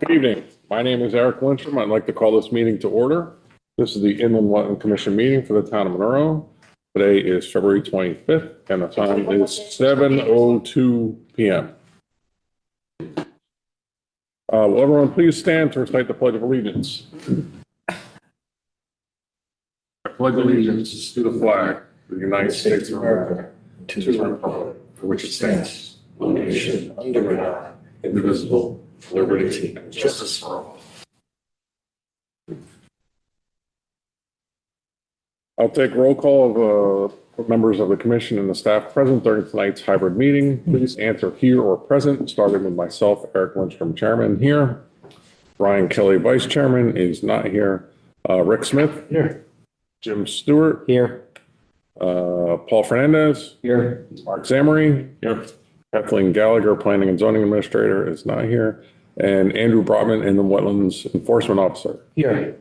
Good evening. My name is Eric Lindstrom. I'd like to call this meeting to order. This is the Inland Wetland Commission meeting for the town of Monroe. Today is February 25th, and the time is 7:02 p.m. Will everyone please stand to recite the Pledge of Allegiance? I pledge allegiance to the flag of the United States of America, to the republic for which it stands, one nation, under God, indivisible, liberty and justice for all. I'll take roll call of members of the commission and the staff present during tonight's hybrid meeting. Please answer here or present, starting with myself, Eric Lindstrom, chairman, here. Brian Kelly, vice chairman, is not here. Rick Smith, here. Jim Stewart, here. Paul Fernandez, here. Mark Zamory, here. Kathleen Gallagher, planning and zoning administrator, is not here. And Andrew Brotman, Inland Wetlands Enforcement Officer, here.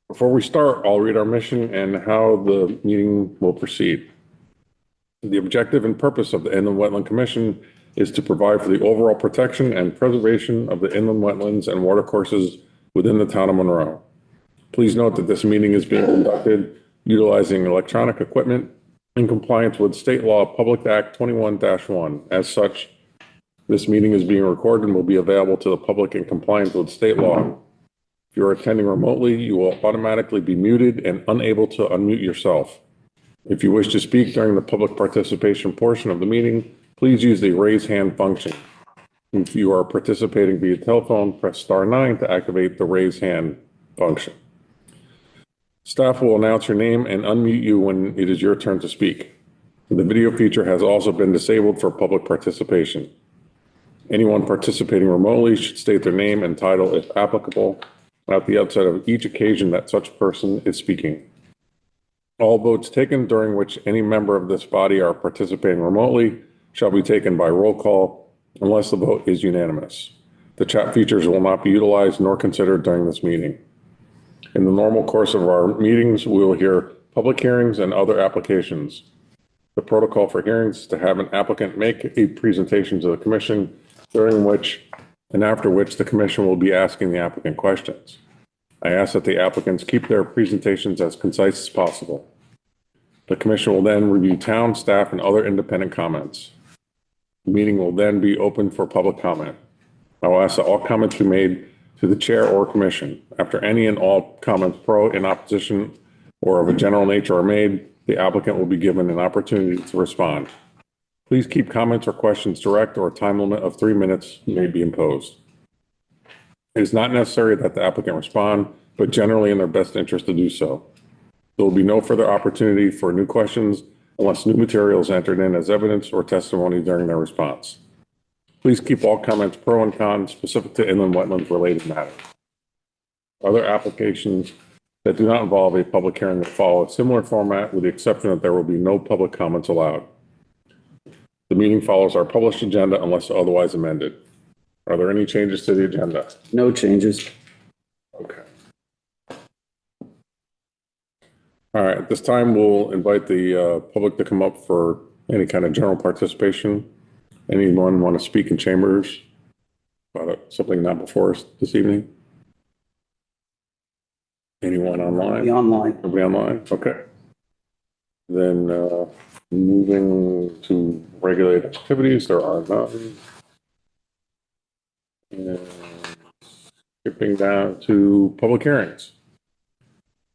Before we start, I'll read our mission and how the meeting will proceed. The objective and purpose of the Inland Wetland Commission is to provide for the overall protection and preservation of the inland wetlands and watercourses within the town of Monroe. Please note that this meeting is being conducted utilizing electronic equipment in compliance with State Law Public Act 21-1. As such, this meeting is being recorded and will be available to the public in compliance with state law. If you're attending remotely, you will automatically be muted and unable to unmute yourself. If you wish to speak during the public participation portion of the meeting, please use the raise hand function. If you are participating via telephone, press *9 to activate the raise hand function. Staff will announce your name and unmute you when it is your turn to speak. The video feature has also been disabled for public participation. Anyone participating remotely should state their name and title if applicable at the outset of each occasion that such person is speaking. All votes taken during which any member of this body are participating remotely shall be taken by roll call unless the vote is unanimous. The chat features will not be utilized nor considered during this meeting. In the normal course of our meetings, we will hear public hearings and other applications. The protocol for hearings is to have an applicant make a presentation to the commission, during which and after which the commission will be asking the applicant questions. I ask that the applicants keep their presentations as concise as possible. The commission will then review town, staff, and other independent comments. The meeting will then be open for public comment. I will ask that all comments be made to the chair or commission. After any and all comments pro and opposition or of a general nature are made, the applicant will be given an opportunity to respond. Please keep comments or questions direct, or a time limit of 3 minutes may be imposed. It is not necessary that the applicant respond, but generally in their best interest to do so. There will be no further opportunity for new questions unless new material is entered in as evidence or testimony during their response. Please keep all comments pro and con specific to inland wetlands related matters. Other applications that do not involve a public hearing will follow a similar format, with the exception that there will be no public comments allowed. The meeting follows our published agenda unless otherwise amended. Are there any changes to the agenda? No changes. Okay. All right, at this time, we'll invite the public to come up for any kind of general participation. Anyone want to speak in chambers about something not before us this evening? Anyone online? Online. Nobody online? Okay. Then moving to regulated activities, there are none. And skipping down to public hearings.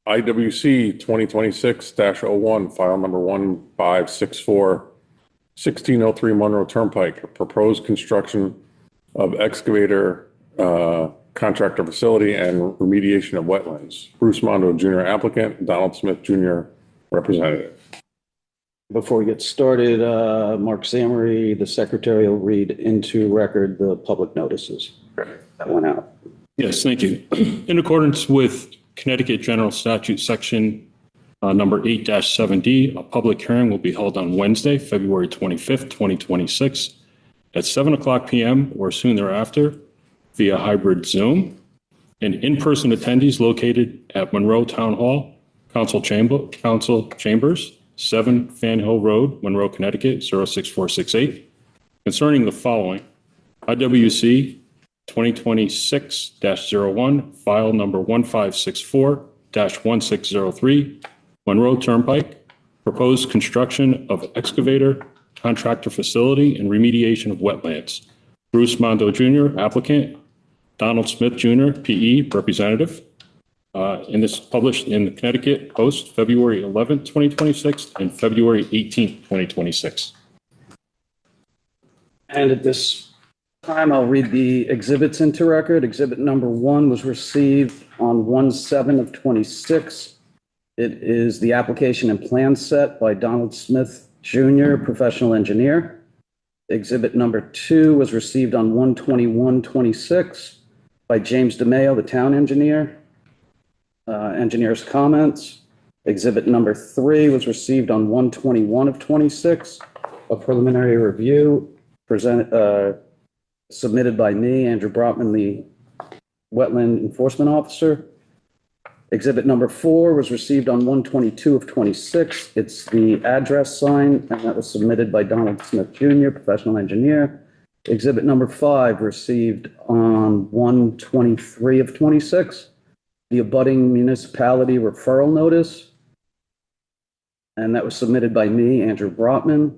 IWC 2026-01, file number 1564, 1603 Monroe Turnpike, proposed construction of excavator contractor facility and remediation of wetlands. Bruce Monroe Jr. applicant, Donald Smith Jr. representative. Before we get started, Mark Zamory, the secretary, will read into record the public notices that went out. Yes, thank you. In accordance with Connecticut General Statute Section number 8-7D, a public hearing will be held on Wednesday, February 25th, 2026 at 7:00 p.m. or soon thereafter via hybrid Zoom. And in-person attendees located at Monroe Town Hall, Council Chambers, 7 Fan Hill Road, Monroe, Connecticut, 06468, concerning the following: IWC 2026-01, file number 1564-1603, Monroe Turnpike, proposed construction of excavator, contractor facility, and remediation of wetlands. Bruce Mondo Jr., applicant. Donald Smith Jr., PE, representative. And this is published in the Connecticut Post, February 11th, 2026, and February 18th, 2026. And at this time, I'll read the exhibits into record. Exhibit number 1 was received on 1/7 of 26. It is the application and plan set by Donald Smith Jr., professional engineer. Exhibit number 2 was received on 1/21/26 by James DeMayo, the town engineer. Engineer's comments. Exhibit number 3 was received on 1/21 of 26, a preliminary review submitted by me, Andrew Brotman, the Wetland Enforcement Officer. Exhibit number 4 was received on 1/22 of 26. It's the address sign, and that was submitted by Donald Smith Jr., professional engineer. Exhibit number 5 received on 1/23 of 26, the abutting municipality referral notice, and that was submitted by me, Andrew Brotman.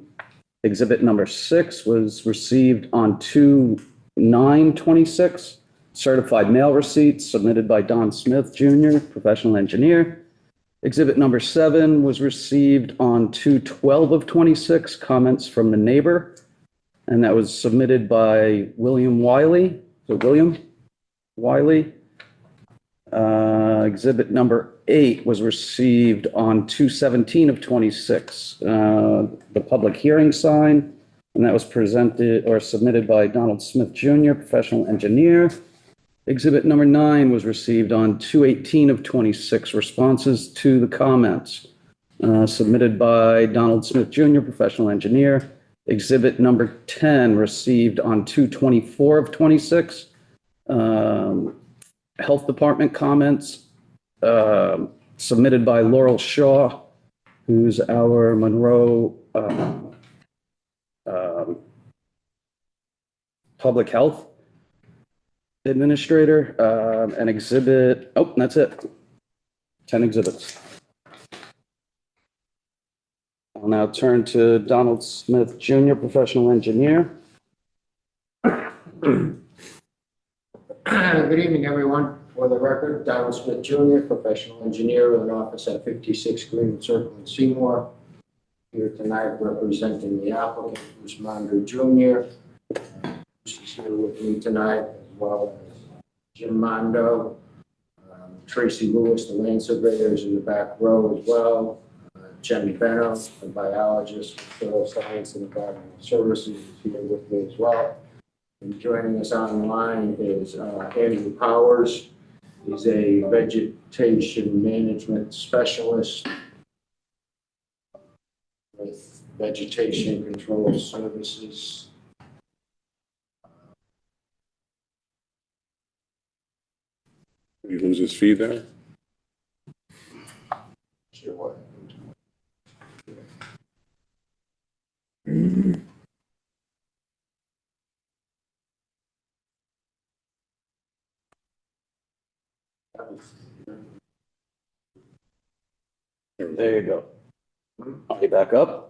Exhibit number 6 was received on 2/9/26, certified mail receipts submitted by Don Smith Jr., professional engineer. Exhibit number 7 was received on 2/12 of 26, comments from the neighbor, and that was submitted by William Wiley. So William Wiley. Exhibit number 8 was received on 2/17 of 26, the public hearing sign, and that was presented or submitted by Donald Smith Jr., professional engineer. Exhibit number 9 was received on 2/18 of 26, responses to the comments, submitted by Donald Smith Jr., professional engineer. Exhibit number 10 received on 2/24 of 26, Health Department comments, submitted by Laurel Shaw, who's our Monroe Public Health Administrator. An exhibit, oh, that's it. 10 exhibits. I'll now turn to Donald Smith Jr., professional engineer. Good evening, everyone. For the record, Donald Smith Jr., professional engineer with an office at 56 Greenwood Circle in Seymour. Here tonight representing the applicant, Bruce Mondo Jr. Bruce is here with me tonight, as well as Jim Mondo, Tracy Lewis, the land surveyor, is in the back row as well. Jenny Benno, the biologist with soil science and environmental services, is here with me as well. And joining us online is Andrew Powers. He's a vegetation management specialist with vegetation control services. Did you lose his feed there? Sure what? There you go. Are you back up?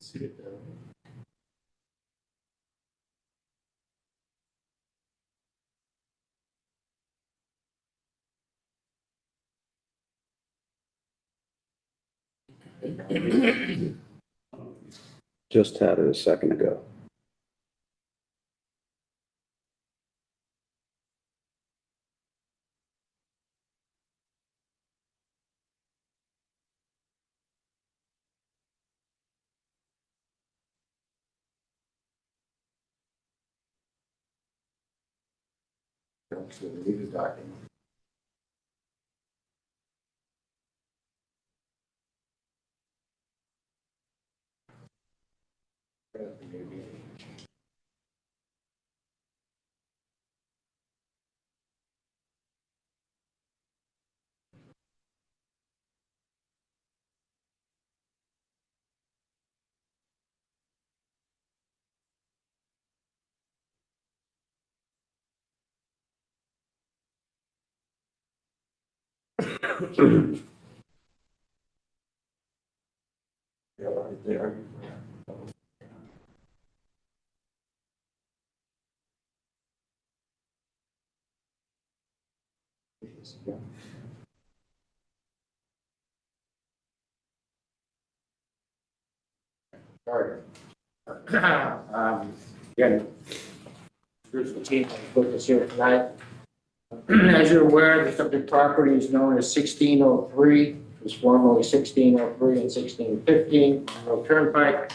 See it there. Just had it a second ago. So read the document. Sorry. Again, here's the team that put this here tonight. As you're aware, the subject property is known as 1603. It was formerly 1603 and 1615 Monroe Turnpike,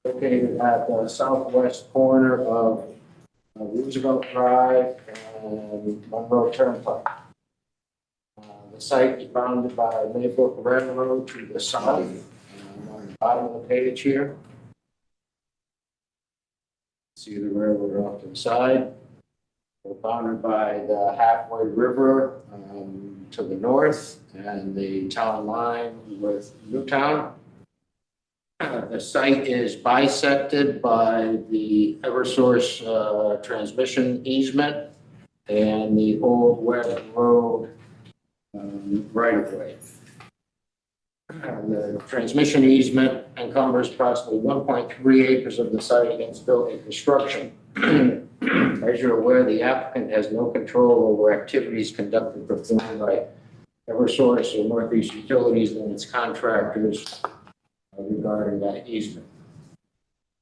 located at the southwest corner of Roosevelt Drive and Monroe Turnpike. The site is bounded by Maybrook Railroad to the south, on the bottom of the page here. See the railroad off to the side. We're bounded by the Halfway River to the north and the town line with Newtown. The site is bisected by the Eversource transmission easement and the old West Road right of way. The transmission easement encumbers approximately 1.3 acres of the site against building construction. As you're aware, the applicant has no control over activities conducted performed by Eversource or Northeast Utilities and its contractors regarding that easement.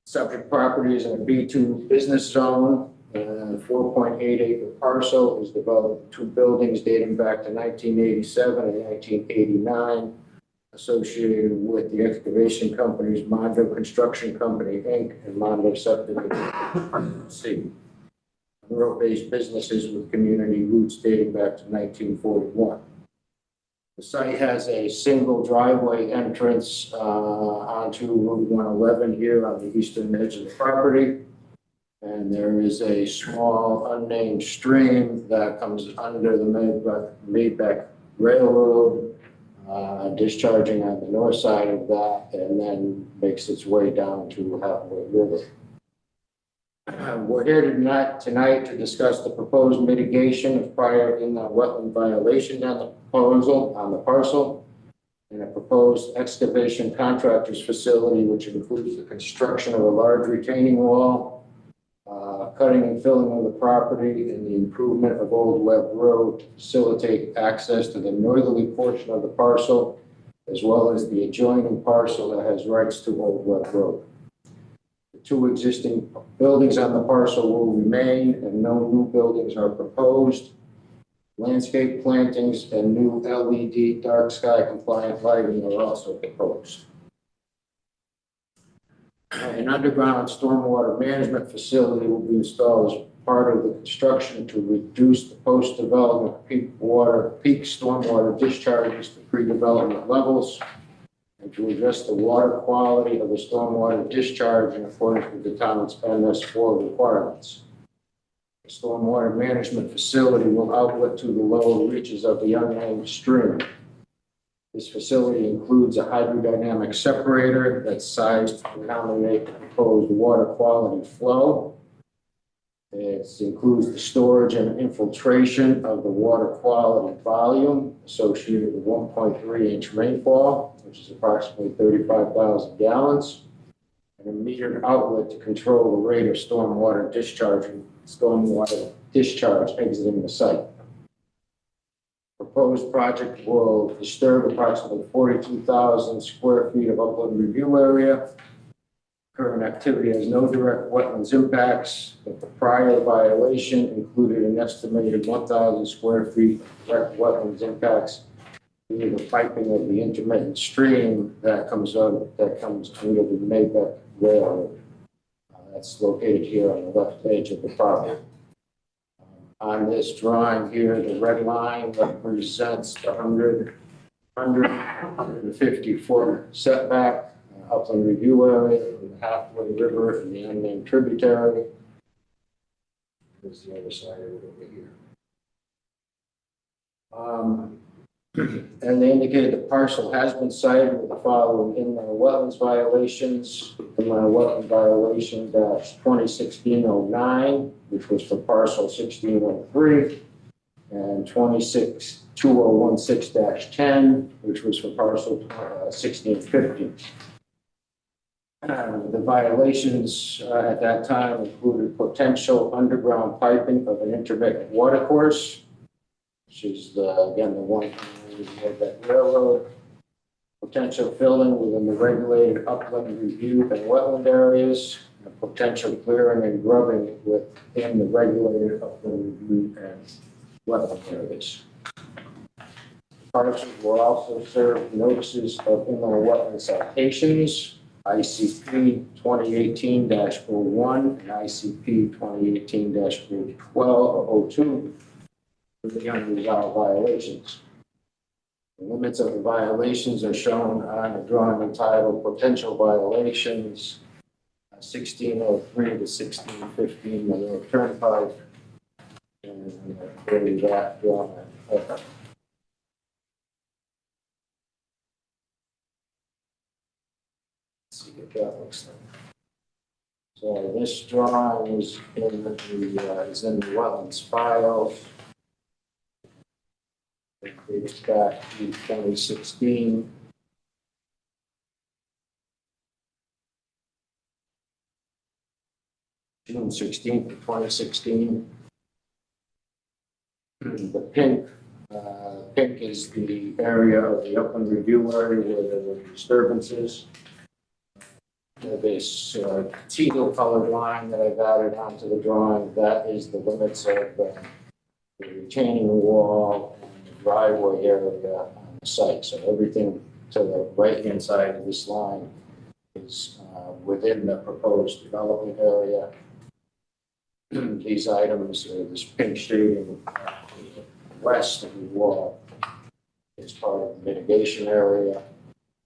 Subject property is in a B2 business zone. 4.8 acre parcel is developed with two buildings dating back to 1987 and 1989, associated with the excavation companies Monroe Construction Company, Inc. and Monroe Septic LLC. Monroe-based businesses with community roots dating back to 1941. The site has a single driveway entrance onto Route 111 here on the eastern edge of the property. And there is a small unnamed stream that comes under the Maybrook Railroad, discharging on the north side of that, and then makes its way down to Halfway River. We're here tonight to discuss the proposed mitigation of prior inland wetland violation on the parcel, and a proposed excavation contractor's facility, which includes the construction of a large retaining wall, cutting and filling of the property, and the improvement of Old Webb Road to facilitate access to the northerly portion of the parcel, as well as the adjoining parcel that has rights to Old Webb Road. The two existing buildings on the parcel will remain, and no new buildings are proposed. Landscape plantings and new LED dark sky compliant lighting are also proposed. An underground stormwater management facility will be installed as part of the construction to reduce the post-development peak stormwater discharges to pre-development levels and to address the water quality of the stormwater discharge in accordance with the town's MS4 requirements. The stormwater management facility will outlet to the lower reaches of the unnamed stream. This facility includes a hydrodynamic separator that's sized to accommodate the proposed water quality flow. It includes the storage and infiltration of the water quality volume associated with 1.3-inch rainfall, which is approximately 35,000 gallons, and a metered outlet to control the rate of stormwater discharge exiting the site. Proposed project will disturb approximately 42,000 square feet of upland review area. Current activity has no direct wetlands impacts, but the prior violation included an estimated 1,000 square feet of direct wetlands impacts due to the piping of the intermittent stream that comes under the Maybrook Railroad. That's located here on the left edge of the property. On this drawing here, the red line represents the 150 foot setback upland review area, the Halfway River and the unnamed tributary. There's the other side of it over here. And they indicated the parcel has been cited with the following inland wetlands violations. Inland wetland violation -2016-09, which was for parcel 1613, and 2016 which was for parcel 1615. The violations at that time included potential underground piping of an intermittent water course, which is again the one at that railroad. Potential filling within the regulated upland review and wetland areas, and potential clearing and grubbing within the regulated upland review and wetland areas. Parcels will also serve notices of inland wetland citations, ICP 2018-01 and ICP 2018-012 for the unresolved violations. The limits of the violations are shown on a drawing entitled Potential Violations 1603 to 1615 Monroe Turnpike. And clearly that drawing. See what that looks like. So this drawing is in the wetlands files. It dates back to 2016. June 16th, 2016. The pink is the area of the upland review area where there were disturbances. This teal colored line that I've added onto the drawing, that is the limits of the retaining wall and the driveway area on the site. So everything to the right-hand side of this line is within the proposed development area. These items, this pink shading west of the wall is part of the mitigation area,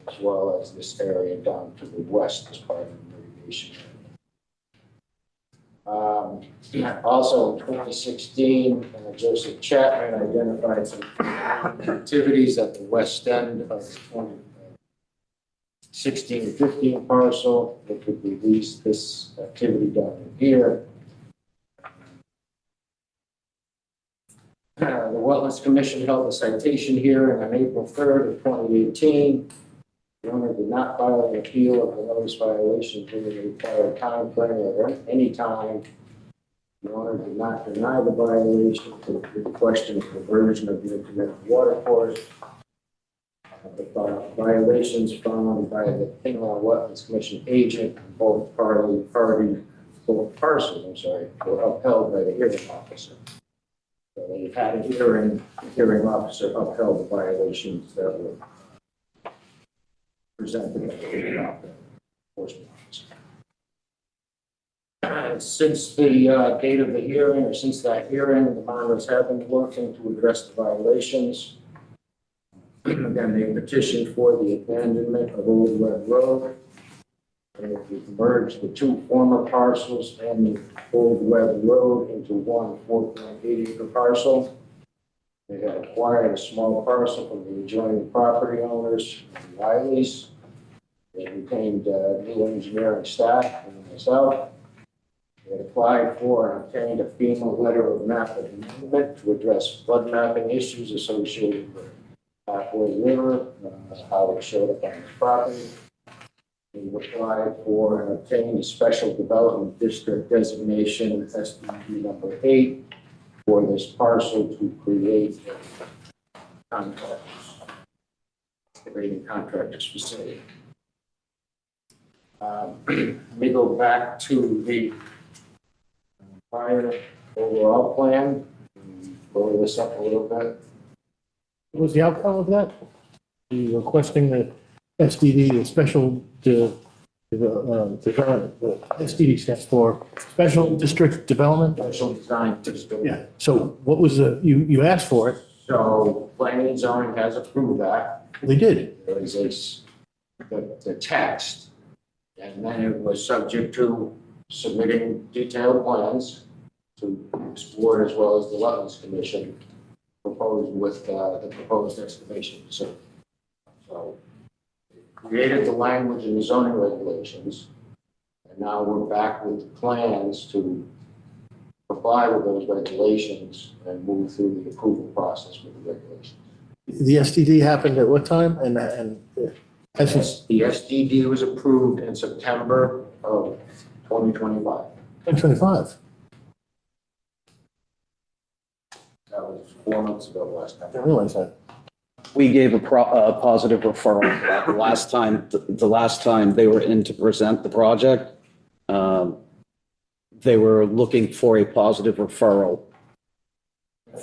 as well as this area down to the west as part of the mitigation area. Also in 2016, Joseph Chapman identified some activities at the west end of the 1615 parcel that could release this activity down here. The Wetlands Commission held a citation hearing on April 3rd of 2018. The owner did not file an appeal of the notice violation during the required time frame or at any time. The owner did not deny the violation to the question of conversion of the intermittent water course. The violations found by the Inland Wetlands Commission agent, both parcels, were upheld by the hearing officer. So they had a hearing, the hearing officer upheld the violations that were presented by the enforcement officer. Since the date of the hearing, or since that hearing, the Monroes have been working to address the violations. Again, they petitioned for the abandonment of Old Webb Road. And we've merged the two former parcels and the Old Webb Road into one 4.8 acre parcel. They had acquired a small parcel from the adjoining property owners, the Wileys. They retained new engineering staff and myself. They had applied for and obtained a FEMA letter of map amendment to address flood mapping issues associated with Halfway River, how it showed up on this property. We applied for and obtained a special development district designation, SDD number 8, for this parcel to create contractors facility. Let me go back to the prior overall plan. Blow this up a little bit. What was the outcome of that? You requesting the SDD, the special SDD stands for Special District Development? Special design district. Yeah, so what was you asked for it? So planning and zoning has approved that. They did. There is the text And then it was subject to submitting detailed plans to this board as well as the Wetlands Commission proposed with the proposed excavation facility. So it created the language in the zoning regulations, and now we're back with the plans to comply with those regulations and move through the approval process with the regulations. The STD happened at what time? And has The SDD was approved in September of 2025. 2025. That was 4 months ago last time. I didn't realize that. We gave a positive referral. The last time they were in to present the project, they were looking for a positive referral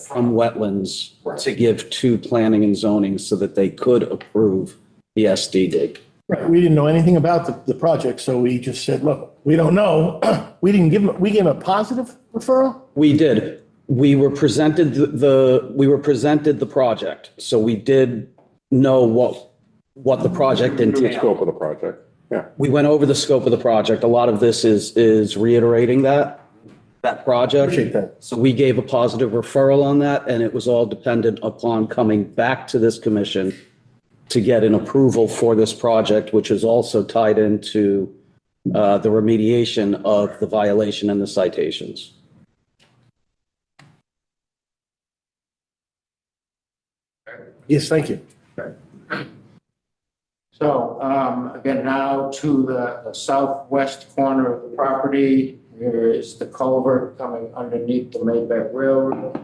from Wetlands to give to planning and zoning so that they could approve the SDD. Right. We didn't know anything about the project, so we just said, look, we don't know. We didn't give them, we gave them a positive referral? We did. We were presented the project, so we did know what the project The entailed. scope of the project. Yeah. We went over the scope of the project. A lot of this is reiterating that project. Appreciate that. So we gave a positive referral on that, and it was all dependent upon coming back to this commission to get an approval for this project, which is also tied into the remediation of the violation and the citations. Yes, thank you. So again, now to the southwest corner of the property, here is the culvert coming underneath the Maybeck Railroad.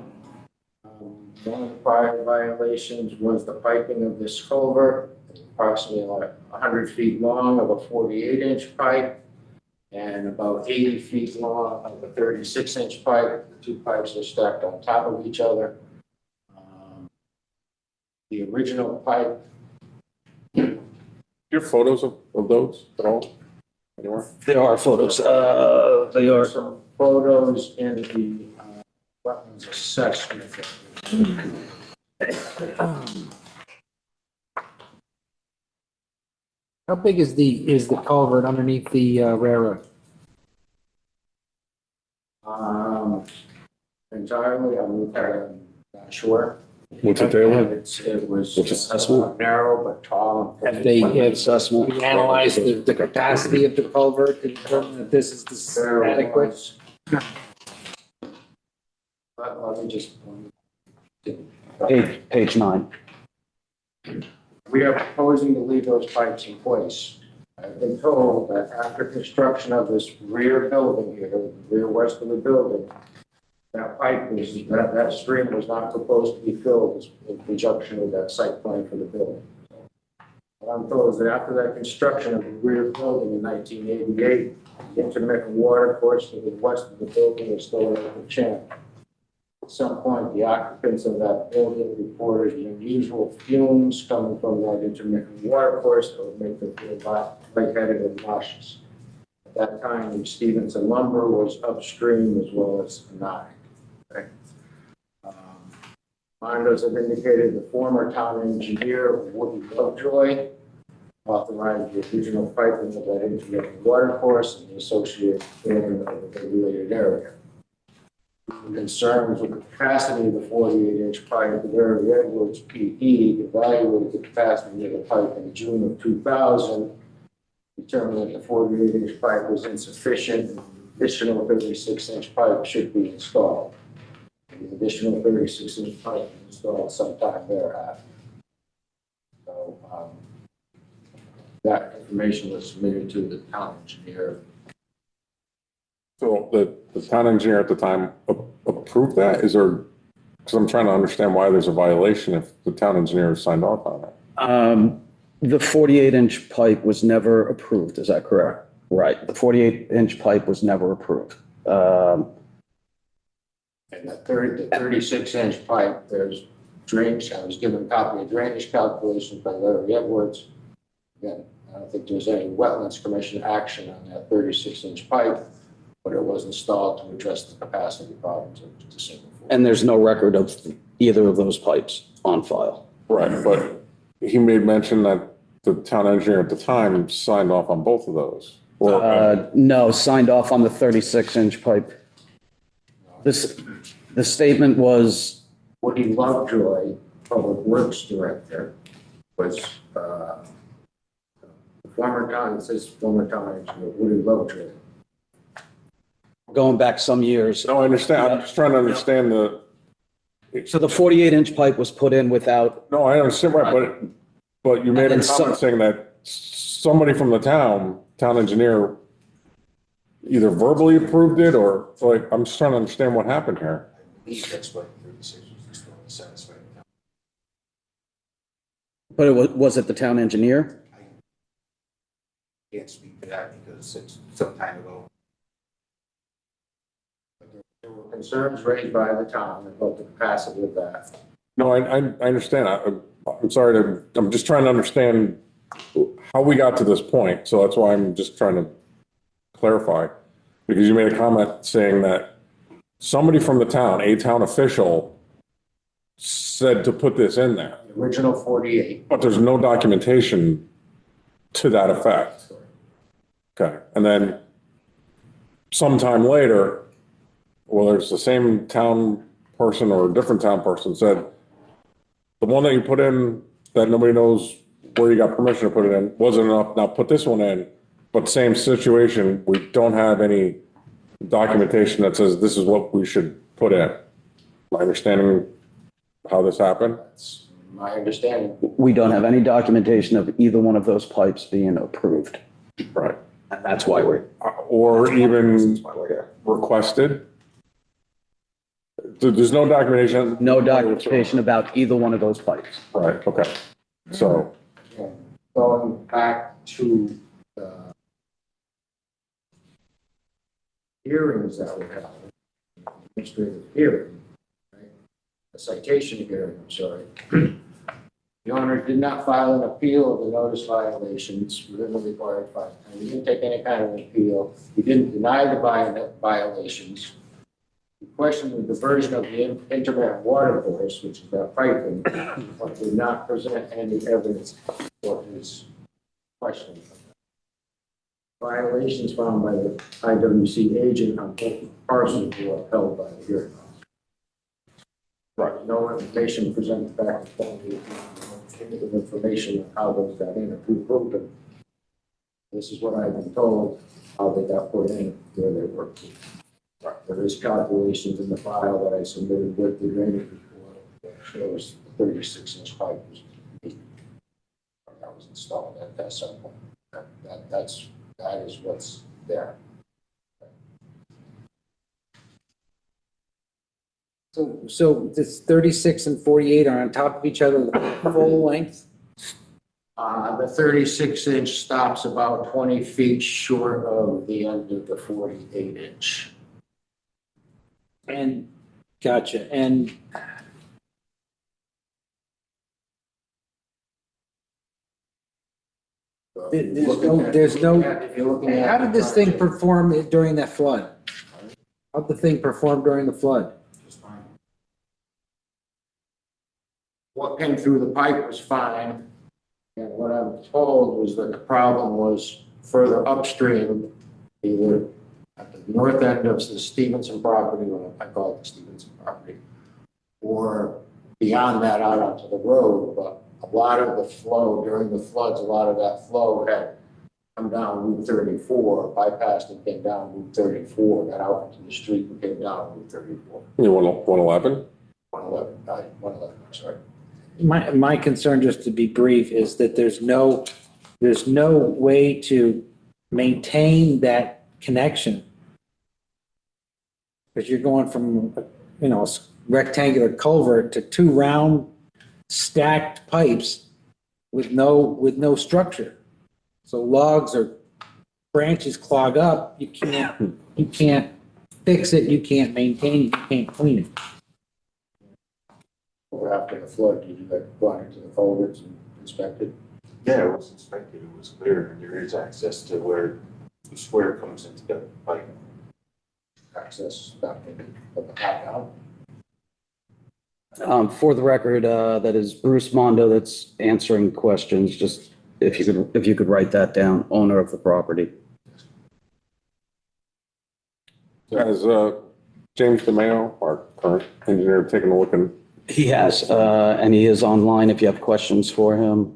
One of the prior violations was the piping of this culvert, approximately like 100 feet long of a 48-inch pipe and about 80 feet long of a 36-inch pipe. The two pipes are stacked on top of each other. The original pipe. Do you have photos of those at all? Anywhere? There are photos. They are. Some photos in the wetlands assessment. How big is the culvert underneath the railroad? Entirely, I'm not sure. What's it, Taylor? It was What's assessment? narrow but tall. Have they Assessment. analyzed the capacity of the culvert to determine that this is adequate? Let me just. Page 9. We are proposing to leave those pipes in place. I've been told that after construction of this rear building here, the rear west of the building, that stream was not proposed to be filled in conjunction with that site plan for the building. What I'm told is that after that construction of the rear building in 1988, the intermittent water course to the west of the building is still an open channel. At some point, the occupants of that building reported unusual fumes coming from that intermittent water course that would make them feel lightheaded and nauseous. At that time, Stevenson Lumber was upstream as well as Anai. Okay. Mindos have indicated the former town engineer, Woody Lovejoy, authorized the original piping of that intermittent water course and the associated filling of the regulated area. Concerns with the capacity of the 48-inch pipe, the Larry Edwards PE evaluated the capacity of the pipe in June of 2000, determined that the 48-inch pipe was insufficient and an additional 36-inch pipe should be installed. The additional 36-inch pipe was installed sometime thereafter. So that information was submitted to the town engineer. So the town engineer at the time approved that? Is there, because I'm trying to understand why there's a violation if the town engineer signed off on it. The 48-inch pipe was never approved. Is that correct? Right. The 48-inch pipe was never approved. And the 36-inch pipe, there's drainage. I was given a copy of drainage calculations by Larry Edwards. Again, I don't think there's any Wetlands Commission action on that 36-inch pipe, but it was installed to address the capacity problems of the single floor. And there's no record of either of those pipes on file. Right, but he made mention that the town engineer at the time signed off on both of those. Or, No, signed off on the 36-inch pipe. The statement was, Woody Lovejoy, Public Works Director, was, former town, it says former town engineer, Woody Lovejoy. going back some years. no, I understand. I'm just trying to understand So the 48-inch pipe was put in without, no, I understand, right, but you made a And so- comment saying that somebody from the town engineer either verbally approved it or, so like, I'm just trying to understand what happened here. That's what 36 was just going to satisfy the town. but was it the town engineer? Can't speak to that because it's some time ago. There were concerns raised by the town about the capacity of that. No, I understand. I'm sorry to, I'm just trying to understand how we got to this point. So that's why I'm just trying to clarify. Because you made a comment saying that somebody from the town, a town official, said to put this in there, The original 48. but there's no documentation to that effect. Okay, and then sometime later, whether it's the same town person or a different town person said, the one that you put in that nobody knows where you got permission to put it in wasn't enough. Now put this one in, but same situation. We don't have any documentation that says this is what we should put in. My understanding how this happened. That's my understanding. We don't have any documentation of either one of those pipes being approved. Right. And that's why we're Or even requested. There's no documentation. no documentation about either one of those pipes. Right, okay. So, Yeah. Going back to the hearings that were held, administrative hearing, right? A citation hearing, I'm sorry. The owner did not file an appeal of the notice violations within the required time. He didn't take any kind of appeal. He didn't deny the violations. He questioned the diversion of the intermittent water course, which is that piping, but did not present any evidence for his questioning. Violations found by the IWC agent on both parcels were upheld by the hearing officer. Right. No information presented back to the information on how those got in or who approved them. This is what I've been told, how they got put in, where they were. There is calculations in the file that I submitted with the drainage report that shows 36-inch pipe that was installed at that some point. That is what's there. So this 36 and 48 are on top of each other, full length? The 36-inch stops about 20 feet short of the end of the 48-inch. And, gotcha, and there's no, If you're looking at. how did this thing perform during that flood? How'd the thing perform during the flood? Just fine. What came through the pipe was fine. And what I'm told was that the problem was further upstream, either at the north end of the Stevenson property, or I call it the Stevenson property, or beyond that out onto the road. But a lot of the flow during the floods, a lot of that flow had come down Route 34, bypassed and came down Route 34, got out into the street and came down Route 34. you want 111? 111, I'm sorry. My concern, just to be brief, is that there's no way to maintain that connection. Because you're going from, a rectangular culvert to two round stacked pipes with no structure. So logs or branches clog up, you can't fix it, you can't maintain it, you can't clean it. Or after the flood, did you like go out into the culverts and inspect it? Yeah, it was inspected, it was clear, and there is access to where the square comes into the pipe. Access back in the back out? For the record, that is Bruce Mondo that's answering questions. Just if you could write that down, owner of the property. Has James DeMeo, our current engineer, taken a look and, He has, and he is online if you have questions for him.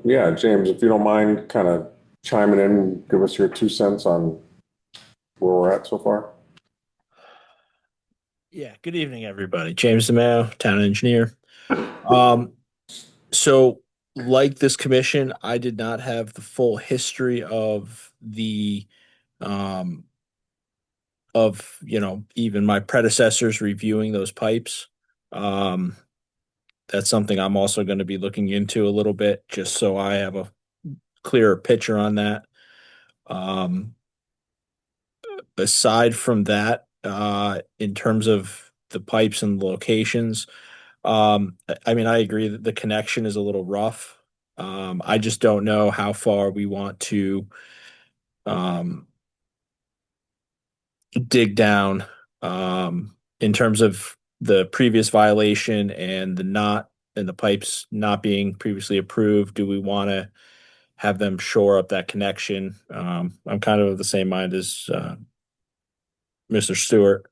yeah, James, if you don't mind kind of chiming in, give us your 2 cents on where we're at so far. Yeah, good evening, everybody. James DeMeo, town engineer. Um, so like this commission, I did not have the full history of um, even my predecessors reviewing those pipes. Um, that's something I'm also going to be looking into a little bit, just so I have a clearer picture on that. Um, Aside from that, in terms of the pipes and the locations, I mean, I agree that the connection is a little rough. I just don't know how far we want to um, dig down in terms of the previous violation and the pipes not being previously approved. Do we want to have them shore up that connection? I'm kind of the same mind as Mr. Stewart.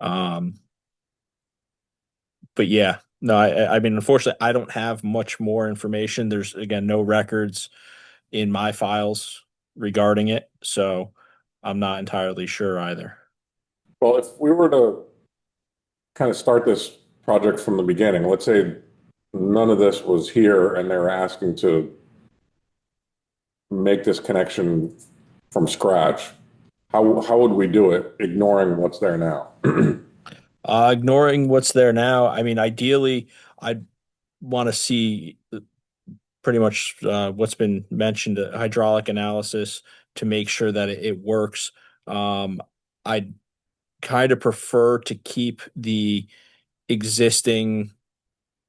Um, but yeah, no, I mean, unfortunately, I don't have much more information. There's again no records in my files regarding it, so I'm not entirely sure either. Well, if we were to kind of start this project from the beginning, let's say none of this was here and they're asking to make this connection from scratch, how would we do it, ignoring what's there now? Ignoring what's there now, I mean, ideally, I'd want to see pretty much what's been mentioned, hydraulic analysis to make sure that it works. I'd kind of prefer to keep the existing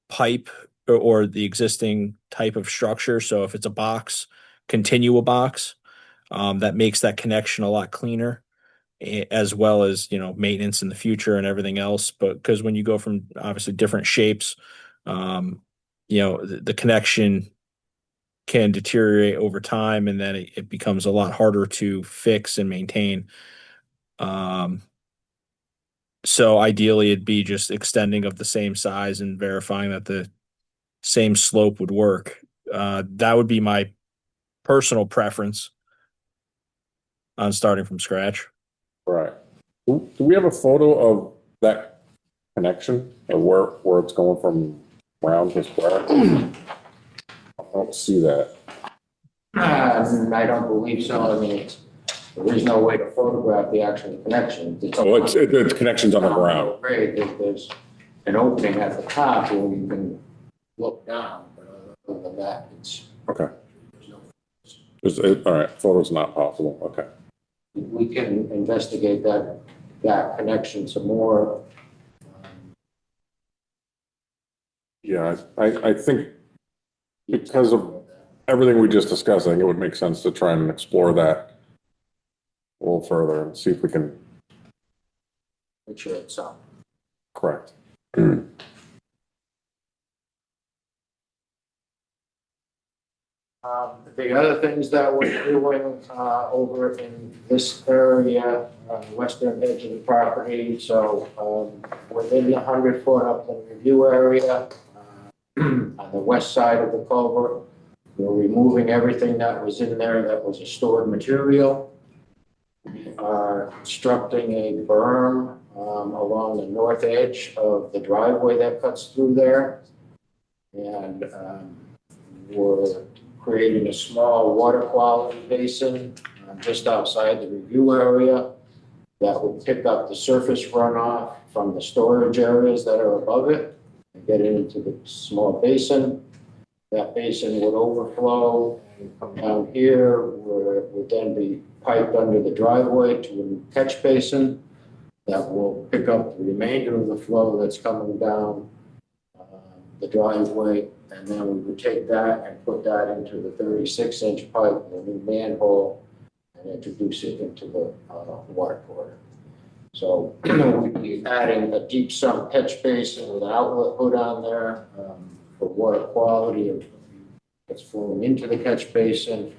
pipe or the existing type of structure. So if it's a box, continue a box, that makes that connection a lot cleaner, as well as, maintenance in the future and everything else. But because when you go from obviously different shapes, the connection can deteriorate over time, and then it becomes a lot harder to fix and maintain. Um, so ideally, it'd be just extending of the same size and verifying that the same slope would work. That would be my personal preference on starting from scratch. Right. Do we have a photo of that connection or where it's going from round to square? I don't see that. I don't believe so. I mean, there is no way to photograph the actual connection. Oh, it's connections on the ground. Grade, there's an opening at the top where you can look down, but other than that, it's. Okay. There's no. All right, photo's not possible. Okay. We can investigate that connection some more. Yeah, I think because of everything we just discussed, I think it would make sense to try and explore that a little further and see if we can. Make sure it's up. Correct. The other things that we're doing over in this area, the western edge of the property, so within the 100-foot upland review area, on the west side of the culvert, we're removing everything that was in there that was a stored material. We are constructing a berm along the north edge of the driveway that cuts through there. And we're creating a small water quality basin just outside the review area that will pick up the surface runoff from the storage areas that are above it and get it into the small basin. That basin would overflow and come down here, where it would then be piped under the driveway to a catch basin that will pick up the remainder of the flow that's coming down the driveway, and then we would take that and put that into the 36-inch pipe, the new manhole, and introduce it into the water corridor. So we'd be adding a deep sump catch basin with an outlet hood on there for water quality of that's flowing into the catch basin.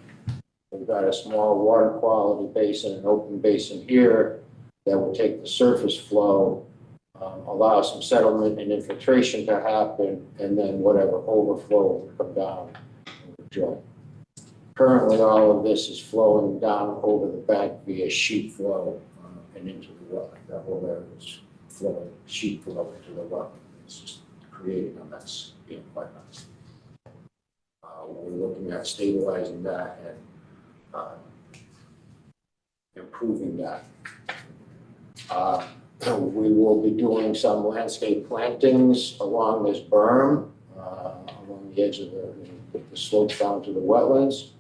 We've got a small water quality basin, an open basin here that will take the surface flow, allow some settlement and infiltration to happen, and then whatever overflow will come down the joint. Currently, all of this is flowing down over the bank via sheet flow and into the wetland. That whole area is flowing, sheet flow into the wetland. It's just creating a mess, being quite nice. We're looking at stabilizing that and improving that. We will be doing some landscape plantings along this berm, along the edge of the slope down to the wetlands.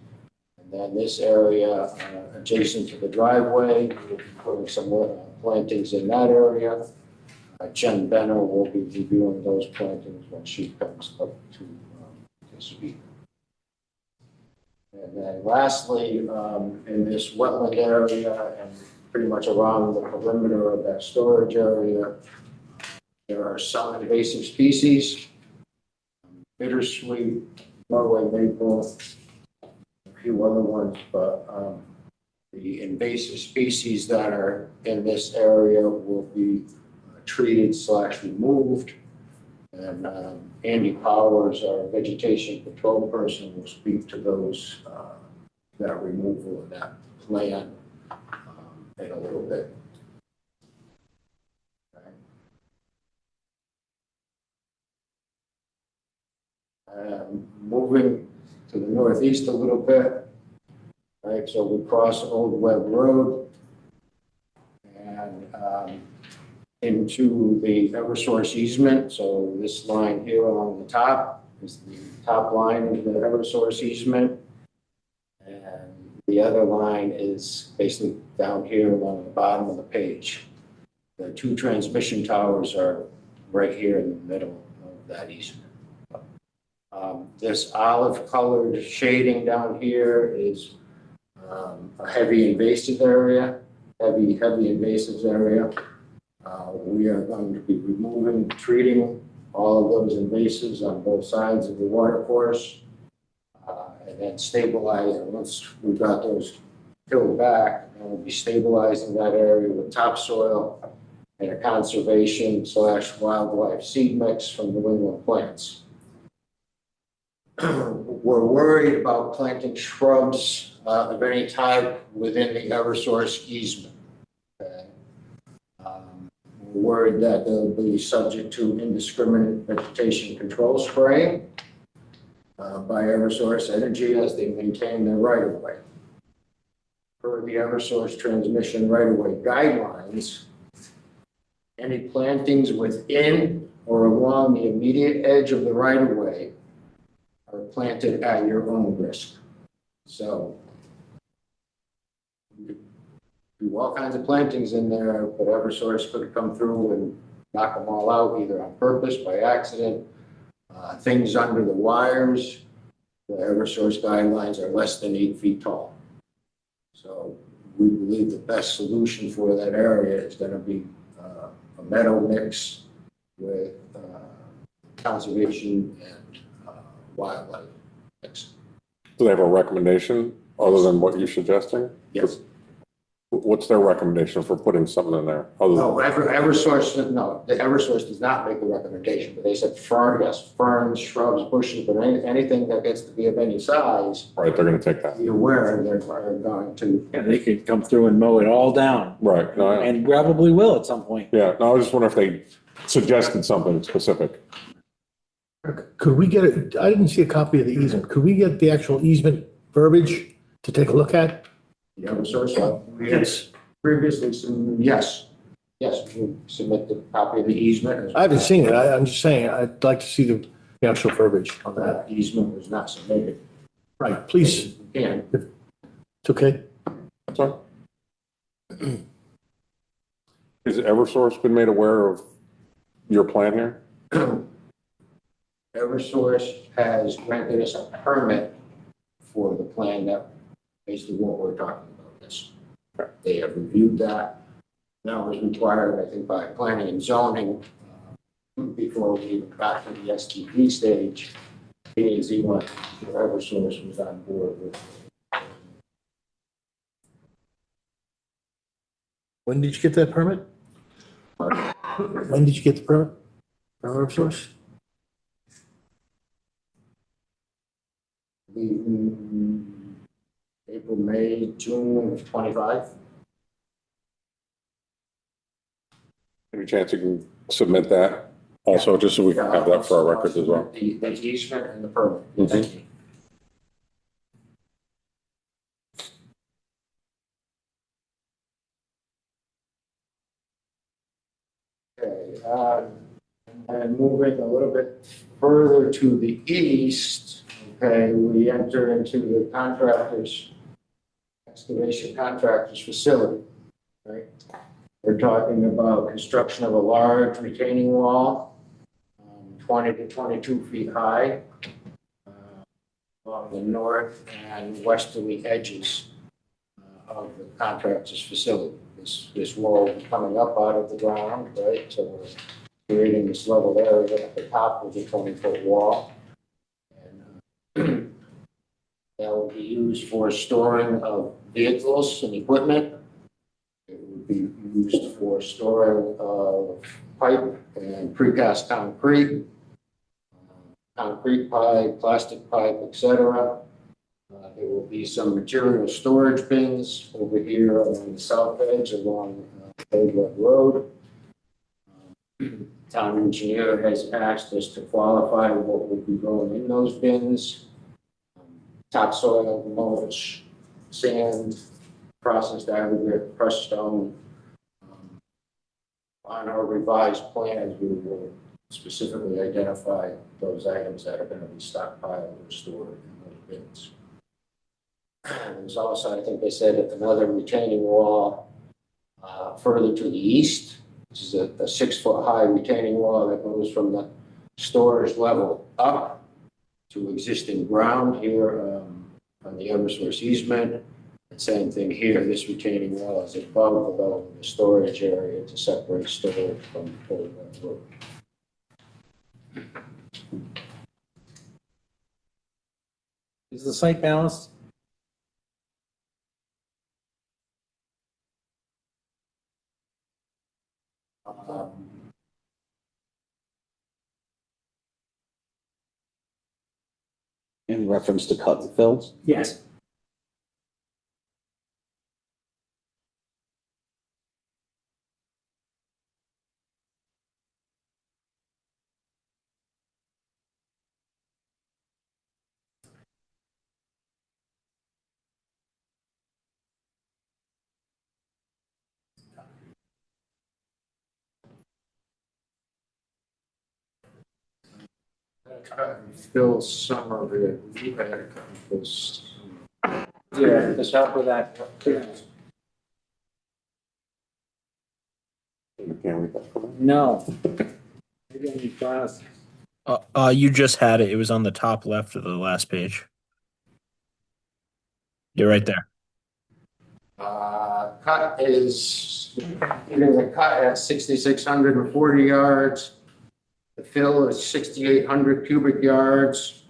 And then this area adjacent to the driveway, we'll be putting some plantings in that area. Jen Benner will be reviewing those plantings when she comes up to speak. And then lastly, in this wetland area and pretty much around the perimeter of that storage area, there are some invasive species, bittersweet, Norway maple, a few other ones, but the invasive species that are in this area will be treated / removed. And Andy Powers, our vegetation control person, will speak to those, that removal of that plan in a little bit. Moving to the northeast a little bit, right? So we cross Old Webb Road and into the Eversource easement. So this line here along the top is the top line of the Eversource easement. And the other line is basically down here along the bottom of the page. The two transmission towers are right here in the middle of that easement. This olive colored shading down here is a heavy invasive area, heavy invasives area. We are going to be removing, treating all of those invasives on both sides of the water course, and then stabilizing. Once we've got those filled back, and we'll be stabilizing that area with topsoil and a conservation / wildlife seed mix from New England plants. We're worried about planting shrubs of any type within the Eversource easement. Okay. We're worried that they'll be subject to indiscriminate vegetation control spraying by Eversource Energy as they maintain their right-of-way. Per the Eversource transmission right-of-way guidelines, any plantings within or along the immediate edge of the right-of-way are planted at your own risk. So you do all kinds of plantings in there, but Eversource could come through and knock them all out, either on purpose, by accident. Things under the wires, the Eversource guidelines are less than 8 feet tall. So we believe the best solution for that area is going to be a meadow mix with conservation and wildlife mix. Do they have a recommendation other than what you're suggesting? Yes. What's their recommendation for putting something in there? Other than Eversource, no, the Eversource does not make a recommendation, but they said ferns, shrubs, bushes, but anything that gets to be of any size, right, they're going to take that. be aware they're going to. Yeah, they could come through and mow it all down, Right. No, and probably will at some point. yeah. No, I was just wondering if they suggested something specific. Could we get it? I didn't see a copy of the easement. Could we get the actual easement verbiage to take a look at? The Eversource, we had previously, yes, we submit the copy of the easement. I haven't seen it. I'm just saying, I'd like to see the actual verbiage on that. That easement was not submitted. Right, please. You can. It's okay. Sorry. Has Eversource been made aware of your plan here? Eversource has granted us a permit for the plan that basically what we're talking about this. They have reviewed that. That was required, I think, by planning and zoning before we even got to the STP stage. B and Z one, wherever source was on board with. When did you get that permit? When did you get the permit? Permit source? April, May, June of 25. Any chance you can submit that also, just so we can have that for our records as well? The easement and the permit. Mhm. Thank you. Okay, and moving a little bit further to the east, okay, we enter into the excavation contractor's facility, right? We're talking about construction of a large retaining wall, 20 to 22 feet high, along the north and westerly edges of the contractor's facility. This wall will be coming up out of the ground, right? So we're creating this level area at the top of the 20-foot wall. And that will be used for storing of vehicles and equipment. It would be used for storing of pipe and precast concrete, concrete pipe, plastic pipe, etc. There will be some material storage bins over here on the south edge along Wetland Road. Town engineer has asked us to qualify what will be going in those bins. Topsoil, mulch, sand, processed aggregate, crushed stone. On our revised plans, we will specifically identify those items that are going to be stockpiled or stored in those bins. There's also, I think they said, another retaining wall further to the east, which is a 6-foot high retaining wall that goes from the storage level up to existing ground here on the Eversource easement. And same thing here, this retaining wall is above the storage area to separate storage from the road. Is the site balanced? In reference to cut and fills? Yes. Fill some of it. We had a cut and fill some. Yeah, just help with that. You can't read that from me? No. Maybe I need glasses. You just had it. It was on the top left of the last page. You're right there. Cut is, getting the cut at 6,640 yards. The fill is 6,800 cubic yards.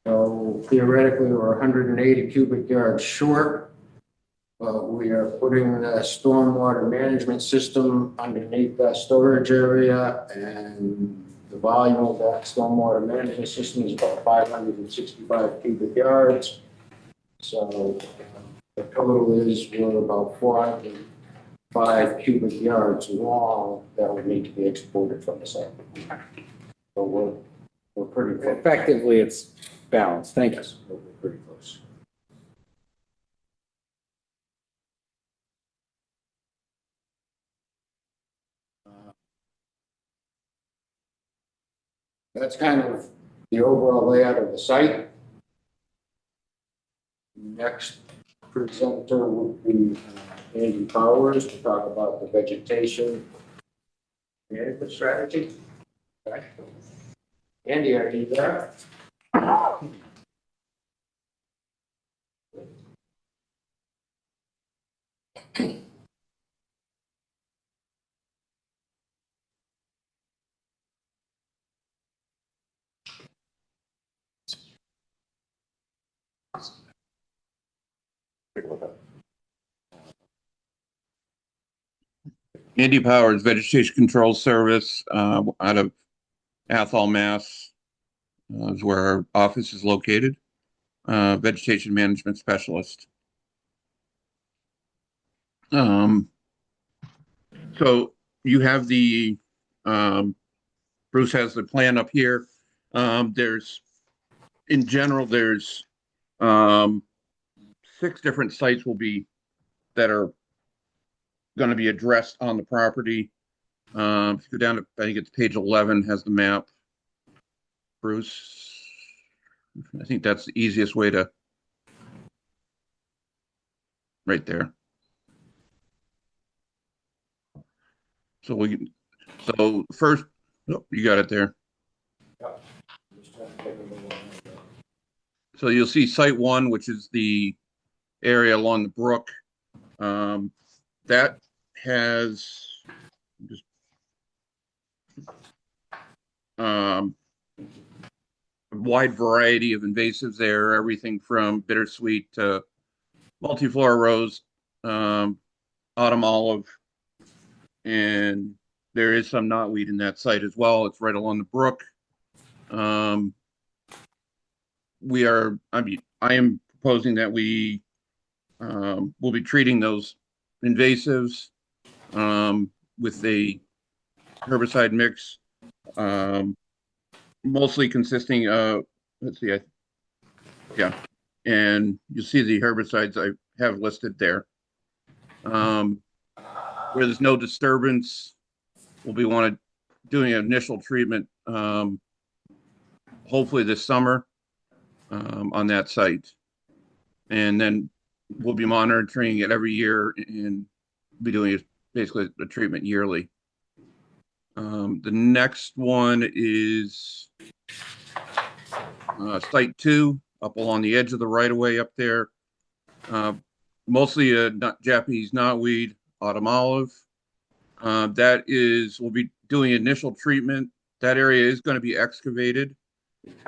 So theoretically, we're 180 cubic yards short. We are putting the stormwater management system underneath that storage area, and the volume of that stormwater management system is about 565 cubic yards. So the total is we're about 405 cubic yards long that would need to be exported from the site. So we're pretty close. Effectively, it's balanced. Thank you. Yes, we're pretty close. That's kind of the overall layout of the site. Next presenter would be Andy Powers to talk about the vegetation management strategy. Okay. Andy, are you there? Take a look at it. Andy Powers, Vegetation Control Service, out of Athol, Mass. Is where our office is located. Vegetation Management Specialist. So you have the, Bruce has the plan up here. There's, in general, there's 6 different sites that are going to be addressed on the property. If you go down to, I think it's page 11 has the map. Bruce, I think that's the easiest way to, right there. So first, oh, you got it there. So you'll see site 1, which is the area along the brook. That has just a wide variety of invasives there, everything from bittersweet to multiflora rose, autumn olive, and there is some knotweed in that site as well. It's right along the brook. I am proposing that we will be treating those invasives with a herbicide mix, mostly consisting of, let's see, yeah, and you see the herbicides I have listed there. Where there's no disturbance, we'll be doing an initial treatment, hopefully this summer, on that site. And then we'll be monitoring it every year and be doing basically a treatment yearly. The next one is site 2 up along the edge of the right of way up there. Mostly a Japanese knotweed, autumn olive. We'll be doing initial treatment. That area is going to be excavated,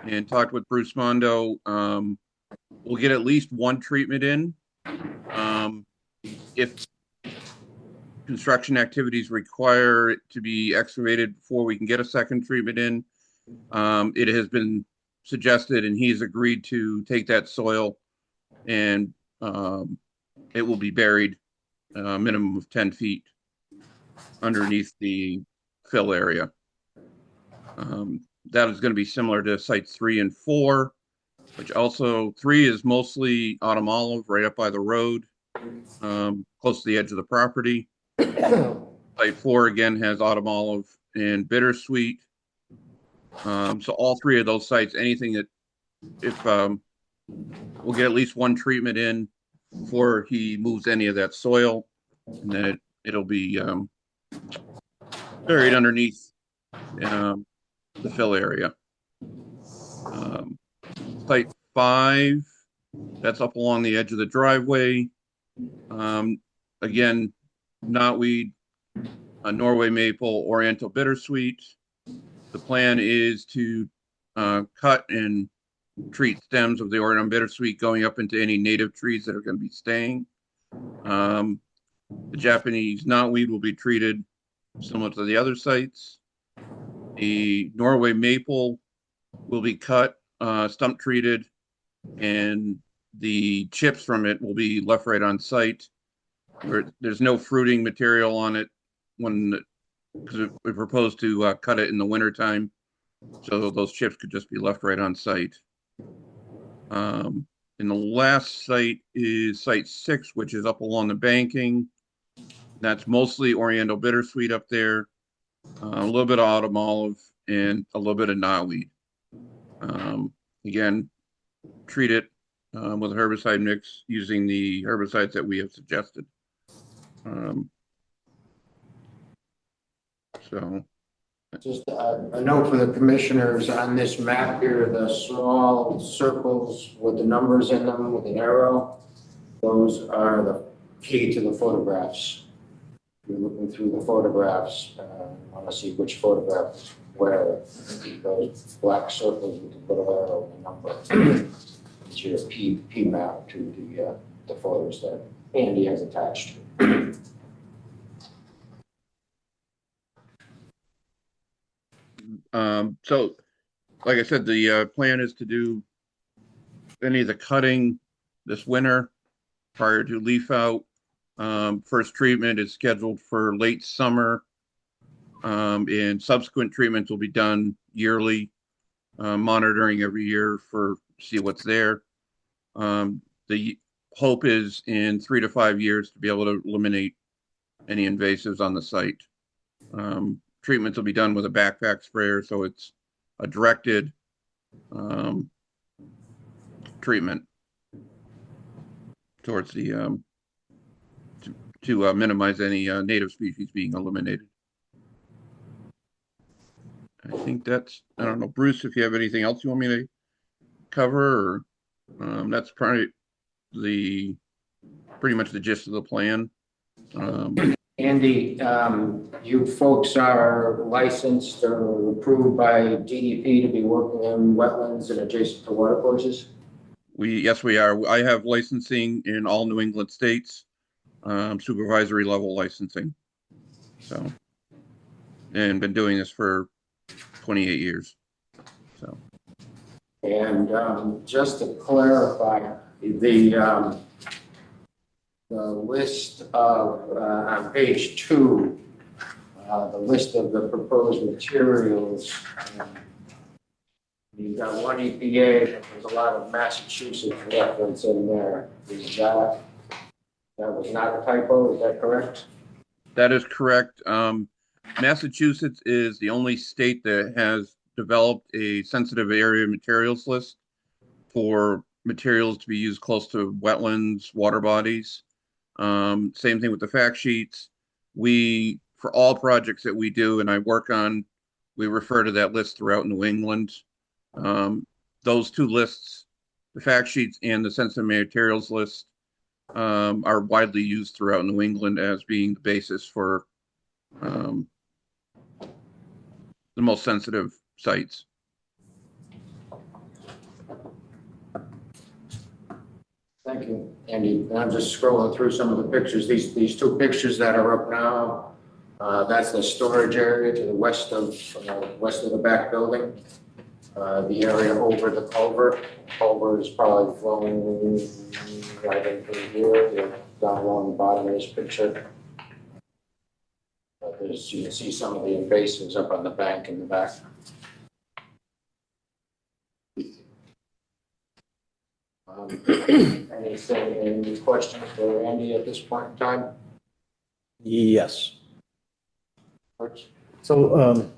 and talked with Bruce Mondo. We'll get at least 1 treatment in. If construction activities require it to be excavated before we can get a second treatment in, it has been suggested, and he's agreed to take that soil, and it will be buried a minimum of 10 feet underneath the fill area. That is going to be similar to sites 3 and 4, which also 3 is mostly autumn olive right up by the road, close to the edge of the property. Site 4 again has autumn olive and bittersweet. So all 3 of those sites, anything that, if we'll get at least 1 treatment in before he moves any of that soil, and then it'll be buried underneath the fill area. Site 5, that's up along the edge of the driveway. Again, knotweed, Norway maple, oriental bittersweet. The plan is to cut and treat stems of the oriental bittersweet going up into any native trees that are going to be staying. The Japanese knotweed will be treated similar to the other sites. The Norway maple will be cut, stump treated, and the chips from it will be left right on site. There's no fruiting material on it because we propose to cut it in the wintertime, so those chips could just be left right on site. And the last site is site 6, which is up along the banking. That's mostly oriental bittersweet up there, a little bit of autumn olive, and a little bit of knotweed. Again, treat it with a herbicide mix using the herbicides that we have suggested. So Just a note for the commissioners on this map here, the small circles with the numbers in them with an arrow, those are the key to the photographs. If you're looking through the photographs, I want to see which photograph is where. Those black circles with the little arrow and the number. It's your P map to the photos that Andy has attached. So, like I said, the plan is to do any of the cutting this winter prior to leaf out. First treatment is scheduled for late summer, and subsequent treatments will be done yearly, monitoring every year for see what's there. The hope is in 3 to 5 years to be able to eliminate any invasives on the site. Treatments will be done with a backpack sprayer, so it's a directed treatment towards the to minimize any native species being eliminated. I think that's, I don't know, Bruce, if you have anything else you want me to cover, or that's probably pretty much the gist of the plan. Andy, you folks are licensed or approved by DEP to be working in wetlands and adjacent to water courses? Yes, we are. I have licensing in all New England states, supervisory level licensing. So, and been doing this for 28 years. So, and just to clarify, the list of on page 2, the list of the proposed materials. You've got one EPA, but there's a lot of Massachusetts reference in there. That was not a typo, is that correct? that is correct. Massachusetts is the only state that has developed a sensitive area materials list for materials to be used close to wetlands, water bodies. Same thing with the fact sheets. We, for all projects that we do and I work on, we refer to that list throughout New England. Those two lists, the fact sheets and the sensitive materials list, are widely used throughout New England as being the basis for the most sensitive sites. Thank you, Andy. And I'm just scrolling through some of the pictures. These two pictures that are up now, that's the storage area to the west of the back building. The area over the culvert. Culvert is probably flowing right into here, down along the bottom of this picture. You can see some of the invasives up on the bank in the back. Any questions for Andy at this point in time? Yes. So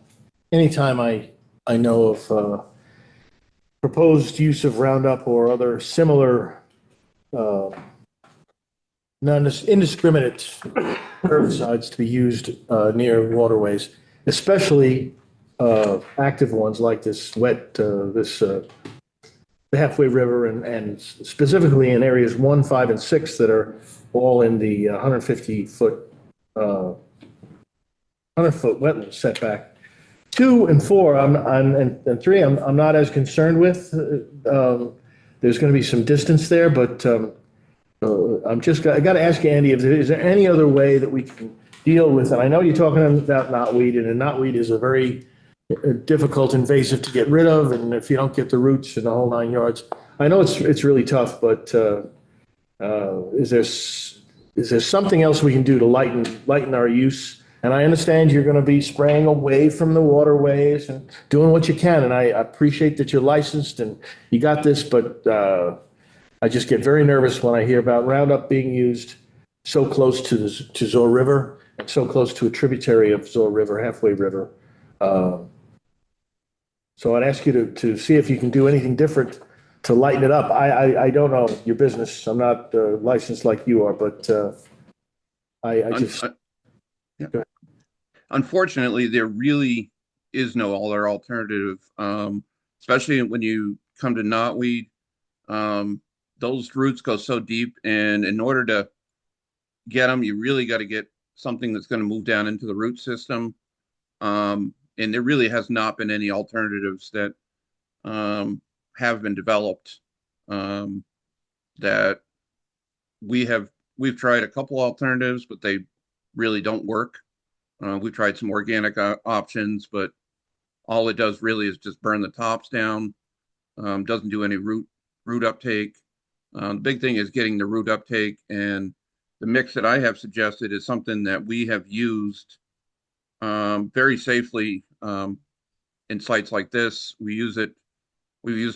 anytime I know of proposed use of Roundup or other similar indiscriminate herbicides to be used near waterways, especially active ones like this the halfway river and specifically in areas 1, 5, and 6 that are all in the 150-foot 100-foot wetland setback. 2 and 4, and 3, I'm not as concerned with. There's going to be some distance there, but I got to ask Andy, is there any other way that we can deal with it? I know you're talking about knotweed, and knotweed is a very difficult invasive to get rid of, and if you don't get the roots and the whole 9 yards, I know it's really tough. But is there something else we can do to lighten our use? And I understand you're going to be spraying away from the waterways and doing what you can, and I appreciate that you're licensed and you got this, but I just get very nervous when I hear about Roundup being used so close to Zoar River and so close to a tributary of Zoar River, Halfway River. So I'd ask you to see if you can do anything different to lighten it up. I don't know your business. I'm not licensed like you are, but I just... Yeah. Unfortunately, there really is no other alternative, especially when you come to knotweed. Those roots go so deep, and in order to get them, you really got to get something that's going to move down into the root system. And there really has not been any alternatives that have been developed that we've tried a couple alternatives, but they really don't work. We've tried some organic options, but all it does really is just burn the tops down. Doesn't do any root uptake. The big thing is getting the root uptake, and the mix that I have suggested is something that we have used very safely in sites like this. We've used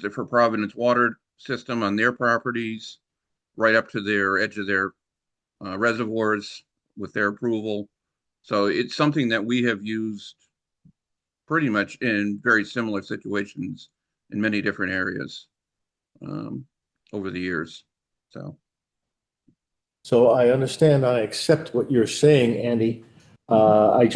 it for Providence Water System on their properties, right up to their edge of their reservoirs with their approval. So it's something that we have used pretty much in very similar situations in many different areas over the years. So I understand, I accept what you're saying, Andy. I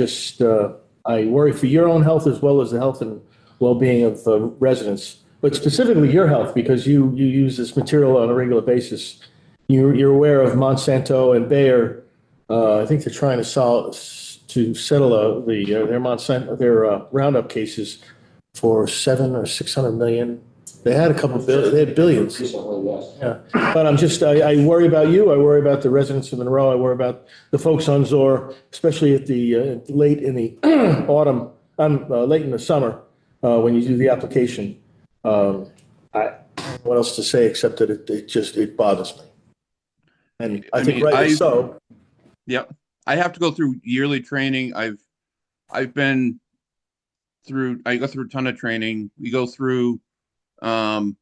worry for your own health as well as the health and well-being of the residents, but specifically your health, because you use this material on a regular basis. You're aware of Monsanto and Bayer. I think they're trying to settle their Roundup cases for 700 or 600 million. They had they had billions. Recently, yes. Yeah, but I worry about you. I worry about the residents of Monroe. I worry about the folks on Zor, especially at the late in the autumn, late in the summer, when you do the application. What else to say except that it bothers me. And I think rightly so. Yeah, I have to go through yearly training. I go through a ton of training. We go through. I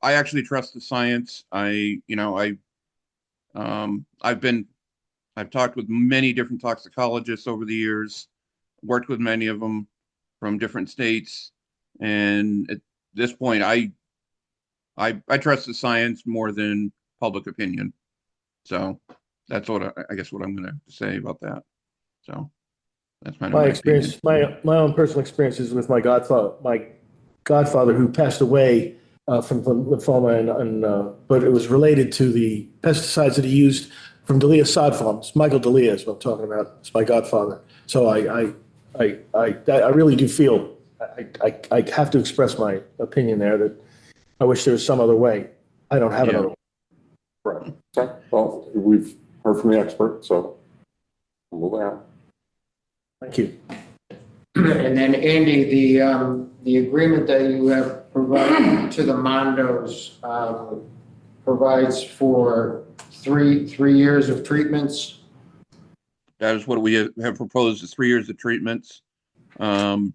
actually trust the science. I've talked with many different toxicologists over the years, worked with many of them from different states, and at this point, I trust the science more than public opinion. So that's I guess what I'm going to say about that. So that's my experience. Opinion. My own personal experiences with my godfather who passed away from lymphoma, but it was related to the pesticides that he used from Delia sod farms. Michael Delia is what I'm talking about. It's my godfather. So I really do feel I have to express my opinion there that I wish there was some other way. I don't have another way. Right. Okay. Well, we've heard from the expert, so we'll move on. Thank you. And then Andy, the agreement that you have provided to the Mondos provides for three years of treatments. That is what we have proposed, is 3 years of treatments. 3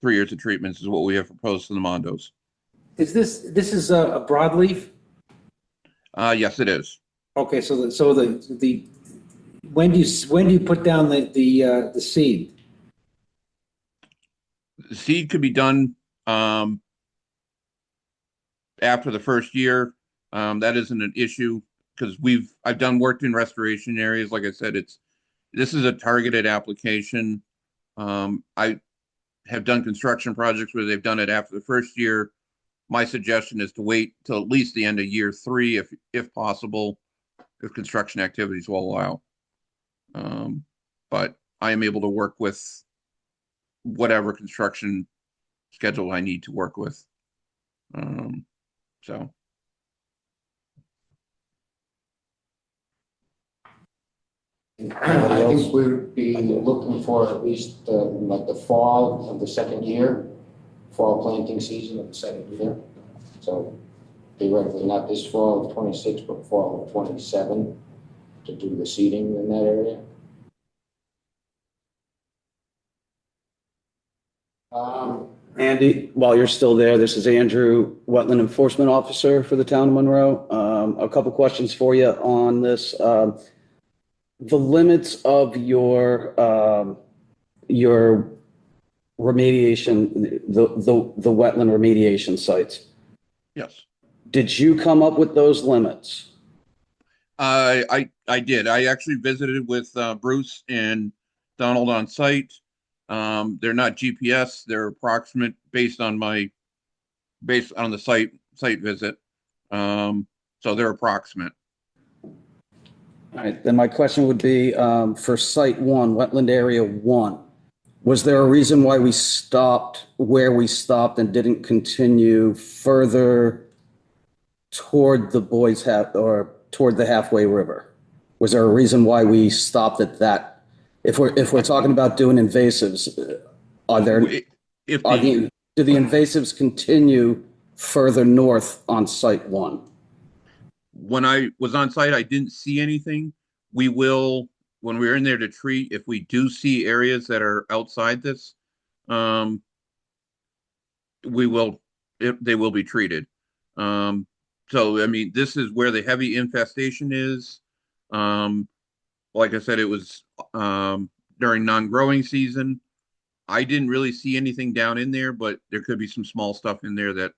years of treatments is what we have proposed to the Mondos. Is this is a broadleaf? Yes, it is. Okay, so the when do you put down the seed? The seed could be done after the first year. That isn't an issue because I've worked in restoration areas. Like I said, this is a targeted application. I have done construction projects where they've done it after the first year. My suggestion is to wait till at least the end of year 3, if possible, if construction activities will allow. But I am able to work with whatever construction schedule I need to work with. So. I think we would be looking for at least like the fall of the second year, fall planting season of the second year. So theoretically, not this fall of 26, but fall of 27 to do the seeding in that area. Andy, while you're still there, this is Andrew, Wetland Enforcement Officer for the town of Monroe. A couple questions for you on this. The limits of your remediation, the wetland remediation sites. Yes. Did you come up with those limits? I did. I actually visited with Bruce and Donald on site. They're not GPS. They're approximate based on the site visit. So they're approximate. All right. Then my question would be for site 1, wetland area 1. Was there a reason why we stopped where we stopped and didn't continue further toward the or toward the halfway river? Was there a reason why we stopped at that? If we're talking about doing invasives, are there, If are the, do the invasives continue further north on Site 1? when I was on site, I didn't see anything. We will, when we're in there to treat, if we do see areas that are outside this, um, we will, they will be treated. So, I mean, this is where the heavy infestation is. Um, like I said, it was, during non-growing season. I didn't really see anything down in there, but there could be some small stuff in there that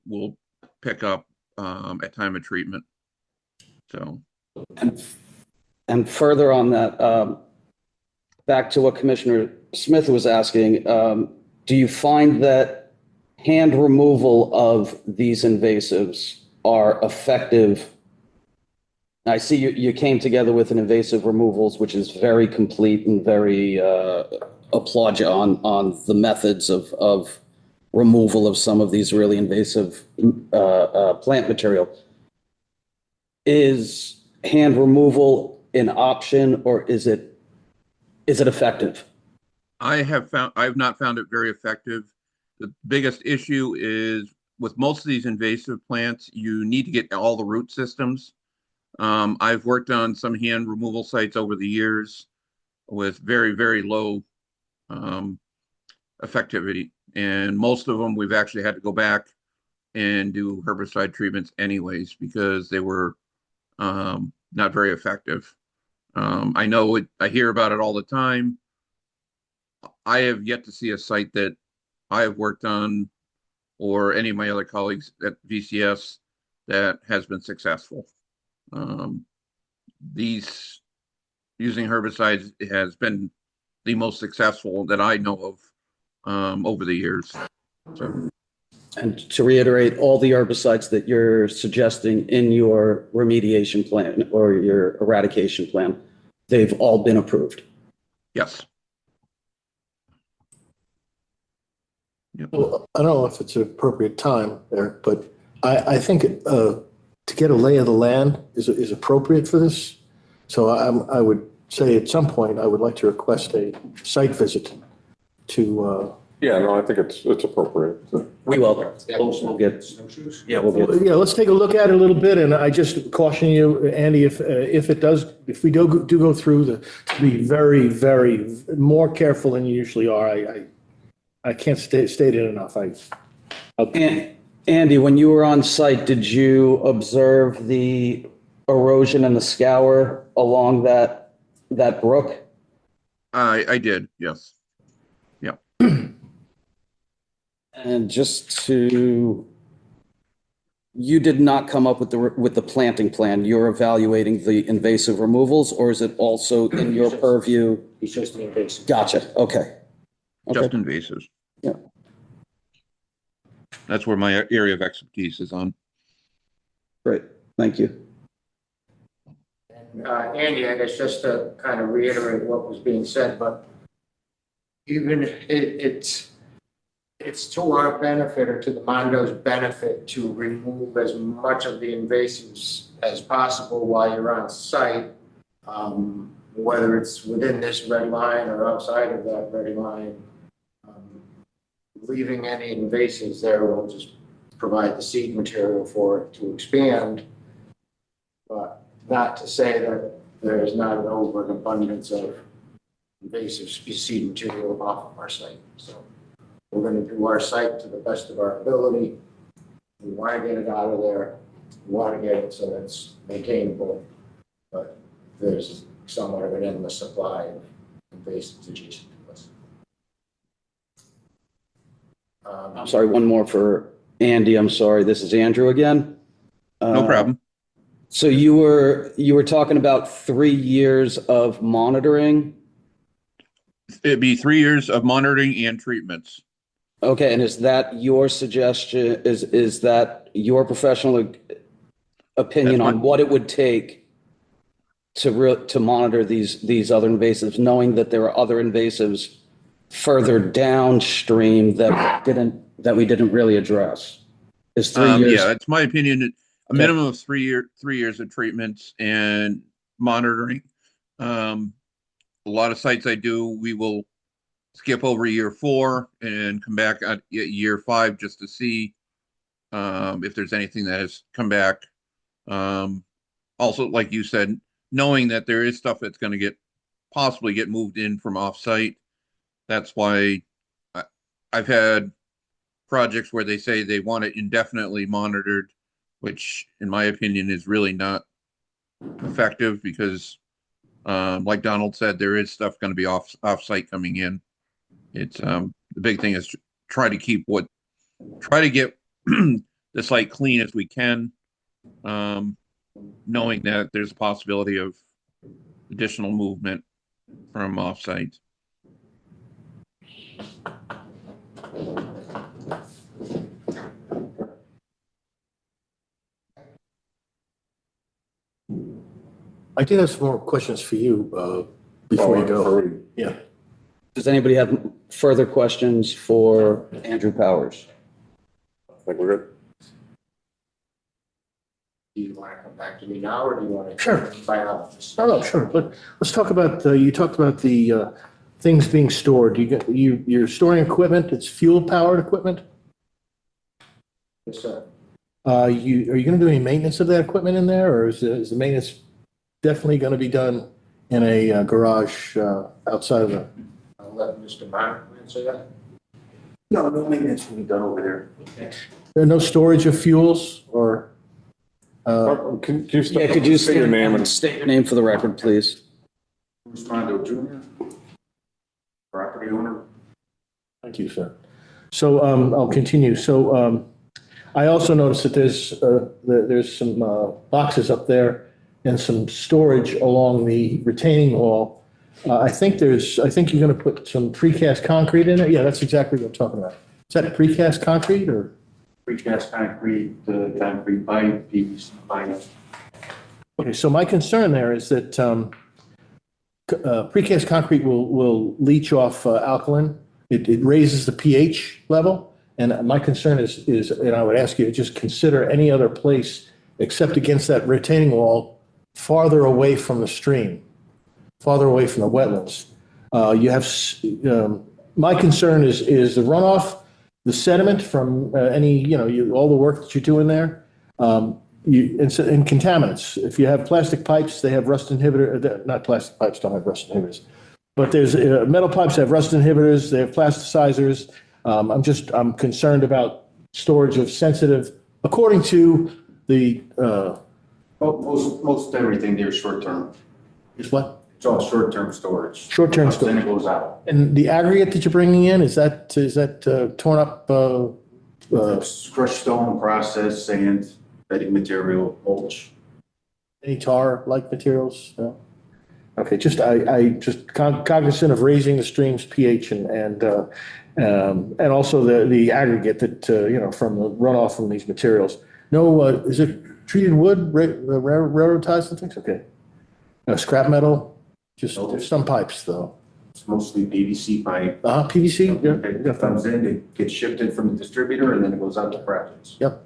will pick up, at time of treatment. So, And further on that, back to what Commissioner Smith was asking, do you find that hand removal of these invasives are effective? I see you came together with an invasive removals, which is very complete and very applaud you on the methods of removal of some of these really invasive plant material. Is hand removal an option, or is it effective? I've not found it very effective. The biggest issue is with most of these invasive plants, you need to get all the root systems. I've worked on some hand removal sites over the years with very, very low effectivity. And most of them, we've actually had to go back and do herbicide treatments anyways, because they were not very effective. I know I hear about it all the time. I have yet to see a site that I have worked on or any of my other colleagues at VCS that has been successful. These using herbicides has been the most successful that I know of over the years. So. And to reiterate, all the herbicides that you're suggesting in your remediation plan or your eradication plan, they've all been approved. Yes. Yep. Well, I don't know if it's an appropriate time there, but I think to get a lay of the land is appropriate for this. So I would say at some point, I would like to request a site visit to. Yeah, no, I think it's appropriate. We will. We'll get. Snowshoes? Yeah, we'll get. Yeah, let's take a look at it a little bit, and I just caution you, Andy, if we do go through to be very, very more careful than you usually are. I can't state it enough. Andy, when you were on site, did you observe the erosion and the scour along that brook? I did, yes. Yeah. And you did not come up with the planting plan. You're evaluating the invasive removals, or is it also in your purview? It's just the invasive. Gotcha. Okay. Just invasives. Yeah. That's where my area of expertise is on. Great. Thank you. And Andy, I guess just to kind of reiterate what was being said, but even it's to our benefit or to the Mondo's benefit to remove as much of the invasives as possible while you're on site, whether it's within this red line or outside of that red line. Leaving any invasives there will just provide the seed material for it to expand, but not to say that there's not an overabundance of invasive seed material off of our site. So we're going to do our site to the best of our ability. We want to get it out of there. We want to get it so that it's maintainable, but there's somewhat of an endless supply of invasives adjacent to us. I'm sorry, one more for Andy. I'm sorry. This is Andrew again. No problem. So you were talking about 3 years of monitoring. It'd be 3 years of monitoring and treatments. Okay, and is that your suggestion? Is that your professional opinion on what it would take to monitor these other invasives, knowing that there are other invasives further downstream that we didn't really address? Is 3 years? Yeah, it's my opinion that a minimum of 3 years of treatments and monitoring. A lot of sites I do, we will skip over year 4 and come back at year 5 just to see if there's anything that has come back. Also, like you said, knowing that there is stuff that's going to possibly get moved in from off-site. That's why I've had projects where they say they want it indefinitely monitored, which in my opinion is really not effective because like Donald said, there is stuff going to be off-site coming in. It's the big thing is try to get the site clean as we can, knowing that there's a possibility of additional movement from off-site. I did have some more questions for you before you go. Yeah. Does anybody have further questions for Andrew Powers? I think we're good. Do you want to come back to me now, or do you want to? Sure. By office? Oh, sure. But let's talk about, you talked about the things being stored. You're storing equipment, it's fuel-powered equipment? Yes, sir. Are you going to do any maintenance of that equipment in there, or is the maintenance definitely going to be done in a garage outside of the? I'll let Mr. Monroe answer that. No maintenance will be done over there. Okay. There are no storage of fuels or? Can you Could you state your name and state your name for the record, please? Bruce Monroe Jr., property owner. Thank you, sir. So I'll continue. So I also noticed that there's some boxes up there and some storage along the retaining wall. I think you're going to put some precast concrete in it. Yeah, that's exactly what I'm talking about. Is that precast concrete or? Precast concrete, concrete pipe, PVC pipe. Okay, so my concern there is that precast concrete will leach off alkaline. It raises the pH level. And my concern is, and I would ask you to just consider any other place except against that retaining wall farther away from the stream, farther away from the wetlands. My concern is the runoff, the sediment from all the work that you do in there, and contaminants. If you have plastic pipes, they have rust inhibitor. Not plastic pipes don't have rust inhibitors, but there's metal pipes have rust inhibitors. They have plasticizers. I'm concerned about storage of sensitive, according to the. Most everything there is short term. Is what? It's all short term storage. Short-term storage. Then it goes out. And the aggregate that you're bringing in, is that torn up? Crushed stone, processed sand, bedding material, mulch. Any tar-like materials? No? Okay, I just cognizant of raising the stream's pH and also the aggregate that from the runoff from these materials. No, is it treated wood, railroad ties and things? Okay, scrap metal. Just there's some pipes though. It's mostly PVC pipe. PVC. It comes in, it gets shifted from the distributor, and then it goes out to projects. Yep.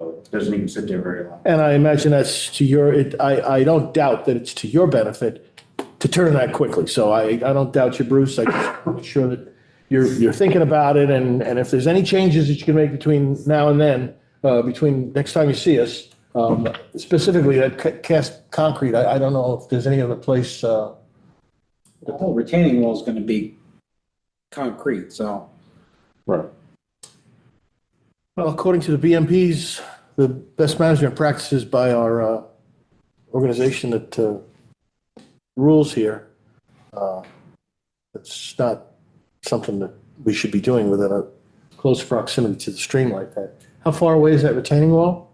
So it doesn't even sit there very long. And I imagine that's to your. I don't doubt that it's to your benefit to turn that quickly. So I don't doubt you, Bruce. I just make sure that you're thinking about it, and if there's any changes that you can make between now and then, between next time you see us, specifically that cast concrete. I don't know if there's any other place. The whole retaining wall is going to be concrete, so. right. Well, according to the BMPs, the best management practices by our organization that rules here, it's not something that we should be doing within a close proximity to the stream like that. How far away is that retaining wall?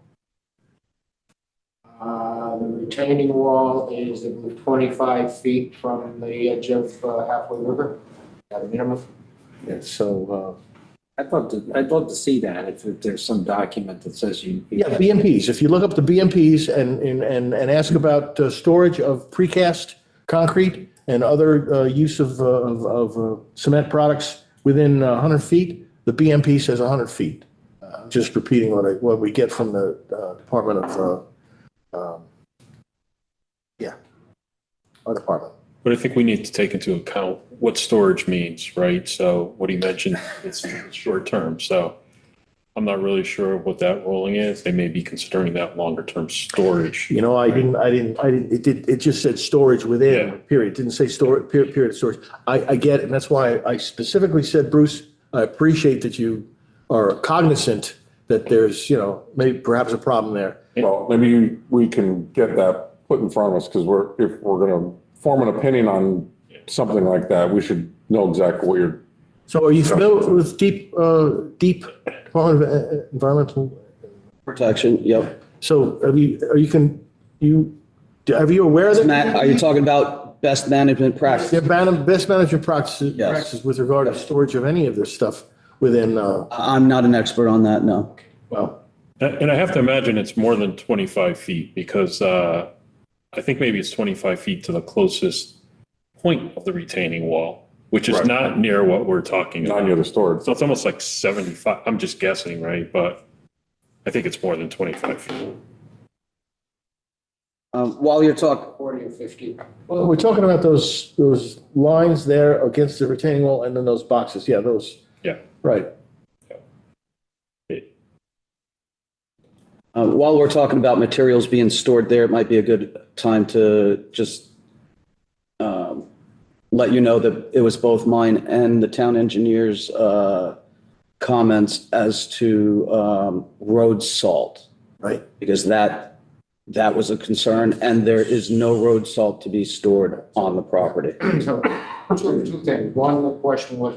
The retaining wall is 25 feet from the edge of Halfway River, at a minimum. Yeah, so, I'd love to see that if there's some document that says you. yeah, BMPs. If you look up the BMPs and ask about storage of precast concrete and other use of cement products within 100 feet, the BMP says 100 feet. Just repeating what we get from the Department of, our department. But I think we need to take into account what storage means, right? So what he mentioned, it's short term, so I'm not really sure what that rolling is. They may be considering that longer term storage. You know, I didn't, it just said storage within, Yeah. period. It didn't say period of storage. I get it, and that's why I specifically said, Bruce, I appreciate that you are cognizant that there's, maybe perhaps a problem there. Well, maybe we can get that put in front of us, because if we're gonna form an opinion on something like that, we should know exactly what you're. So are you familiar with deep Department of Environmental? Protection, yep. So are you aware of that? Matt, are you talking about best management practice? Yeah, best management practices, Yes. practices with regard to storage of any of this stuff within, I'm not an expert on that, no. well, And I have to imagine it's more than 25 feet because I think maybe it's 25 feet to the closest point of the retaining wall, which is Right. not near what we're talking Not about. near the storage. So it's almost like 75. I'm just guessing, right? But I think it's more than 25 feet. While you're talking, 40 or 50. well, we're talking about those lines there against the retaining wall and then those boxes. Yeah, those, Yeah. right. while we're talking about materials being stored there, it might be a good time to just let you know that it was both mine and the town engineer's comments as to road salt, Right. because that was a concern, and there is no road salt to be stored on the property. So, two things. One, the question was,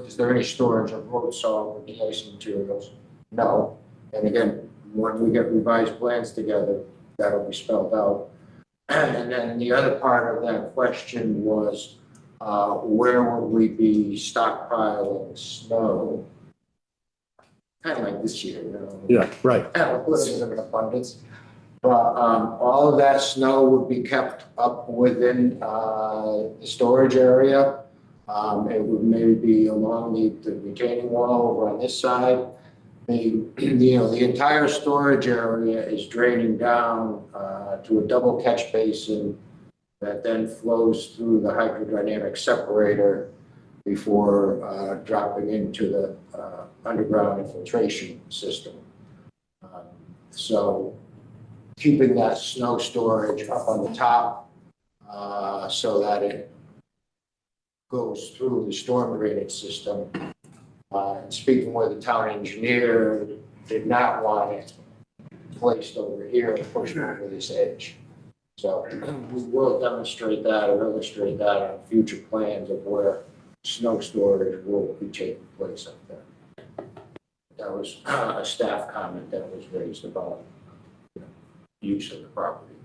is there any storage of road salt or de-icing materials? No. And again, when we get revised plans together, that'll be spelled out. And then the other part of that question was, where would we be stockpiling snow? Kind of like this year, Yeah, right. Kind of put it in abundance. But all of that snow would be kept up within the storage area. It would maybe be along the retaining wall over on this side. The entire storage area is draining down to a double catch basin that then flows through the hydrodynamic separator before dropping into the underground infiltration system. So keeping that snow storage up on the top so that it goes through the storm drainage system. And speaking with the town engineer, did not want it placed over here and pushed over this edge. So we will demonstrate that or illustrate that on future plans of where snow storage will be taking place up there. That was a staff comment that was raised about use of the property.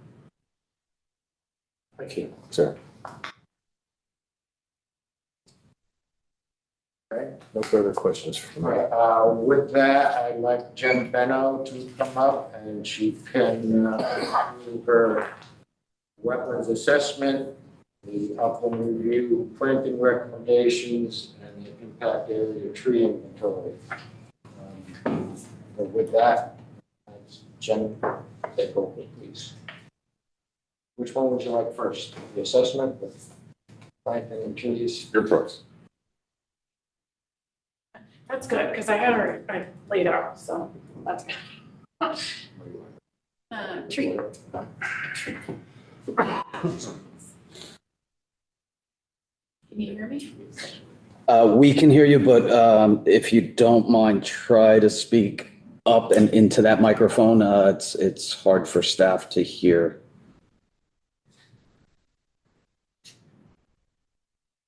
Thank you, sir. Okay. No further questions from me. With that, I'd like Jen Benno to come up and she can do her wetlands assessment, the upland review, planting recommendations, and the impact area tree inventory. But with that, Jen, take over, please. Which one would you like first? The assessment, the planting and trees? Your choice. That's good, because I had her laid out, so that's good. Tree. Can you hear me? We can hear you, but if you don't mind, try to speak up and into that microphone. It's hard for staff to hear.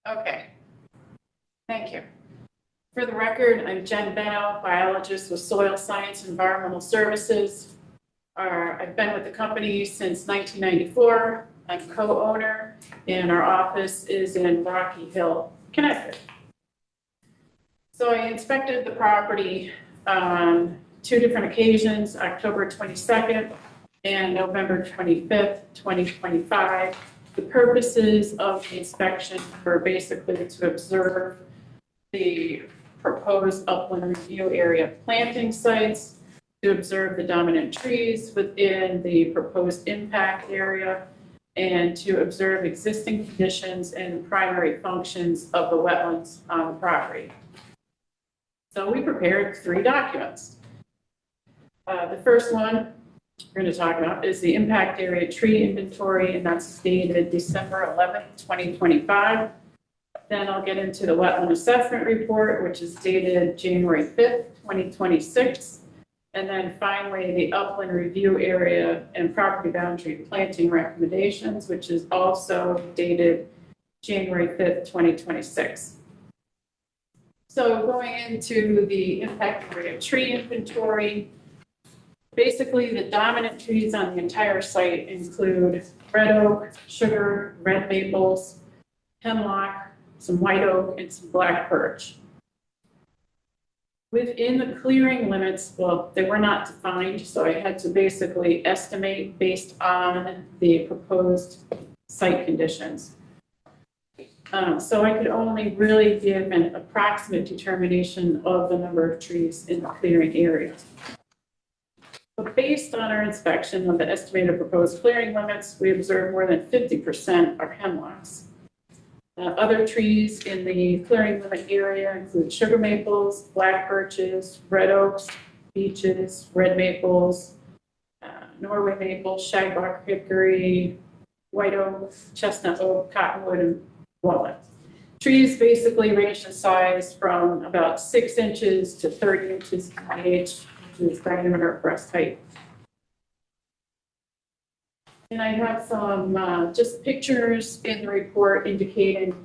Okay. Thank you. For the record, I'm Jen Benno, biologist with Soil Science and Environmental Services. I've been with the company since 1994. I'm co-owner, and our office is in Rocky Hill, Connecticut. So I inspected the property on 2 different occasions, October 22nd and November 25th, 2025. The purposes of the inspection were basically to observe the proposed upland review area planting sites, to observe the dominant trees within the proposed impact area, and to observe existing conditions and primary functions of the wetlands on the property. So we prepared 3 documents. The first one we're going to talk about is the impact area tree inventory, and that's dated December 11th, 2025. Then I'll get into the wetland assessment report, which is dated January 5th, 2026. And then finally, the upland review area and property boundary planting recommendations, which is also dated January 5th, 2026. So going into the impact area tree inventory, basically the dominant trees on the entire site include red oak, sugar, red maples, hemlock, some white oak, and some black birch. Within the clearing limits, well, they were not defined, so I had to basically estimate based on the proposed site conditions. So I could only really give an approximate determination of the number of trees in the clearing area. But based on our inspection of the estimated proposed clearing limits, we observed more than 50% are hemlocks. Other trees in the clearing limit area include sugar maples, black birches, red oaks, beeches, red maples, Norway maple, shagbark hickory, white oak, chestnut oak, cottonwood, and walnut. Trees basically range in size from about 6 inches to 30 inches in age, which is diameter of breast height. And I have some just pictures in the report indicating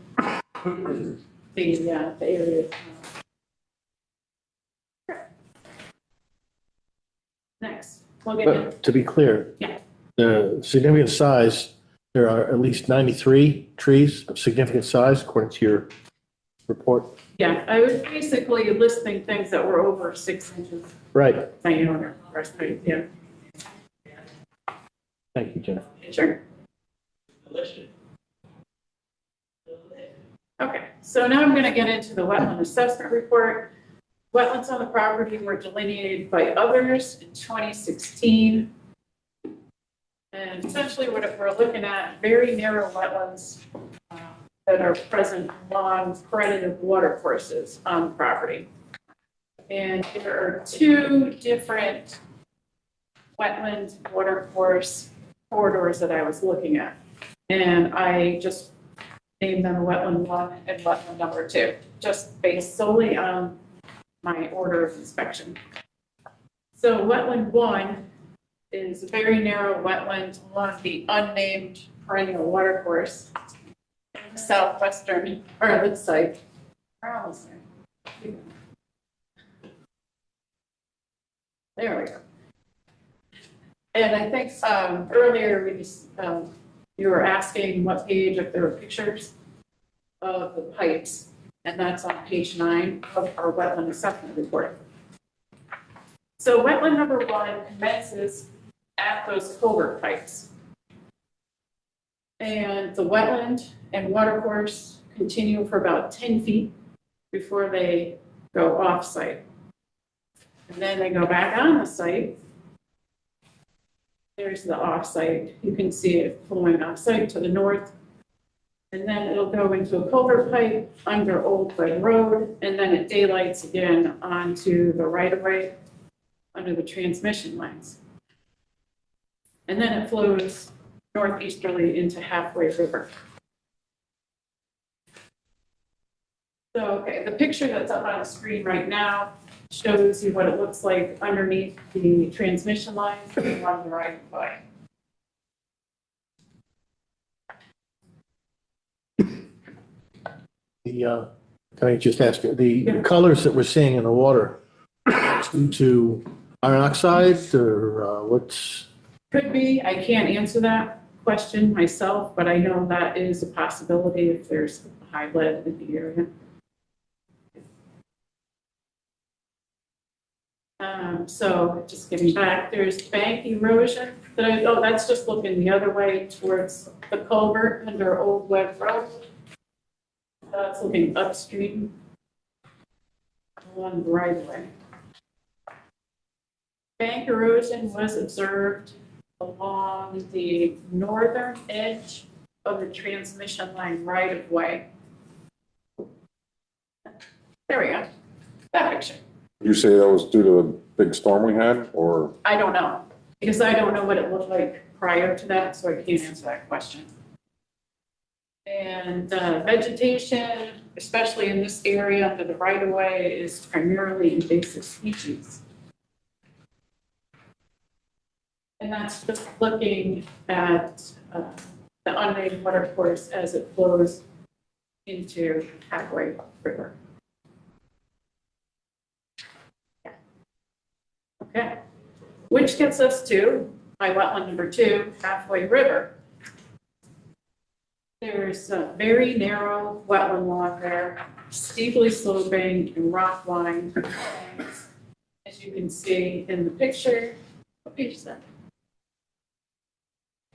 the area. Next, we'll get into. But to be clear, Yeah. the significant size, there are at least 93 trees of significant size according to your report. Yeah, I was basically listing things that were over 6 inches Right. diameter, breast height, yeah, Thank you, Jennifer. sure. Okay, so now I'm going to get into the wetland assessment report. Wetlands on the property were delineated by others in 2016. And essentially what we're looking at, very narrow wetlands that are present along perennial water courses on the property. And there are 2 different wetland water course corridors that I was looking at. And I just named them wetland 1 and wetland number 2, just based solely on my order of inspection. So wetland 1 is a very narrow wetland along the unnamed perennial water course in the southwestern, or this side. Where else? There we go. And I think earlier we just, you were asking what page, if there were pictures of the pipes, and that's on page 9 of our wetland assessment report. So wetland number 1 commences at those culvert pipes. And the wetland and water course continue for about 10 feet before they go off site. And then they go back on the site. There's the off-site. You can see it flowing off-site to the north. And then it'll go into a culvert pipe under Old Red Road, and then it daylights again onto the right-of-way under the transmission lines. And then it flows northeasterly into Halfway River. So, okay, the picture that's up on the screen right now shows you what it looks like underneath the transmission lines along the right of way. Can I just ask you, the colors that we're seeing in the water, to iron oxide or what's? Could be, I can't answer that question myself, but I know that is a possibility if there's high lead in the area. So just getting back, there's bank erosion that that's just looking the other way towards the culvert under Old Web Road. That's looking upstream. along the right of way. Bank erosion was observed along the northern edge of the transmission line right of way. There we go. That picture. Did you say that was due to the big storm we had, or? I don't know, because I don't know what it looked like prior to that, so I can't answer that question. And vegetation, especially in this area under the right of way, is primarily invasive species. And that's just looking at the unnamed water course as it flows into Hathaway River. Okay, which gets us to my wetland number 2, Hathaway River. There's a very narrow wetland lawn there, steeply sloping and rock lined. As you can see in the picture, what page is that?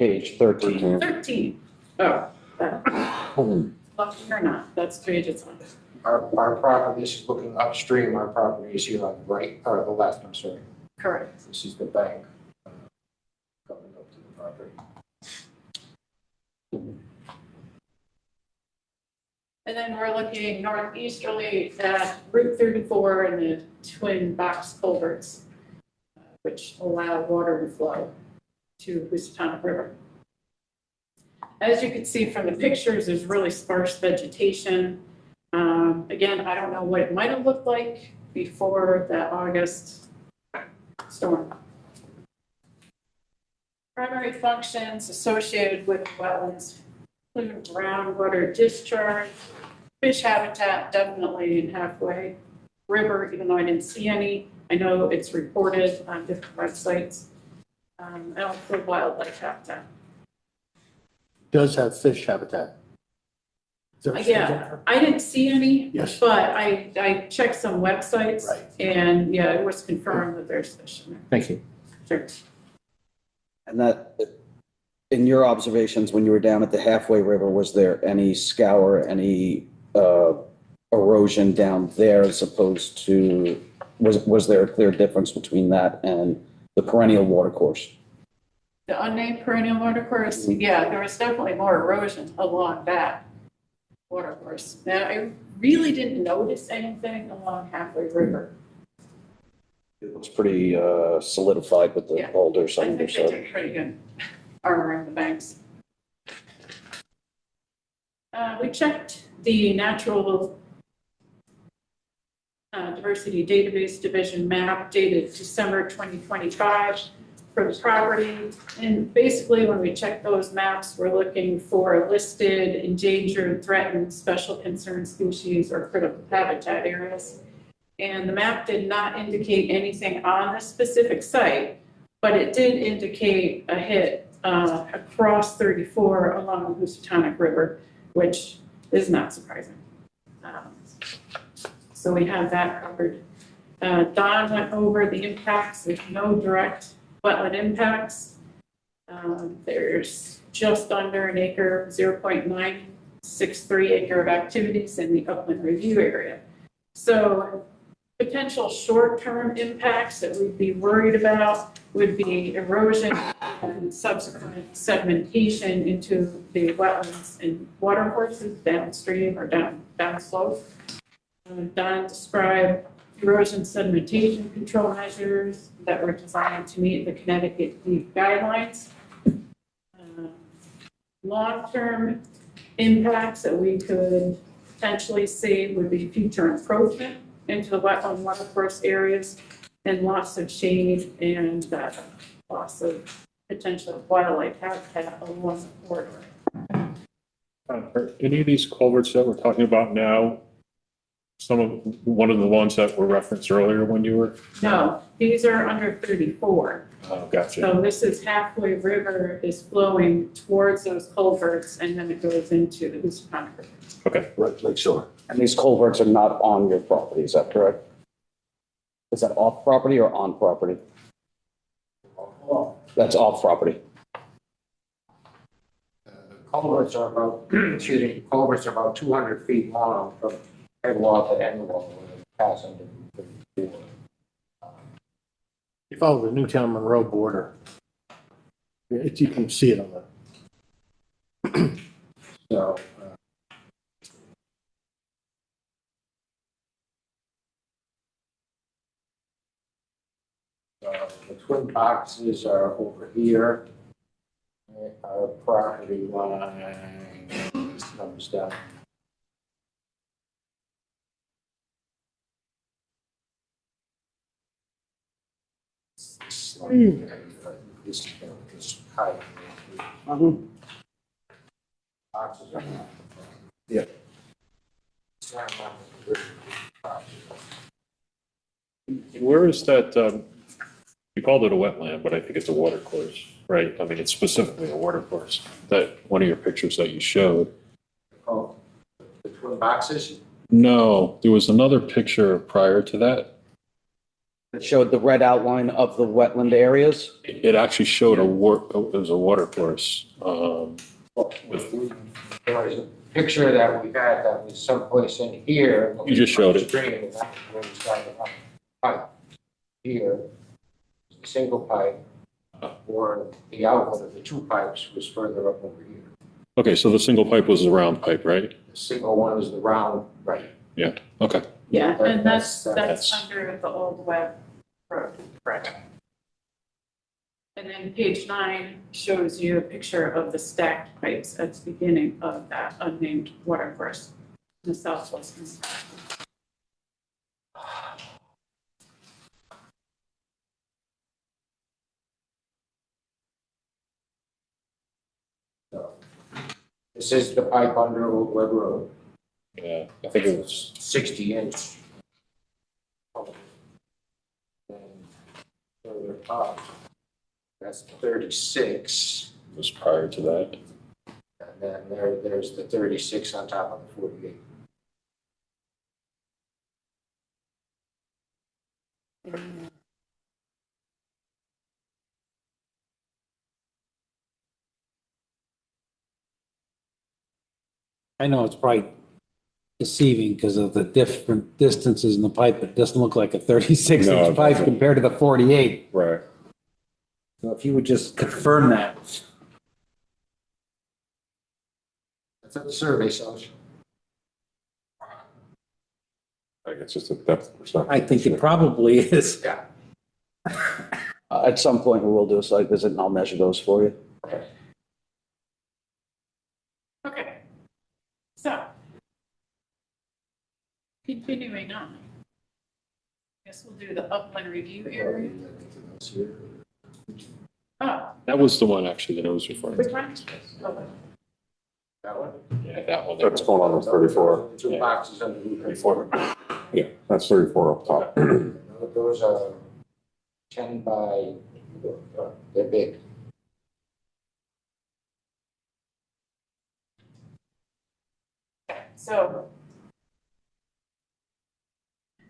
Page 13. 13. Oh, lucky or not, that's the page it's on. Our property, this is looking upstream, our property is here on the right, or the left, I'm sorry. Correct. This is the bank coming up to the property. And then we're looking northeasterly at Route 34 and the twin box culverts, which allow water to flow to Housatonic River. As you can see from the pictures, there's really sparse vegetation. Again, I don't know what it might have looked like before that August storm. Primary functions associated with wetlands include groundwater discharge, fish habitat, definitely in Halfway River, even though I didn't see any. I know it's reported on different websites, and also wildlife habitat. Does have fish habitat. Is that what you said, Yeah, Jennifer? I didn't see any, Yes. but I checked some websites. Right. And yeah, it was confirmed that there's fish in there. Thank you. Sure. And that, in your observations, when you were down at the Halfway River, was there any scour, any erosion down there as opposed to, was there a clear difference between that and the perennial watercourse? The unnamed perennial watercourse, yeah, there was definitely more erosion along that watercourse. Now, I really didn't notice anything along Halfway River. It looks pretty solidified with the Yeah. boulders I on think either they side. did pretty good around the banks. We checked the natural diversity database division map dated December 2025 for the property. And basically, when we check those maps, we're looking for listed endangered, threatened, special concern species or critical habitat areas. And the map did not indicate anything on this specific site, but it did indicate a hit across 34 along the Housatonic River, which is not surprising. So we have that covered. Don went over the impacts. There's no direct wetland impacts. There's just under an acre, 0.963 acre of activities in the upland review area. So potential short-term impacts that we'd be worried about would be erosion and subsequent sedimentation into the wetlands and water courses downstream or downslope. Don described erosion sedimentation control measures that were designed to meet the Connecticut DEP guidelines. Long-term impacts that we could potentially see would be future encroachment into the wetland watercourse areas and loss of shade and loss of potential wildlife habitat along the corridor. Are any of these culverts that we're talking about now, one of the ones that were referenced earlier when you were? No, these are under 34. Oh, gotcha. So this is Halfway River is flowing towards those culverts and then it goes into the Housatonic River. Okay. Right, Lake Shore. And these culverts are not on your property, is that correct? Is that off property or on property? That's off property. Culverts are about, culverts are about 200 feet long from head wall to end wall, where they pass under follow the Newtown Monroe border. You can see it on the. So. The twin boxes are over here. Our property line, this comes down. This line, this height. Boxes are. Yeah. Where is that, you called it a wetland, but I think it's a water course, right? I mean, it's specifically a water course. That, one of your pictures that you showed. Oh, the twin boxes? No, there was another picture prior to that. It showed the red outline of the wetland areas. It actually showed it was a water course. With, There was a picture that we had that was someplace in here. You just showed it. Screen, and that was where we started on pipe. Here, the single pipe, or the outlet of the two pipes was further up over here. okay, so the single pipe was a round pipe, right? The single one is the round, right? Yeah, okay. Yeah, and that's That's- under the old web road. Correct. And then page 9 shows you a picture of the stacked pipes at the beginning of that unnamed water course in the southwest. So, this is the pipe under Old Web Road, Yeah, I think it was, 60-inch. And further up, that's 36. it was prior to that. And then there's the 36 on top of the 48. I know it's probably deceiving because of the different distances in the pipe. It doesn't look like a 36 No, inch it pipe doesn't. compared to the 48. Right. So if you would just confirm that. That's what the survey shows. I think it's just a depth perception. I think it probably is. Yeah. At some point, we will do a site visit and I'll measure those for you. Okay. So, continuing on. Guess we'll do the upland review area. Oh, That was the one actually that I was referring which to. one? Oh, That one? Yeah, that one. That's going on with 34. Two Yeah. boxes under the 34. Yeah, that's 34 up top. Those are 10 by, they're big. So,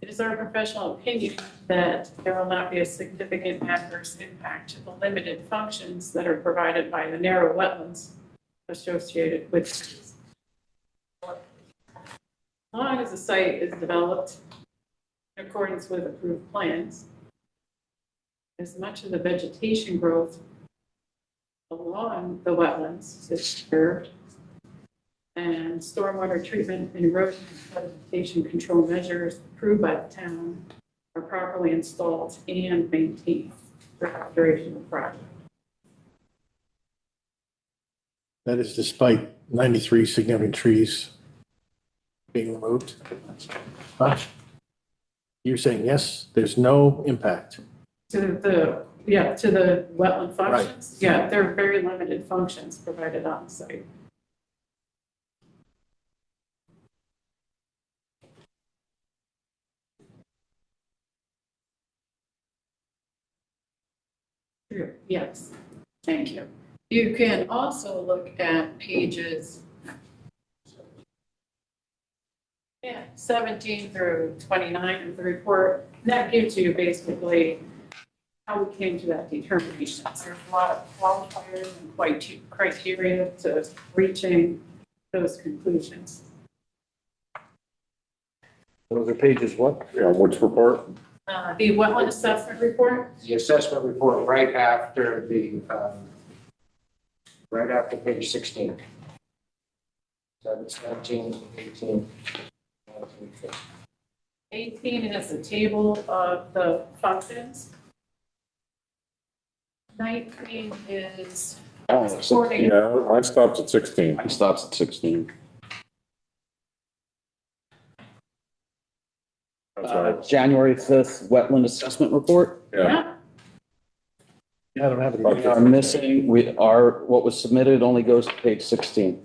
it is our professional opinion that there will not be a significant adverse impact to the limited functions that are provided by the narrow wetlands associated with this. As long as the site is developed in accordance with approved plans, as much of the vegetation growth along the wetlands is disturbed, and stormwater treatment and erosion and sedimentation control measures approved by the town are properly installed and maintained for the duration of the project. That is despite 93 significant trees being removed. Huh? You're saying, yes, there's no impact. To the wetland functions? Yeah, they're very limited functions provided on site. Sure, yes, thank you. You can also look at pages 17 through 29 of the report. That gives you basically how we came to that determination. There's a lot of qualifiers and criteria to reaching those conclusions. Those are pages what? Yeah, which report? The wetland assessment report. The assessment report right after page 16. 17, 18, 19. 18 is a table of the functions. 19 is supporting. Yeah, mine stops at 16. Mine stops at 16. That's right. January 5th, wetland assessment report. Yeah. Yeah, I don't have We are missing, what was submitted only goes to page 16.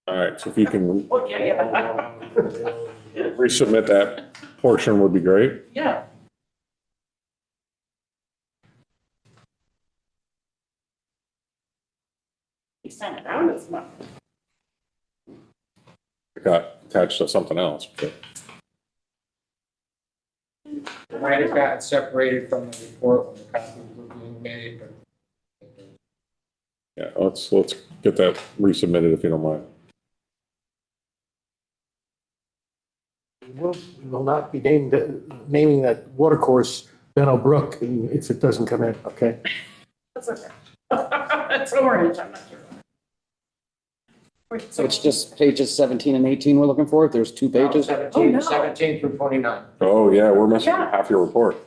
All right, so if you can Oh, yeah. resubmit that portion would be great. Yeah. You sent it out as well. It got attached to something else, but It might have gotten separated from the report when the copies were being made, but yeah, let's get that resubmitted if you don't mind. We will not be naming that watercourse Benno Brook if it doesn't come in, okay? That's okay. It's orange, I'm not sure. Wait, So it's just pages 17 and 18 we're looking for? There's 2 pages? 17, no. 17 through 29. Oh, yeah, we're missing Yeah. half your report.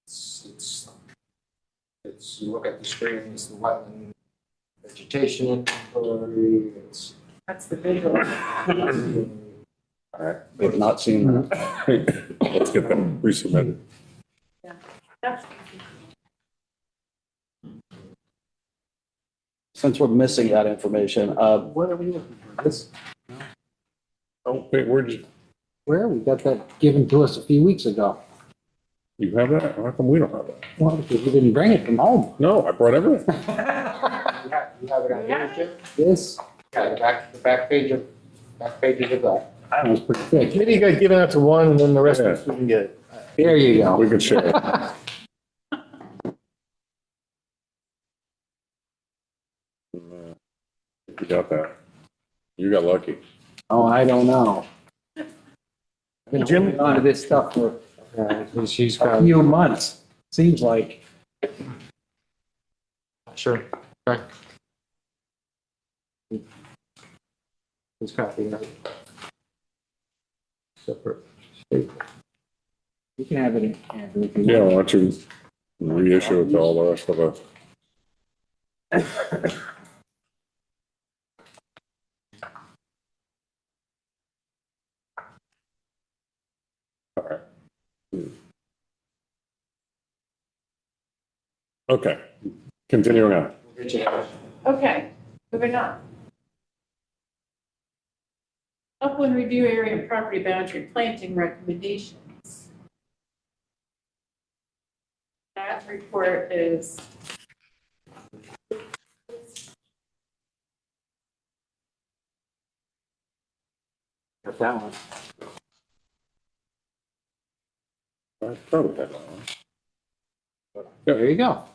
It's, you look at the screen, it's the wetland vegetation inventory, it's. That's the visual. All right, We've not seen that. let's get that resubmitted. Yeah. Since we're missing that information, What are we looking for? This, Oh, wait, where'd you we got that given to us a few weeks ago. have that? How come we don't have that? Well, because you didn't bring it from home. No, I brought everything. You have it on here, Jim? This, Yeah, the back pages of that. that was pretty thick. Maybe you got given out to one and then the rest of us didn't get it. There you go. We could share it. You got that. You got lucky. Oh, I don't know. I've been Jim? holding on to this stuff for she's a few months, seems like. Sure. Okay. This copy, right? Separate. You can have it in Andrew, if you Yeah, want. why don't you reissue it to all the rest of us? All right. Okay, continuing on. Okay, moving on. Upland review area and property boundary planting recommendations. That report is Got that one. I probably had that one. There you go.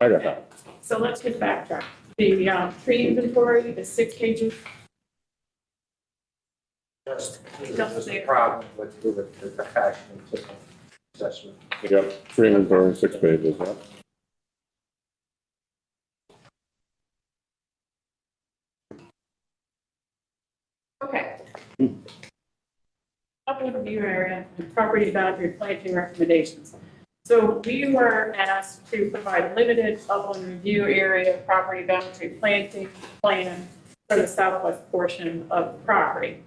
I got that. So let's get backtrack. The tree inventory is 6 pages. Just the problem with the action assessment. You got 336 pages, yeah. Okay. Upland review area and property boundary planting recommendations. So we were asked to provide limited upland review area property boundary planting plan for the southwest portion of the property.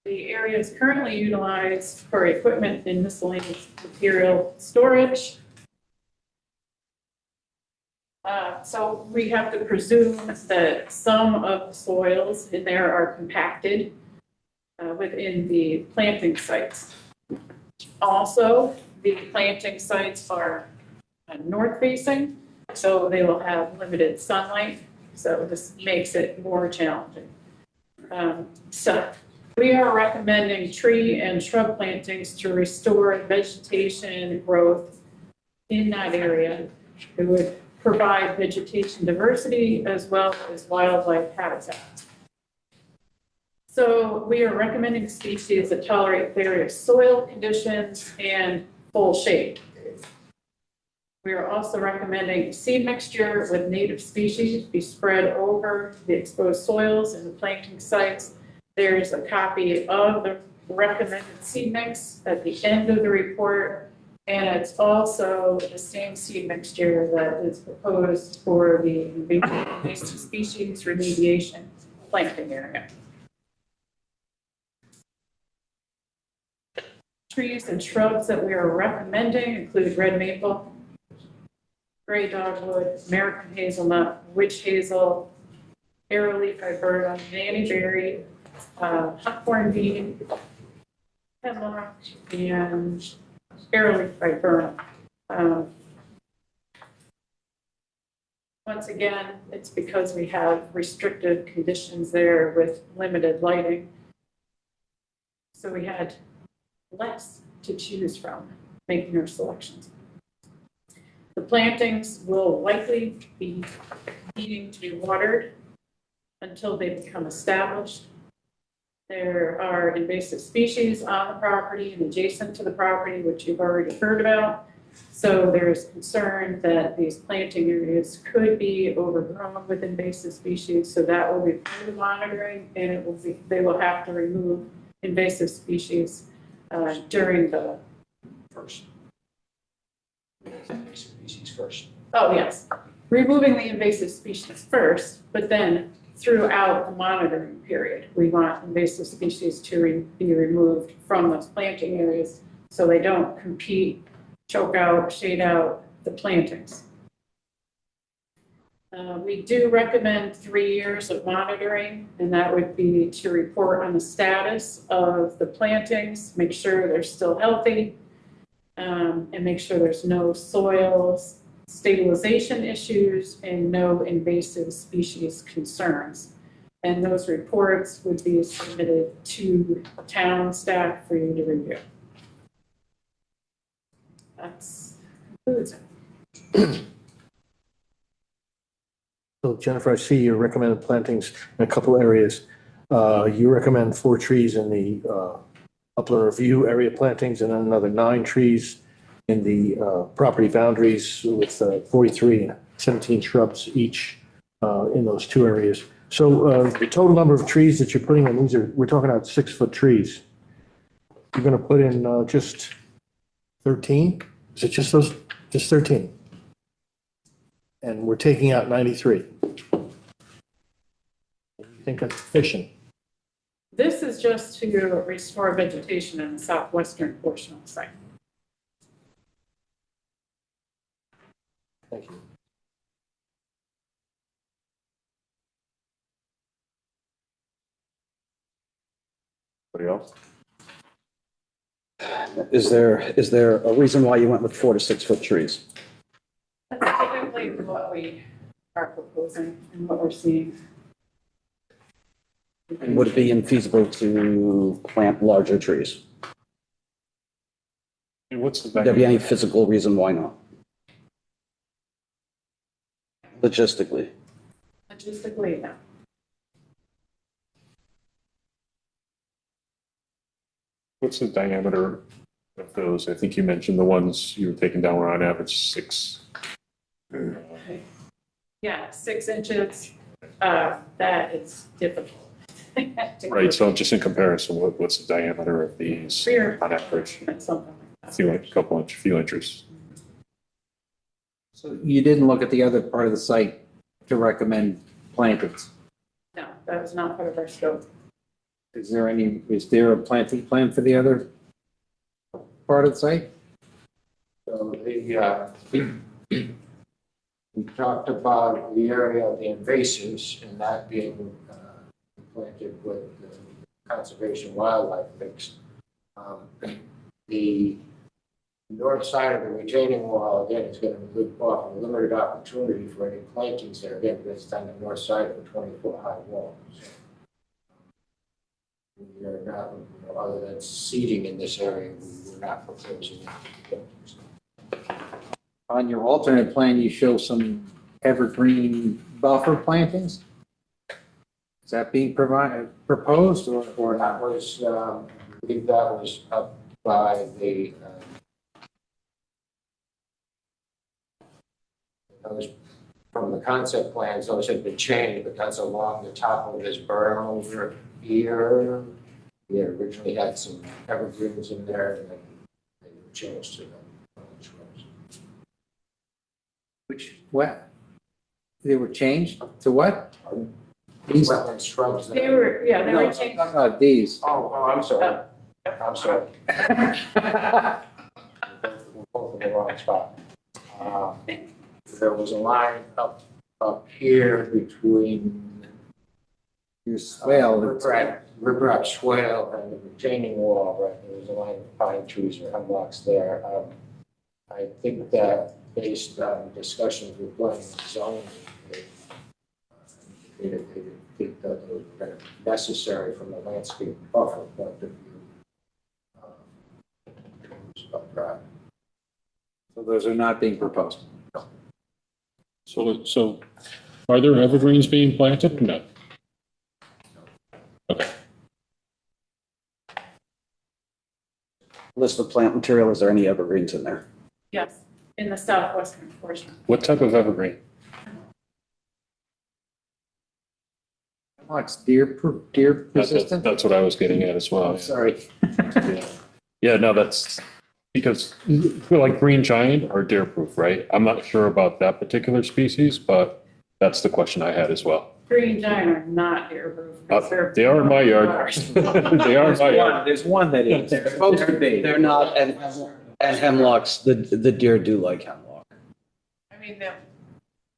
The area is currently utilized for equipment and miscellaneous material storage. So we have to presume that some of the soils in there are compacted within the planting sites. Also, the planting sites are north facing, so they will have limited sunlight. So this makes it more challenging. So we are recommending tree and shrub plantings to restore vegetation and growth in that area. It would provide vegetation diversity as well as wildlife habitat. So we are recommending species that tolerate various soil conditions and full shade. We are also recommending seed mixture with native species be spread over the exposed soils and the planting sites. There's a copy of the recommended seed mix at the end of the report, and it's also the same seed mixture that is proposed for the invasive species remediation planting area. Trees and shrubs that we are recommending include red maple, gray dogwood, American hazelnut, witch hazel, arrowleaf viburnum, nannyberry, hawthorn bean, hemlock, and arrowleaf viburnum. Once again, it's because we have restricted conditions there with limited lighting. So we had less to choose from making our selections. The plantings will likely be needing to be watered until they become established. There are invasive species on the property and adjacent to the property, which you've already heard about. So there's concern that these planting areas could be overgrown with invasive species. So that will be part of monitoring, and they will have to remove invasive species during the First. Species first. Oh, yes. Removing the invasive species first, but then throughout the monitoring period, we want invasive species to be removed from those planting areas so they don't compete, choke out, shade out the plantings. We do recommend 3 years of monitoring, and that would be to report on the status of the plantings, make sure they're still healthy, and make sure there's no soils stabilization issues and no invasive species concerns. And those reports would be submitted to town staff for you to review. That's concludes it. So Jennifer, I see you recommended plantings in a couple areas. You recommend 4 trees in the upland review area plantings, and then another 9 trees in the property boundaries with 43 and 17 shrubs each in those 2 areas. So the total number of trees that you're putting in, we're talking about 6-foot trees. You're going to put in just 13? Is it just 13? And we're taking out 93. You think that's sufficient? This is just to restore vegetation in the southwestern portion of the site. Thank you. Anybody else? Is there a reason why you went with 4 to 6 foot trees? That's typically what we are proposing and what we're seeing. And would it be infeasible to plant larger trees? And what's the Would there be any physical reason why not? Logistically. Logistically, no. What's the diameter of those? I think you mentioned the ones you were taking down were on average 6. Yeah, 6 inches. That is difficult. Right, so just in comparison, what's the diameter of these on average? Something like that. Few inches. So you didn't look at the other part of the site to recommend plantings? No, that was not part of our scope. Is there a planting plan for the other part of the site? So we talked about the area of the invasives and that being planted with the conservation wildlife mix. The north side of the retaining wall, again, is going to offer limited opportunity for any plantings there. Again, that's on the north side of a 20-foot high wall. So we are not, other than seeding in this area, we're not proposing any plantings. On your alternate plan, you show some evergreen buffer plantings. Is that being proposed or That not? was, I believe that was up by the, those, from the concept plans, those had been changed, but that's along the top of this berm over here. We had originally had some evergreens in there, and then they were changed to the shrubs. What? They were changed to what? These wetland shrubs. They were, yeah, they No, were I'm changed. talking about these. Oh, I'm sorry. I'm sorry. We're both in the wrong spot. There was a line up here between Your swale. riprap swale and the retaining wall, right? There was a line of pine trees or hemlocks there. I think that based on discussions with planning and zoning, they think that those were kind of necessary from a landscape buffer point of view. So those are not being proposed. So are there evergreens being planted? No. Okay. List of plant material, is there any evergreens in there? Yes, in the southwestern portion. What type of evergreen? It's deer resistant? That's what I was getting at as well. Sorry. Yeah, no, that's because I feel like green giant are deer proof, right? I'm not sure about that particular species, but that's the question I had as well. Green giant are not deer proof. They are in my yard. They are in my yard. There's one that is. They're supposed to be. They're not, and hemlocks, the deer do like hemlock. I mean,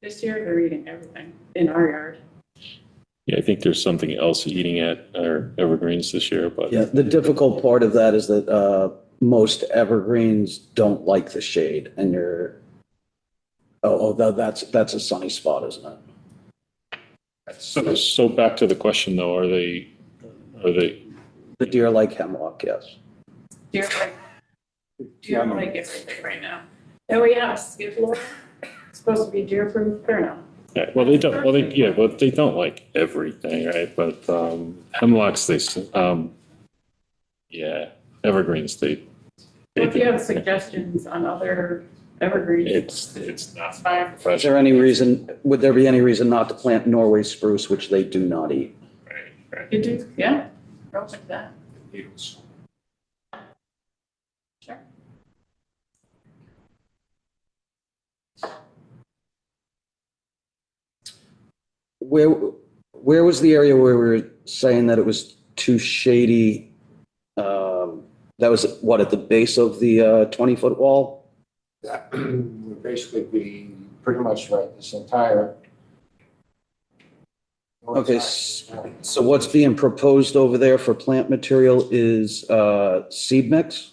this year they're eating everything in our yard. Yeah, I think there's something else eating at our evergreens this year, but Yeah, the difficult part of that is that most evergreens don't like the shade, and that's a sunny spot, isn't it? so back to the question though, are they The deer like hemlock, yes. Deer like everything right now. And we have a skid loader. It's supposed to be deer proof or no? yeah, well, they don't like everything, right? But hemlocks, evergreens, they If you have suggestions on other evergreens. it's not Fine. Is there any reason, would there be any reason not to plant Norway spruce, which they do not eat? You do, yeah, go with that. Sure. Where was the area where we were saying that it was too shady? That was what, at the base of the 20-foot wall? That would basically be pretty much right, this entire. Okay, so what's being proposed over there for plant material is seed mix?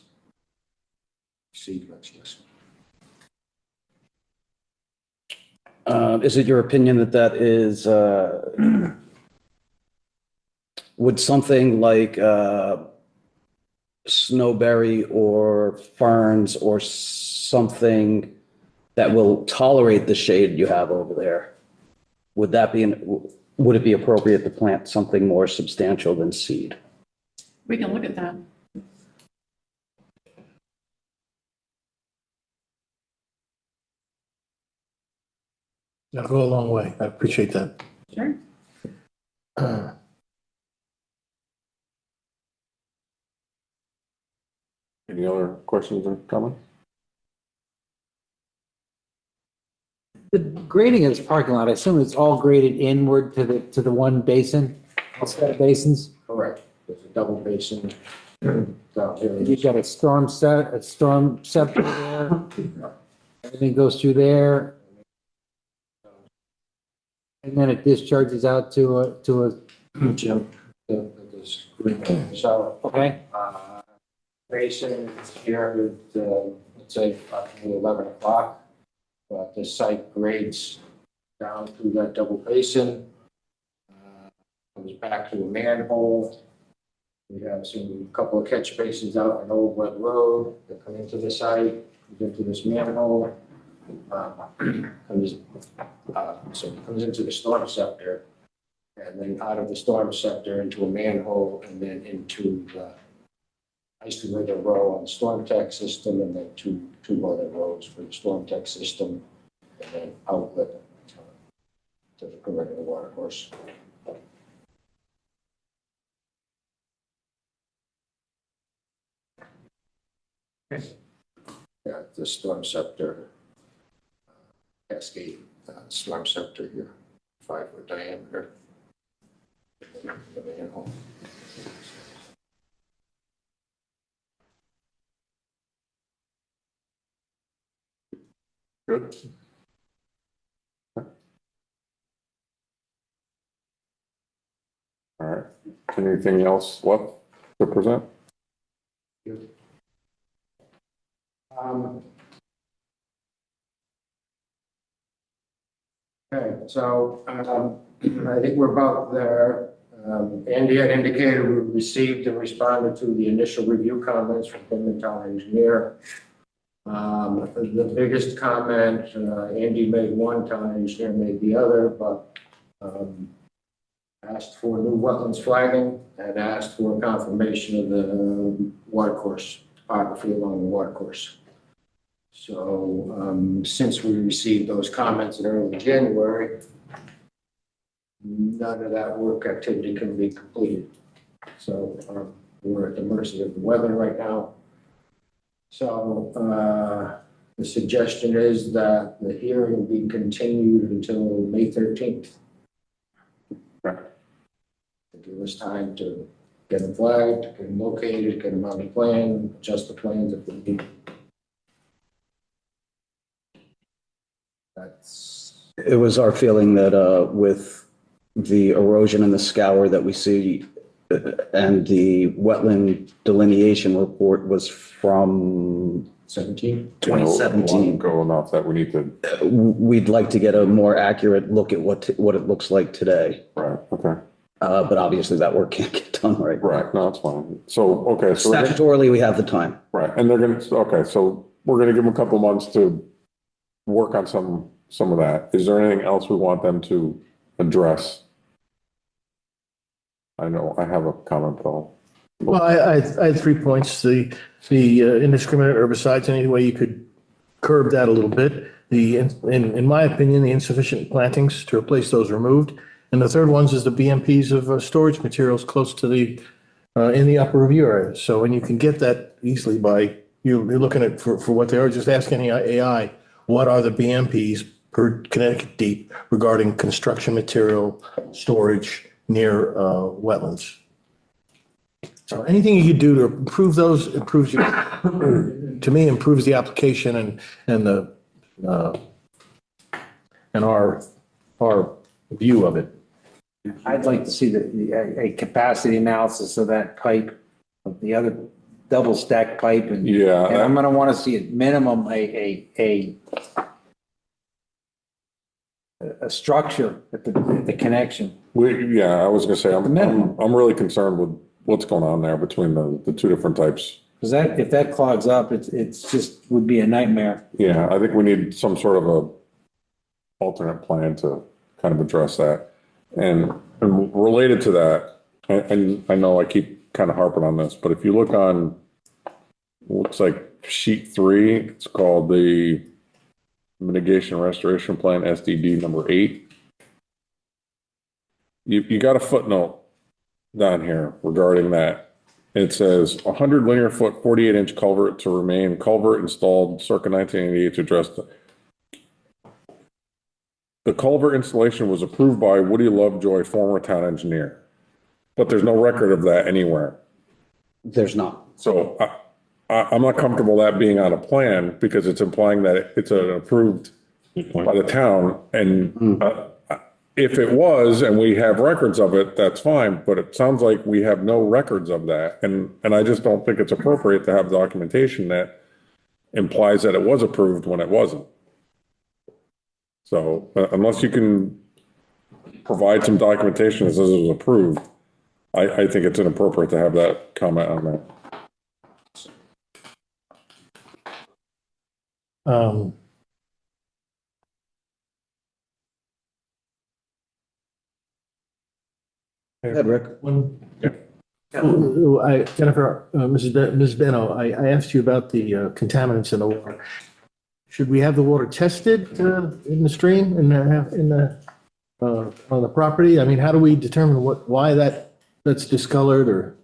Seed mix, yes. Is it your opinion that that is, would something like snowberry or ferns or something that will tolerate the shade you have over there, would it be appropriate to plant something more substantial than seed? We can look at that. That'll go a long way. I appreciate that. Sure. Any other questions or comments? The grading of this parking lot, I assume it's all graded inward to the one basin, set of basins? Correct. There's a double basin down here. You've got a storm scepter there. Everything goes through there. And then it discharges out to a, Jim, this green. So, okay? basin here at, let's say, approximately 11 o'clock. But the site grades down through that double basin. Comes back to a manhole. We have a couple of catch basins out on Old Wet Road that come into the site, comes into this manhole. So it comes into the storm scepter. and then out of the storm scepter into a manhole, and then into the isolated row on the storm tech system, and then two other rows for the storm tech system, and then outlet to the perimeter water course. Yeah, the storm scepter, cascade storm scepter here, 5-foot diameter. The manhole. Good. All right. Anything else left to present? Okay, so I think we're about there. Andy had indicated we received and responded to the initial review comments from the town engineer. The biggest comment, Andy made one, town engineer made the other, but asked for new wetlands flagging and asked for confirmation of the watercourse, topography along the watercourse. So since we received those comments in early January, none of that work activity can be completed. So we're at the mercy of the weather right now. So the suggestion is that the hearing be continued until May 13th. Right. To give us time to get them flagged, get them located, get them on the plan, adjust the plans if we need. It was our feeling that with the erosion and the scour that we see and the wetland delineation report was from 2017. Go enough that we need to. We'd like to get a more accurate look at what it looks like today. Right. Okay. But obviously that work can't get done right now. Right. No, that's fine. So, okay. So Statutorily, we have the time. right. And they're going to, okay. So we're going to give them a couple months to work on some of that. Is there anything else we want them to address? I know I have a comment though. Well, I had 3 points. The indiscriminate herbicides, any way you could curb that a little bit. In my opinion, the insufficient plantings to replace those removed. And the third ones is the BMPs of storage materials close to in the upper review area. So when you can get that easily by, you're looking at for what they are, just ask any AI, what are the BMPs per Connecticut deep regarding construction material storage near wetlands? So anything you could do to improve those, improves you, to me, improves the application and our view of it. I'd like to see a capacity analysis of that pipe, of the other double stack pipe, and Yeah. and I'm gonna want to see at minimum a structure at the connection. Yeah, I was gonna say, the minimum. I'm really concerned with what's going on there between the two different types. Because if that clogs up, it's just would be a nightmare. Yeah, I think we need some sort of a alternate plan to kind of address that. And related to that, and I know I keep kind of harping on this, but if you look on, looks like sheet 3, it's called the Mitigation Restoration Plan, SDD number 8. You got a footnote down here regarding that. It says 100 linear foot, 48-inch culvert to remain culvert installed circa 1988 to address the culvert installation was approved by Woody Lovejoy, former town engineer. But there's no record of that anywhere. There's not. So I'm not comfortable that being on a plan because it's implying that it's an approved by the town. And if it was, and we have records of it, that's fine. But it sounds like we have no records of that. And I just don't think it's appropriate to have documentation that implies that it was approved when it wasn't. So unless you can provide some documentation that says it was approved, I think it's inappropriate to have that comment on that. Ed, Rick. Jennifer, Ms. Beno, I asked you about the contaminants in the water. Should we have the water tested in the stream, on the property? I mean, how do we determine why that's discolored or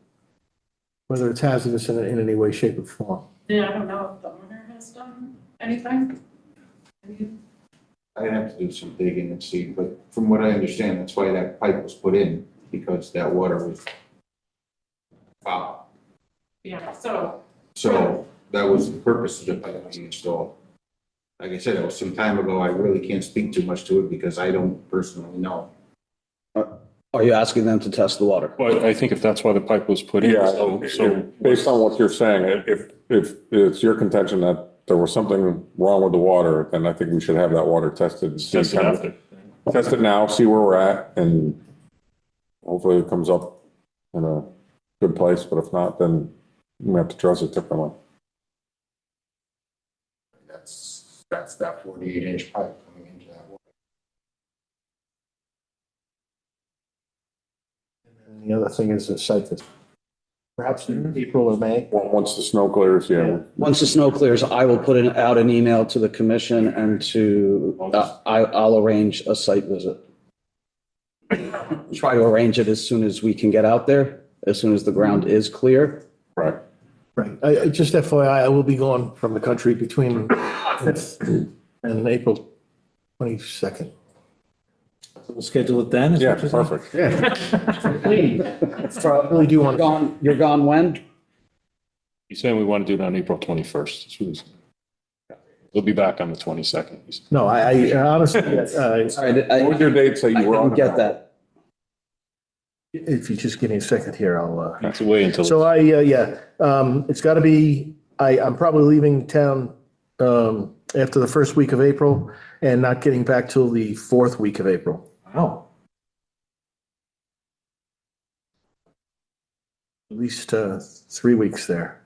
whether it's hazardous in any way, shape, or form? Yeah, I don't know if the owner has done anything. I'd have to do some digging and see, but from what I understand, that's why that pipe was put in, because that water was foul. Yeah, so, So that was the purpose of the pipe being installed. Like I said, it was some time ago. I really can't speak too much to it because I don't personally know. Are you asking them to test the water? Well, I think if that's why the pipe was put in, Yeah, so based on what you're saying, if it's your contention that there was something wrong with the water, then I think we should have that water tested. test it after. Test it now, see where we're at, and hopefully it comes up in a good place, but if not, then we have to address it differently. That's that 48-inch pipe coming into that water. And the other thing is the site visit. Perhaps in April or May. Once the snow clears, yeah. Once the snow clears, I will put out an email to the commission and I'll arrange a site visit. Try to arrange it as soon as we can get out there, as soon as the ground is clear. Right. Right. Just FYI, I will be gone from the country between 5th and April 22nd. We'll schedule it then. is Yeah, what you're saying? perfect. Yeah. So I really do want to. You're gone when? He's saying we want to do it on April 21st. That's what he's saying. We'll be back on the 22nd. he said. No, I honestly, Sorry, What was your dates that I you were on? didn't get that. if you just give me a second here, I'll. That's a way until. So it's got to be, I'm probably leaving town after the first week of April and not getting back till the fourth week of April. Wow. At least 3 weeks there.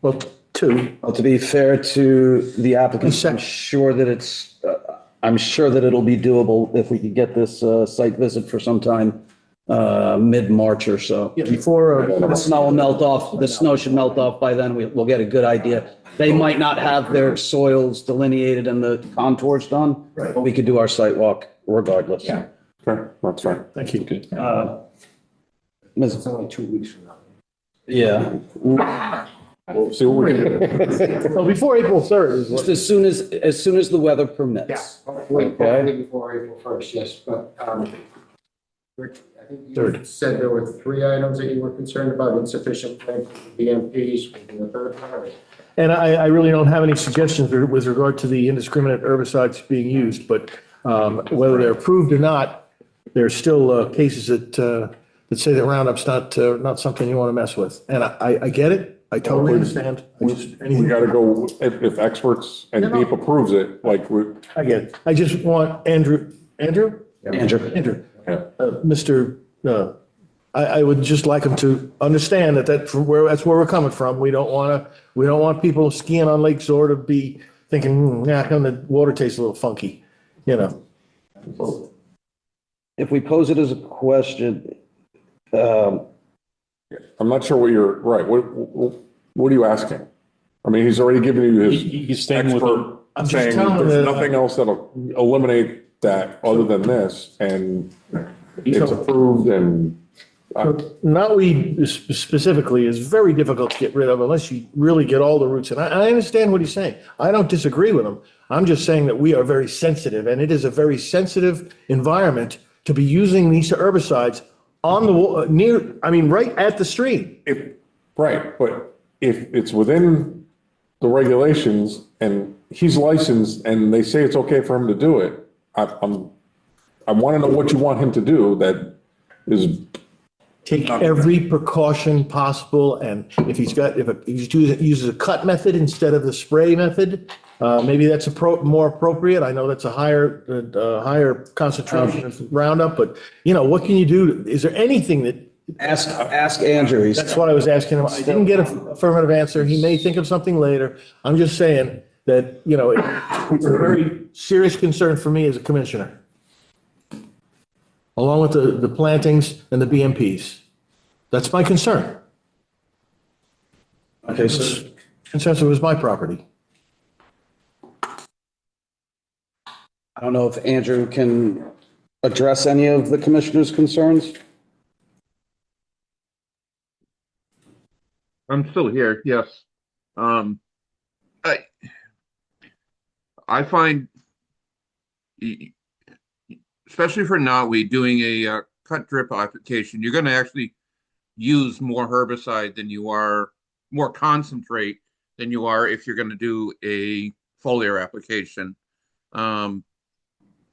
Well, 2. Well, to be fair to the applicants, I'm sure that it'll be doable if we could get this site visit for some time, mid-March or so. Yeah, before. The snow will melt off, the snow should melt off by then, we'll get a good idea. They might not have their soils delineated and the contours done, but we could do our site walk regardless. Yeah. Okay, that's fine. Thank you. It's only 2 weeks from now. Yeah, We'll see what we can do. So before April 3rd is just what, as soon as the weather permits. Hopefully before April 1st, yes, but Rick, I think you said there were 3 items that you were concerned about, insufficient BMPs, maybe the third one. and I really don't have any suggestions with regard to the indiscriminate herbicides being used, but whether they're approved or not, there's still cases that say that Roundup's not something you want to mess with. And I get it. I totally understand. We gotta go, if experts and No. DEEP approves it, like, I get it. I just want Andrew, Andrew? yeah. Mr. I would just like him to understand that's where we're coming from. We don't want people skiing on Lake Zor to be thinking, how come the water tastes a little funky, you know? If we pose it as a question, I'm not sure what you're, right, what are you asking? I mean, he's already given you his He's staying with expert I'm just saying telling him there's that- nothing else that'll eliminate that other than this, and it's approved and. Knotweed specifically is very difficult to get rid of unless you really get all the roots. And I understand what he's saying. I don't disagree with him. I'm just saying that we are very sensitive, and it is a very sensitive environment to be using these herbicides on the right at the stream. Right, but if it's within the regulations and he's licensed and they say it's okay for him to do it, I want to know what you want him to do that is. Take every precaution possible, and if he uses a cut method instead of the spray method, maybe that's more appropriate. I know that's a higher concentration of Roundup, but what can you do? Is there anything that? ask Andrew. That's what I was asking him. I didn't get an affirmative answer. He may think of something later. I'm just saying that, it's a very serious concern for me as a commissioner. along with the plantings and the BMPs. That's my concern. Okay, so Since it was my property. I don't know if Andrew can address any of the commissioner's concerns. I'm still here, yes. I, I find, especially for knotweed, doing a cut drip application, you're gonna actually use more herbicide than you are, more concentrate than you are if you're gonna do a foliar application.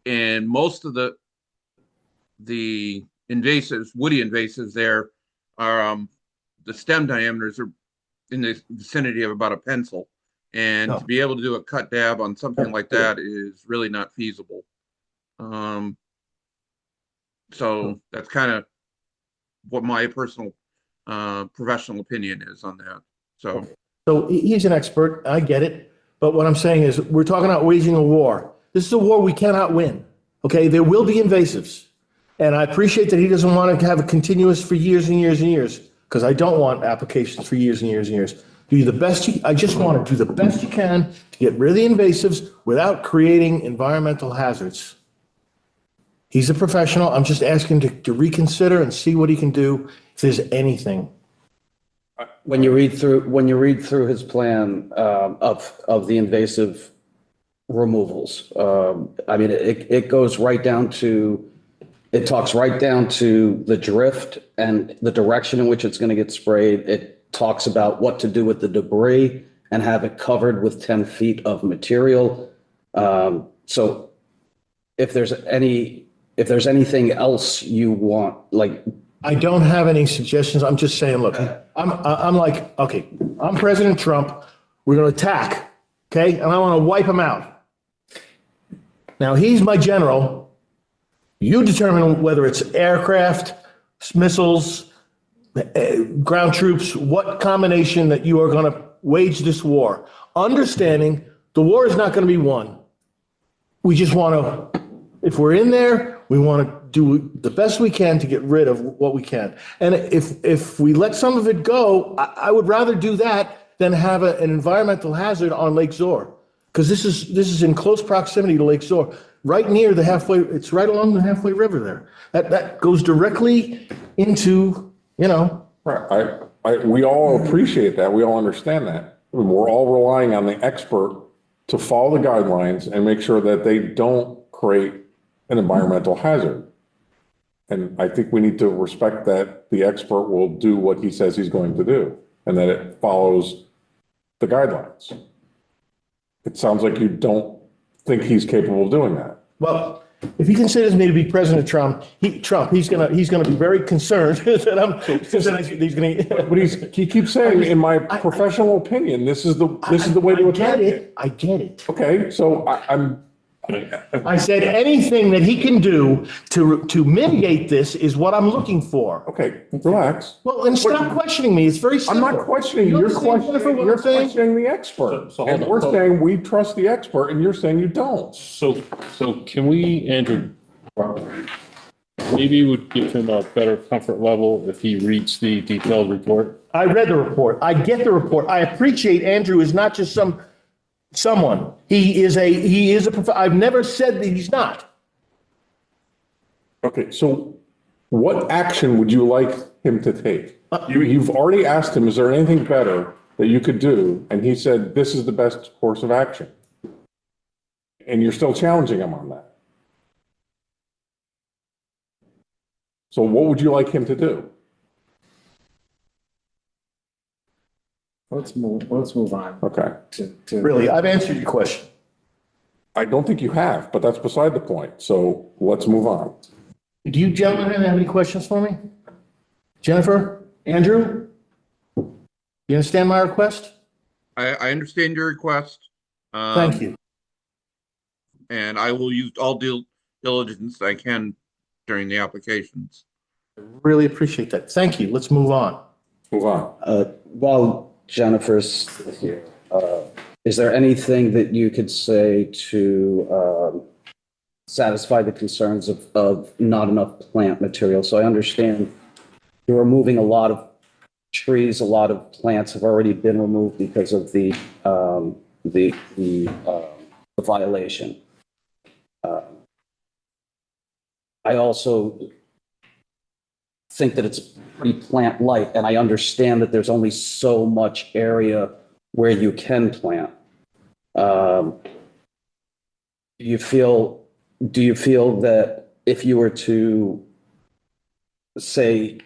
And most of the invasives, woody invasives there are, the stem diameters are in the vicinity of about a pencil. And to be able to do a cut dab on something like that is really not feasible. So that's kind of what my personal professional opinion is on that. So He's an expert, I get it. But what I'm saying is, we're talking about waging a war. This is a war we cannot win. Okay, there will be invasives. And I appreciate that he doesn't want to have it continuous for years and years and years, because I don't want applications for years and years and years. Do the best I just want to do the best you can to get rid of the invasives without creating environmental hazards. He's a professional. I'm just asking to reconsider and see what he can do if there's anything. When you read through his plan of the invasive removals, I mean, it goes right down to, it talks right down to the drift and the direction in which it's going to get sprayed. It talks about what to do with the debris and have it covered with 10 feet of material. So if there's anything else you want, like. I don't have any suggestions. I'm just saying, look, I'm like, okay, I'm President Trump. We're going to attack, okay? And I want to wipe him out. Now, he's my general. You determine whether it's aircraft, missiles, ground troops, what combination that you are going to wage this war. Understanding the war is not going to be won. We just want to, if we're in there, we want to do the best we can to get rid of what we can. And if we let some of it go, I would rather do that than have an environmental hazard on Lake Zor. Because this is in close proximity to Lake Zor, right near the halfway, it's right along the halfway river there. That goes directly into, Right. We all appreciate that. We all understand that. We're all relying on the expert to follow the guidelines and make sure that they don't create an environmental hazard. And I think we need to respect that the expert will do what he says he's going to do and that it follows the guidelines. It sounds like you don't think he's capable of doing that. well, if he considers me to be President Trump, he's gonna be very concerned that he's gonna. But he keeps saying, in my professional opinion, this is the way to attack it. I get it. Okay, so I said anything that he can do to mitigate this is what I'm looking for. okay, relax. Well, and stop questioning me. It's very I'm simple. not questioning you. You You're understand, Jennifer, what you're I'm saying? questioning the expert. So And hold on. we're saying we trust the expert and you're saying you don't. So can we, Andrew, maybe would give him a better comfort level if he reads the detailed report? I read the report. I get the report. I appreciate Andrew is not just someone. He is a I've never said that he's not. Okay, so what action would you like him to take? You've already asked him, is there anything better that you could do? And he said, this is the best course of action. And you're still challenging him on that. So what would you like him to do? Let's move on Okay. to. Really, I've answered your question. I don't think you have, but that's beside the point. So let's move on. Do you gentlemen have any questions for me? Jennifer? Andrew? You understand my request? I understand your request. Thank you. And I will use all diligence I can during the applications. Really appreciate that. Thank you. Let's move on. Move on. While Jennifer's here, is there anything that you could say to satisfy the concerns of not enough plant material. So I understand you're removing a lot of trees, a lot of plants have already been removed because of the violation. I also think that it's pretty plant light, and I understand that there's only so much area where you can plant. Do you feel that if you were to, say,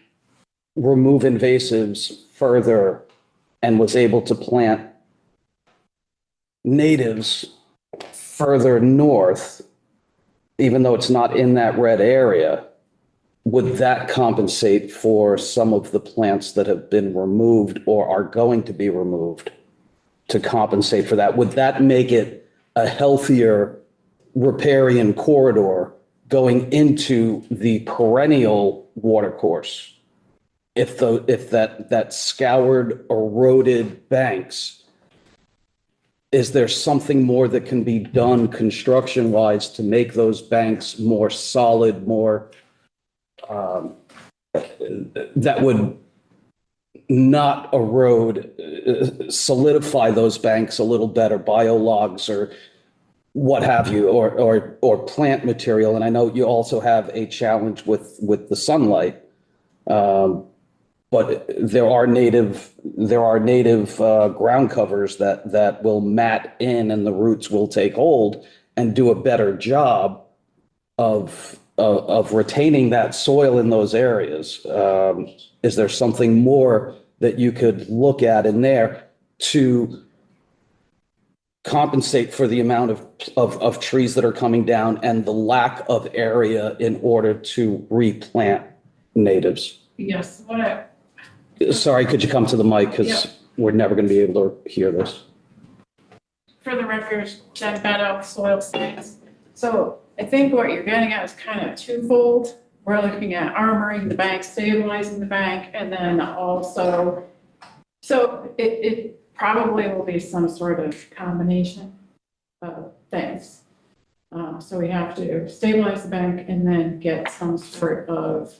remove invasives further and was able to plant natives further north, even though it's not in that red area, would that compensate for some of the plants that have been removed or are going to be removed to compensate for that? Would that make it a healthier riparian corridor going into the perennial watercourse? If that scoured, eroded banks, is there something more that can be done construction-wise to make those banks more solid, more that would not erode, solidify those banks a little better, biologs or what have you, or plant material? And I know you also have a challenge with the sunlight. But there are native ground covers that will mat in and the roots will take hold and do a better job of retaining that soil in those areas. Is there something more that you could look at in there to compensate for the amount of trees that are coming down and the lack of area in order to replant natives? Yes, Sorry, could you come to the mic? Yeah. Because we're never going to be able to hear this. for the record, Jen Beno, Soil Science. So I think what you're getting at is kind of twofold. We're looking at armoring the bank, stabilizing the bank, and then also, so it probably will be some sort of combination of things. So we have to stabilize the bank and then get some sort of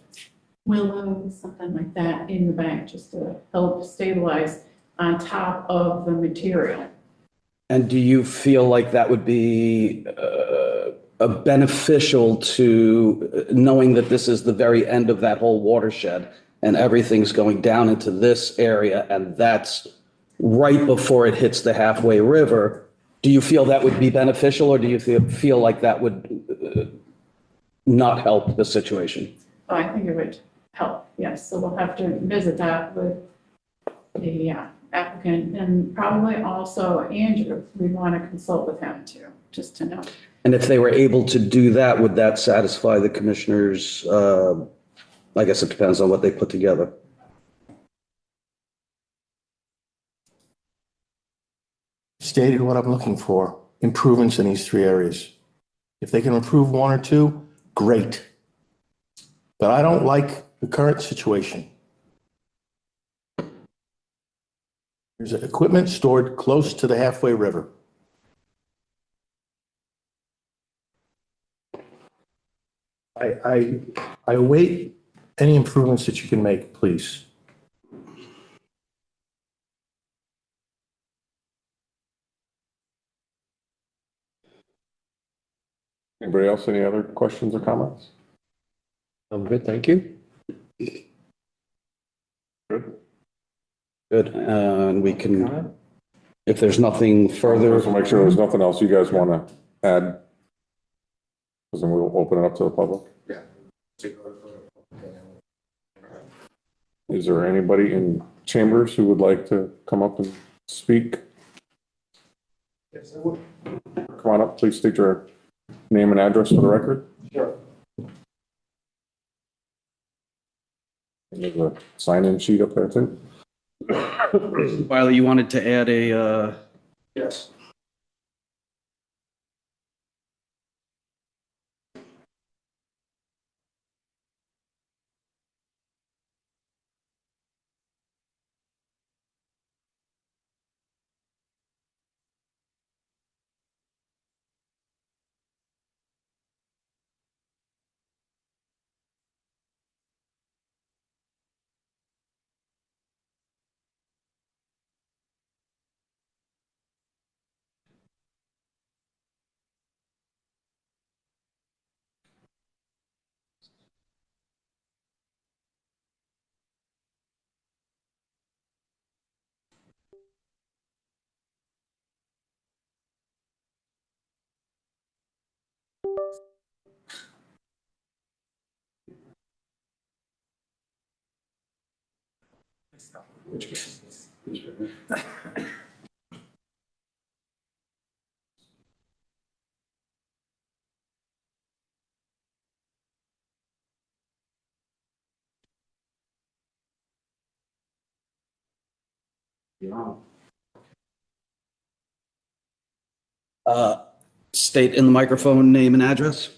willow, something like that in the bank, just to help stabilize on top of the material. And do you feel like that would be beneficial to knowing that this is the very end of that whole watershed and everything's going down into this area and that's right before it hits the halfway river? Do you feel that would be beneficial, or do you feel like that would not help the situation? Oh, I think it would help, yes. So we'll have to visit that with the applicant, and probably also Andrew. We want to consult with him too, just to know. And if they were able to do that, would that satisfy the commissioners? I guess it depends on what they put together. Stated what I'm looking for, improvements in these three areas. If they can improve one or two, great. But I don't like the current situation. There's equipment stored close to the halfway river. I await any improvements that you can make, please. Anybody else, any other questions or comments? I'm good, thank you. Good. Good, and we can, if there's nothing further. So make sure there's nothing else you guys want to add. Because then we'll open it up to the public. Yeah. Is there anybody in chambers who would like to come up and speak? Yes, I would. Come on up, please state your name and address for the record. Sure. There's a sign-in sheet up there too. Wiley, you wanted to add a, Yes. State in the microphone, name and address.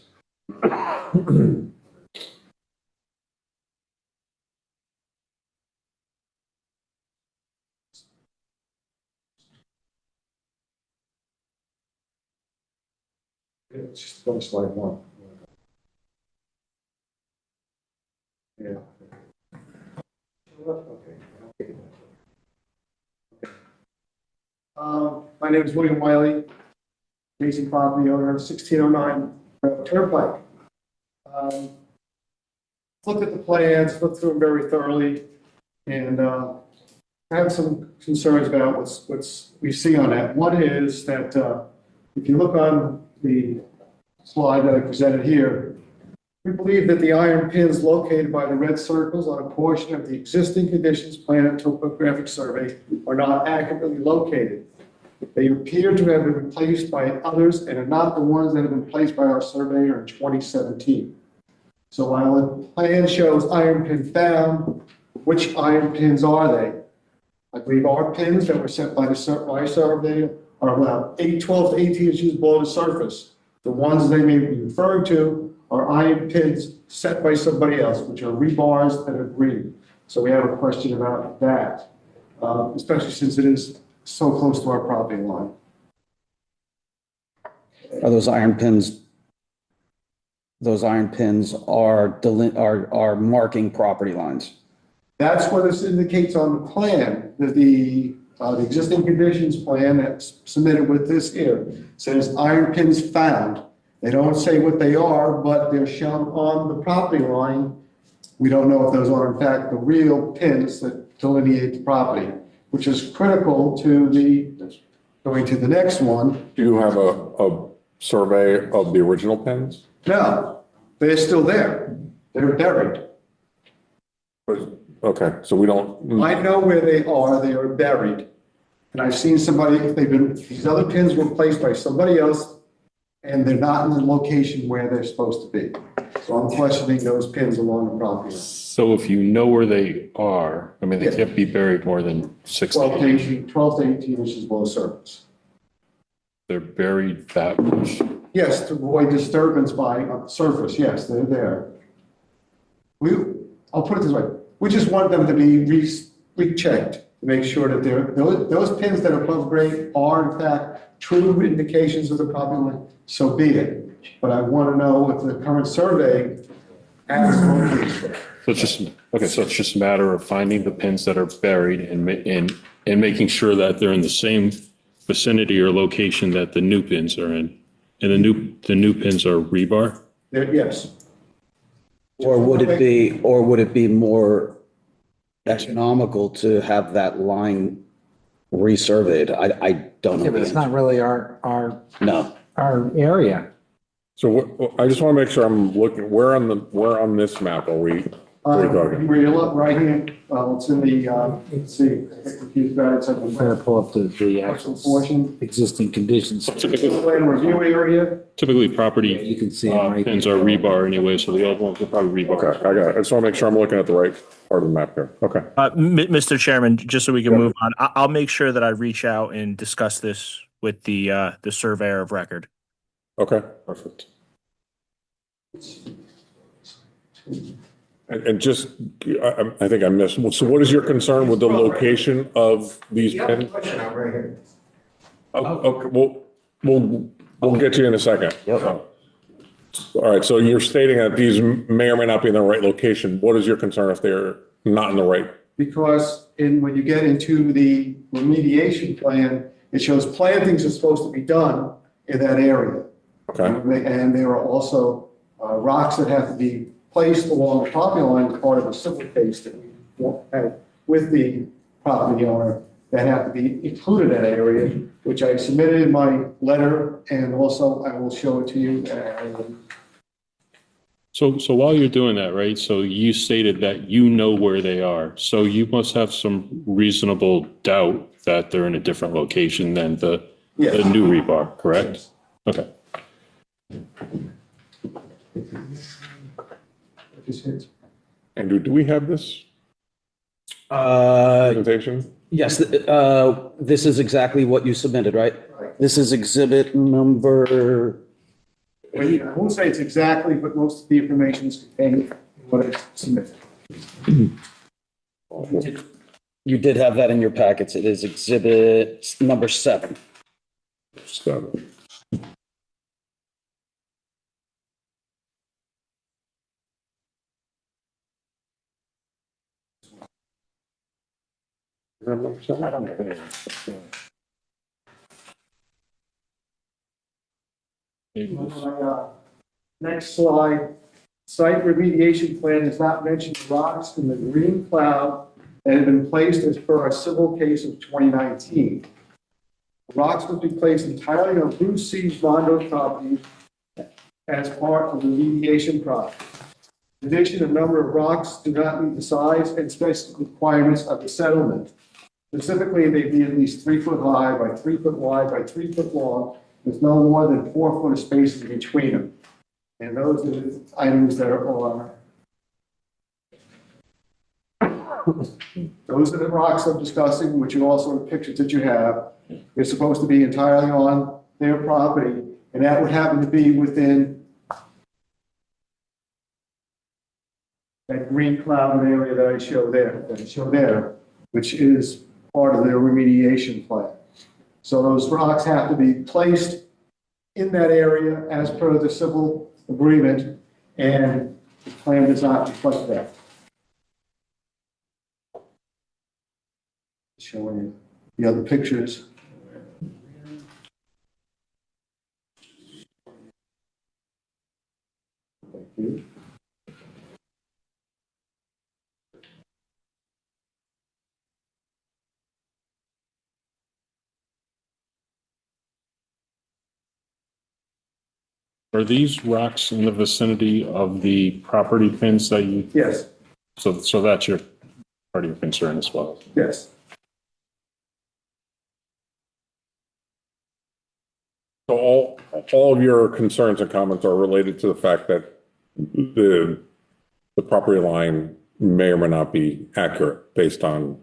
It's just go to slide one. Yeah. Okay. My name is William Wiley, Jason property owner, 1609 Turnpike. Looked at the plans, looked through them very thoroughly, and I have some concerns about what's we see on that. One is that if you look on the slide that I presented here, we believe that the iron pins located by the red circles on a portion of the existing conditions plan and topographic survey are not accurately located. They appear to have been replaced by others and are not the ones that have been placed by our surveyor in 2017. So while the plan shows iron pin found, which iron pins are they? I believe our pins that were set by the surveyor are about 12 to 18 inches below the surface. The ones they may be referring to are iron pins set by somebody else, which are rebars that are green. So we have a question about that, especially since it is so close to our property line. Are those iron pins? Those iron pins are marking property lines. That's what this indicates on the plan, that the existing conditions plan that's submitted with this here says iron pins found. They don't say what they are, but they're shown on the property line. We don't know if those are in fact the real pins that delineate the property, which is critical to going to the next one. Do you have a survey of the original pins? No, they're still there. They're buried. Okay, so we don't. I know where they are. They are buried. And I've seen these other pins were placed by somebody else, and they're not in the location where they're supposed to be. So I'm questioning those pins along the property line. So if you know where they are, I mean, they can't be buried more than 60 feet. 12 to 18 inches below surface. They're buried that much. Yes, to avoid disturbance by surface. Yes, they're there. I'll put it this way. We just want them to be rechecked to make sure that those pins that are above grade are in fact true indications of the property line. So be it. But I want to know if the current survey has located. So it's just a matter of finding the pins that are buried and making sure that they're in the same vicinity or location that the new pins are in. And the new pins are rebar? Yes. Or would it be more economical to have that line resurveyed? I don't know. Yeah, but it's not really our area. So I just want to make sure I'm looking, where on this map are we talking? Where you look right here, it's in the, let's see, confused about it. It's like I'm going to pull up the actual actual portion. existing conditions. Plan review area. Typically, property You can see them right pins there. are rebar anyway, so the old ones are probably rebar. Okay, I got it. I just want to make sure I'm looking at the right part of the map here. Okay. Mr. Chairman, just so we can move on, I'll make sure that I reach out and discuss this with the surveyor of record. Okay, perfect. And just, I think I missed, so what is your concern with the location of these You have a pins? question out right here. Okay, we'll get you in a second. Yep. All right, so you're stating that these may or may not be in the right location. What is your concern if they're not in the right? Because when you get into the remediation plan, it shows plantings are supposed to be done in that area. Okay, And there are also rocks that have to be placed along the property line as part of a civil case that we had with the property owner that have to be included in that area, which I submitted in my letter, and also I will show it to you. So while you're doing that, right, so you stated that you know where they are. So you must have some reasonable doubt that they're in a different location than the new rebar, correct? Okay. Andrew, do we have this Uh, presentation? yes, this is exactly what you submitted, right? This is exhibit number, I won't say it's exactly, but most of the information is contained in what I submitted. you did have that in your packets. It is exhibit number 7. 7. Next slide. Site remediation plan has not mentioned rocks in the green cloud that have been placed as per our civil case of 2019. Rocks will be placed entirely on Bruce C's Monroe property as part of the remediation project. In addition, a number of rocks do not meet the size and specific requirements of the settlement. Specifically, they be at least 3 foot high by 3 foot wide by 3 foot long, with no more than 4 foot of space in between them. And those are the items that are on. Those are the rocks I'm discussing, which are also the pictures that you have. They're supposed to be entirely on their property, and that would happen to be within that green cloud area that I show there, which is part of their remediation plan. So those rocks have to be placed in that area as per the civil agreement, and the plan does not reflect that. Showing you the other pictures. Thank you. Are these rocks in the vicinity of the property pins that you, Yes, so that's your part of your concern as well? yes. So all of your concerns and comments are related to the fact that the property line may or may not be accurate based on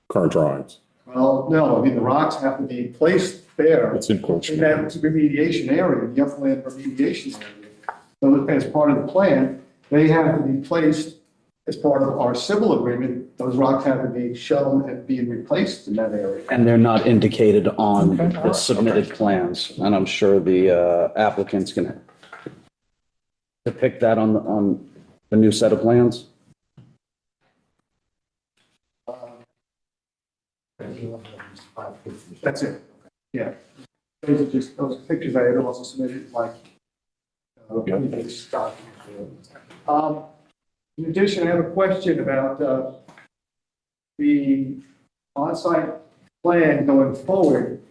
current drawings. Well, no, I mean, the rocks have to be placed there. It's in quotes. In that remediation area, the upland remediation area. So as part of the plan, they have to be placed as part of our civil agreement. Those rocks have to be shown and being replaced in that area. and they're not indicated on the submitted plans. And I'm sure the applicant's going to depict that on the new set of plans. That's it. Yeah. Those are just, those pictures I had also submitted, like, previous documents. In addition, I have a question about, the on-site plan going forward,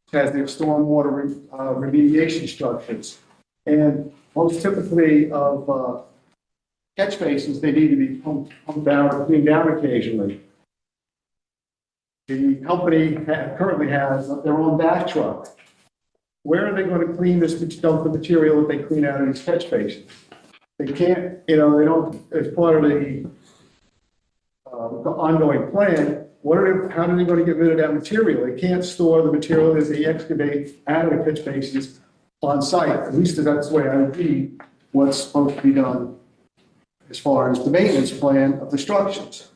which has their stormwater remediation structures. And most typically of, catch basins, they need to be pumped down or cleaned down occasionally. The company currently has their own back truck. Where are they going to clean this, dump the material that they clean out of these catch basins? They can't, they don't, as part of the ongoing plan, how are they going to get rid of that material? They can't store the material as they excavate out of the catch basins on site. At least that's the way I read what's supposed to be done as far as the maintenance plan of the structures.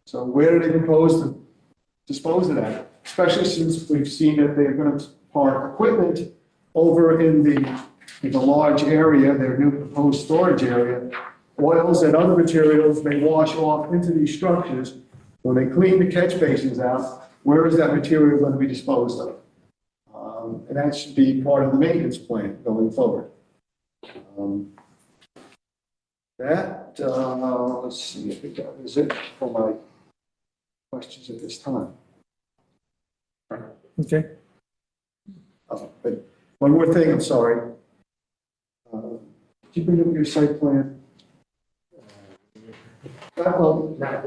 So where do they propose to dispose of that? Especially since we've seen that they're going to park equipment over in the large area, their new proposed storage area. Oils and other materials may wash off into these structures. When they clean the catch basins out, where is that material going to be disposed of? And that should be part of the maintenance plan going forward. Let's see, I think that is it for my questions at this time. Okay. But one more thing, I'm sorry. Did you bring up your site plan? Well, not,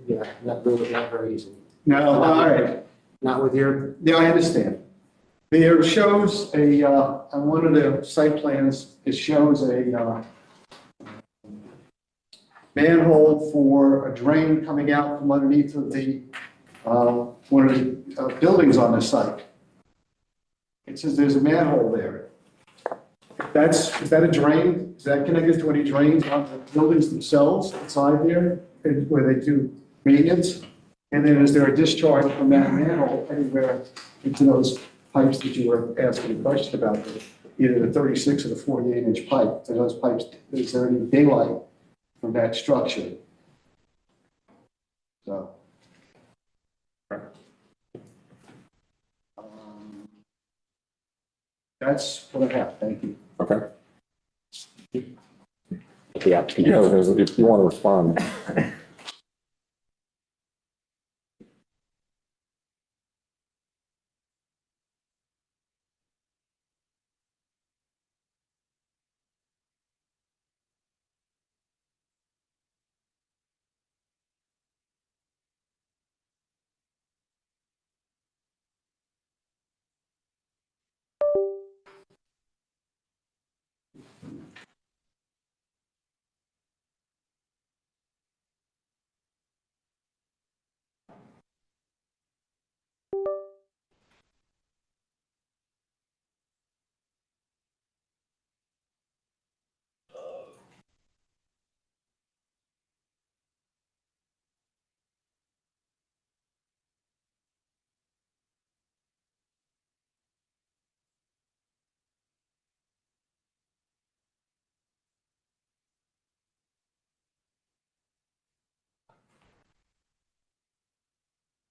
yeah, not really, not very easy. No, all right. Not with your, Yeah, I understand. There shows on one of the site plans, it shows a manhole for a drain coming out from underneath of the, one of the buildings on the site. It says there's a manhole there. Is that a drain? Is that connected to any drains on the buildings themselves inside there, where they do maintenance? And then is there a discharge from that manhole anywhere into those pipes that you were asking a question about, either the 36 or the 48-inch pipe? Are those pipes, is there any daylight from that structure? So. That's what I have. Thank you. Okay. Yeah, if you want to respond.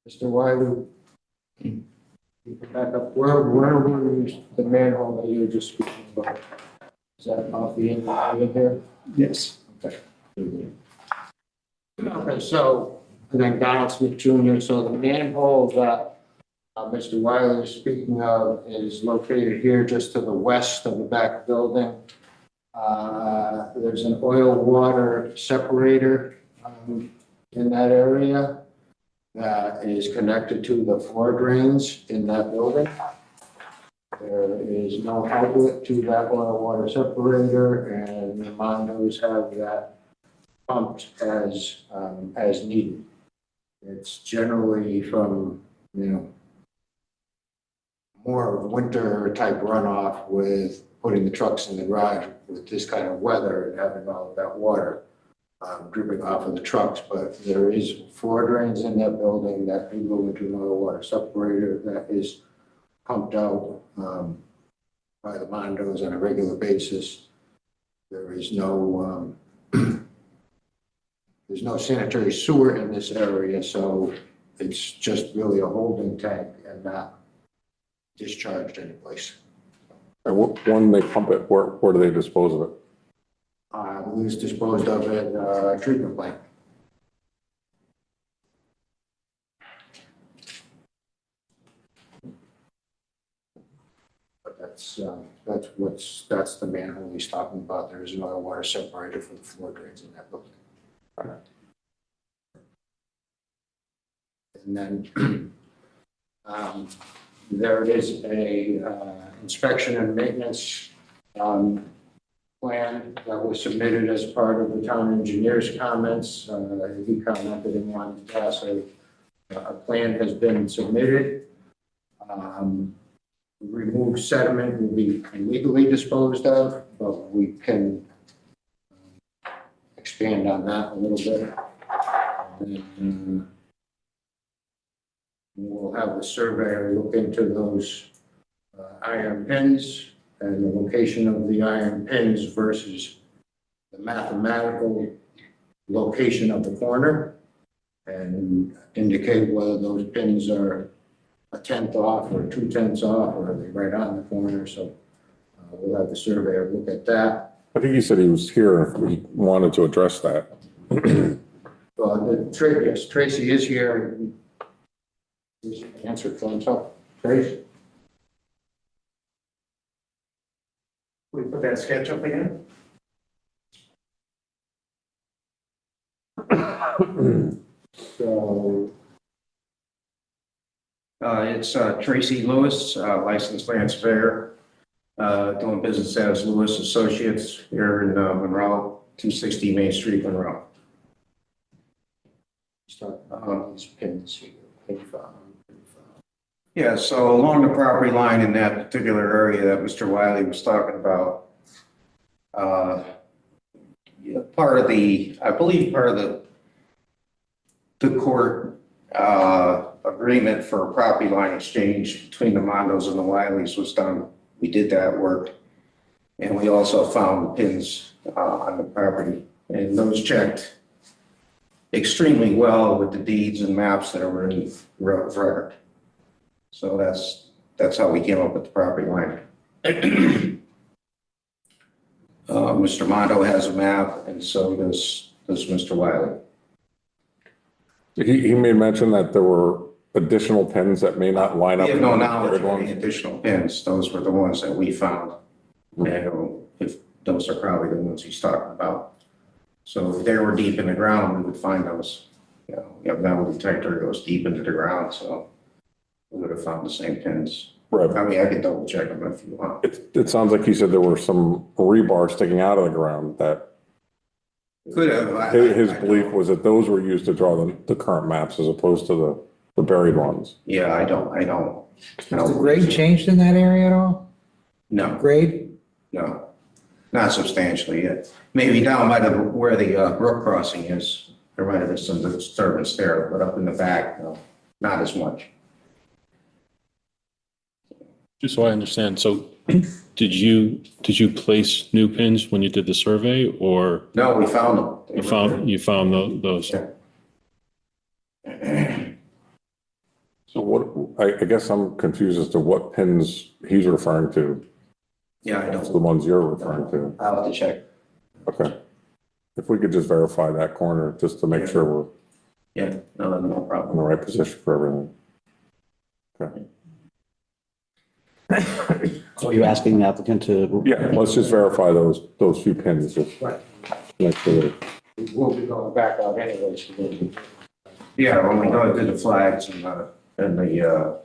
Mr. Wiley, you can back up, where were you, the manhole that you were just speaking about? Is that off the end of here? Yes. Okay. Okay, so, and then Donald Smith Jr., so the manhole that Mr. Wiley is speaking of is located here just to the west of the back building. There's an oil water separator in that area that is connected to the floor drains in that building. There is no outlet to that oil water separator, and the Monroes have that pumped as needed. It's generally from, more of winter type runoff with putting the trucks in the garage with this kind of weather and having all of that water dripping off of the trucks. But there is floor drains in that building that do go into an oil water separator that is pumped out by the Monroes on a regular basis. There is no there's no sanitary sewer in this area, so it's just really a holding tank and not discharged anyplace. And when they pump it, where do they dispose of it? It was disposed of at a treatment plant. But that's the manhole he's talking about. There is an oil water separator for the floor drains in that building. And then there is a inspection and maintenance plan that was submitted as part of the town engineer's comments. He commented and wanted to pass a plan has been submitted. Removed sediment will be legally disposed of, but we can expand on that a little bit. And we'll have the surveyor look into those iron pins and the location of the iron pins versus the mathematical location of the corner, and indicate whether those pins are a tenth off or 2/10 off, or are they right on the corner. So we'll have the surveyor look at that. I think he said he was here if we wanted to address that. Well, yes, Tracy is here. He's answered for himself. Tracy? We put that sketch up again? So, it's Tracy Lewis, licensed land surveyor, doing business as Lewis Associates here in Monroe, 260 Main Street, Monroe. These pins here. Yeah, so along the property line in that particular area that Mr. Wiley was talking about, part of the, I believe part of the court agreement for a property line exchange between the Mondos and the Wileys was done. We did that work. And we also found pins on the property. And those checked extremely well with the deeds and maps that are in record. So that's how we came up with the property line. Mr. Mondo has a map, and so does Mr. Wiley. He made mention that there were additional pins that may not line up. We have no knowledge of any additional pins. Those were the ones that we found. And if those are probably the ones he's talking about. So if they were deep in the ground, we would find those. You know, we have a metal detector that goes deep into the ground, so we would have found the same pins. Right. I mean, I could double check them if you want. It sounds like he said there were some rebar sticking out of the ground that Could have. his belief was that those were used to draw the current maps as opposed to the buried ones. Yeah, I don't. Has the grade changed in that area at all? No, Grade? no, not substantially yet. Maybe down by where the brook crossing is, there might have been some disturbance there, but up in the back, no, not as much. Just so I understand, so did you place new pins when you did the survey, or No, we found them. you found those? So what, I guess I'm confused as to what pins he's referring to. Yeah, I That's the don't. ones you're referring to. I'll have to check. Okay. If we could just verify that corner, just to make sure we're Yeah, no in the problem. right position for everything. Okay. So you're asking the applicant to? Yeah, let's just verify those few pins, just Right. make sure. We'll be going back out anyways. Yeah, when we go to the flags and the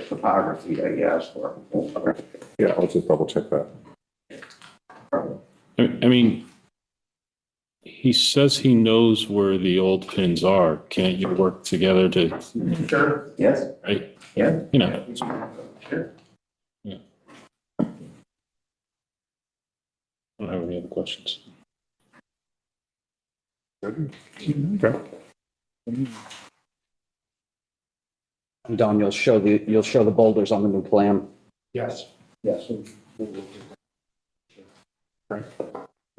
topography that you asked for. Okay. Yeah, let's just double check that. I mean, he says he knows where the old pins are. Can't you work together to, Sure. Yes. right? Yeah. You know, Sure. I don't have any other questions. Okay. And Don, you'll show the boulders on the new plan. Yes. Yes.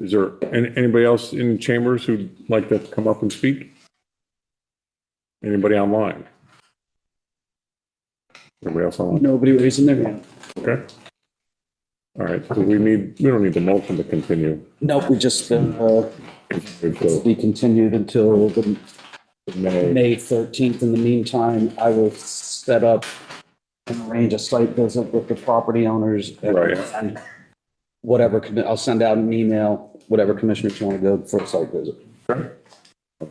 Is there anybody else in chambers who'd like to come up and speak? Anybody online? Anybody else online? Nobody raising their hand. Okay. All right, so we don't need the motion to continue. Nope, we just, be continued until the May 13th. In the meantime, I will set up and arrange a site visit with the property owners. Right. And whatever, I'll send out an email, whatever commissioners want to go for a site visit. Okay.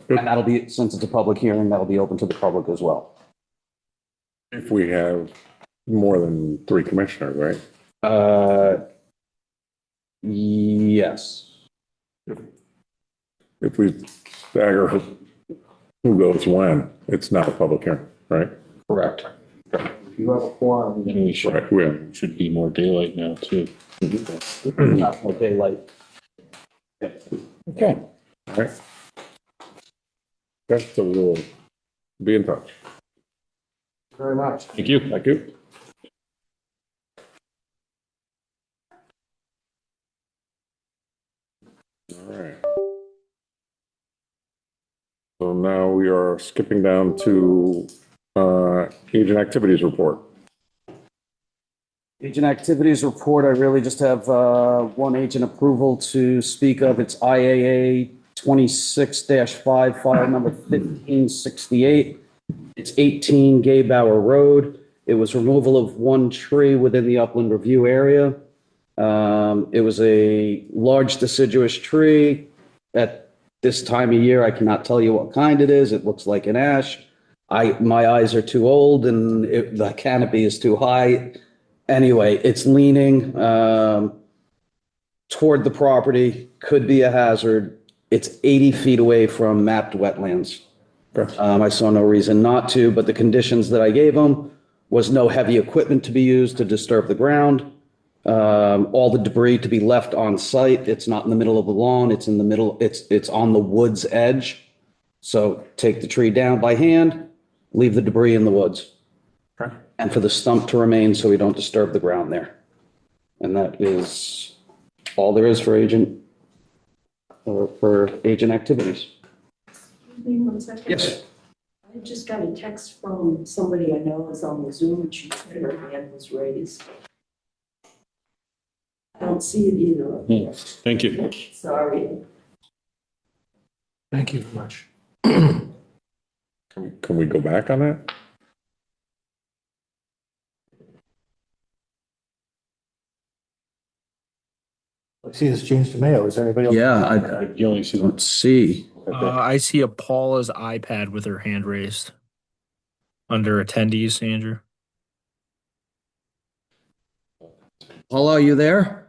And that'll be, since it's a public hearing, that'll be open to the public as well. If we have more than 3 commissioners, right? Yes. If we stagger who goes when, it's not a public hearing, right? Correct. If you have a quorum, And we should, Right, we should be more daylight now too. Not more daylight. Okay. all right. Okay, so we'll be in touch. very much. Thank you. Thank you. All right. So now we are skipping down to agent activities report. Agent activities report, I really just have one agent approval to speak of. It's IAA 26-5, file number 1568. It's 18 Gay Bauer Road. It was removal of one tree within the upland review area. It was a large deciduous tree that this time of year. I cannot tell you what kind it is. It looks like an ash. My eyes are too old and the canopy is too high. Anyway, it's leaning toward the property, could be a hazard. It's 80 feet away from mapped wetlands. I saw no reason not to, but the conditions that I gave them was no heavy equipment to be used to disturb the ground. All the debris to be left on site. It's not in the middle of the lawn. It's in the middle. It's on the wood's edge. So take the tree down by hand, leave the debris in the woods. Okay. And for the stump to remain so we don't disturb the ground there. And that is all there is for agent activities. Give me 1 second. Yes. I just got a text from somebody I know is on the Zoom, and she said her hand was raised. I don't see it either. Thank you. Sorry. Thank you very much. Can we go back on that? I see this James DeMayo. Is there anybody else? Yeah, You only see let's see. I see a Paula's iPad with her hand raised. Under attendees, Andrew. Paula, are you there?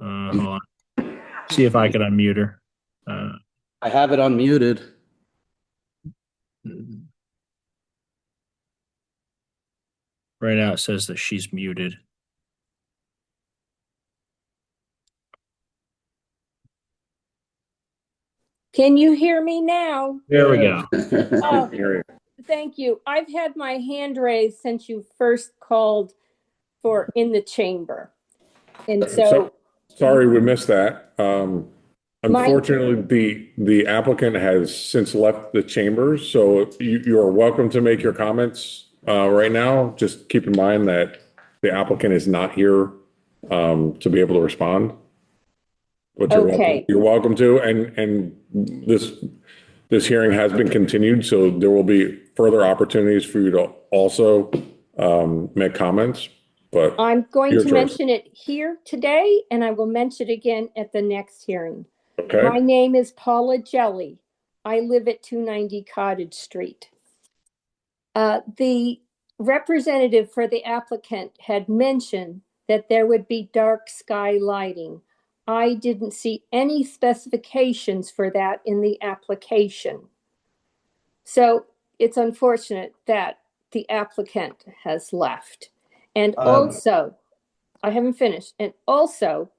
Hold on. See if I can unmute her. I have it unmuted. Right now it says that she's muted. Can you hear me now? There we go. Oh, Here you thank you. I've had my hand raised since you first called for in the chamber. And so Sorry, we missed that. Unfortunately, the applicant has since left the chambers, so you are welcome to make your comments right now. Just keep in mind that the applicant is not here to be able to respond. But Okay. you're welcome to, and this hearing has been continued, so there will be further opportunities for you to also make comments. But I'm going your to choice. mention it here today, and I will mention it again at the next hearing. Okay. My name is Paula Jelly. I live at 290 Cottage Street. The representative for the applicant had mentioned that there would be dark sky lighting. I didn't see any specifications for that in the application. So it's unfortunate that the applicant has left. And also, I haven't finished. And also,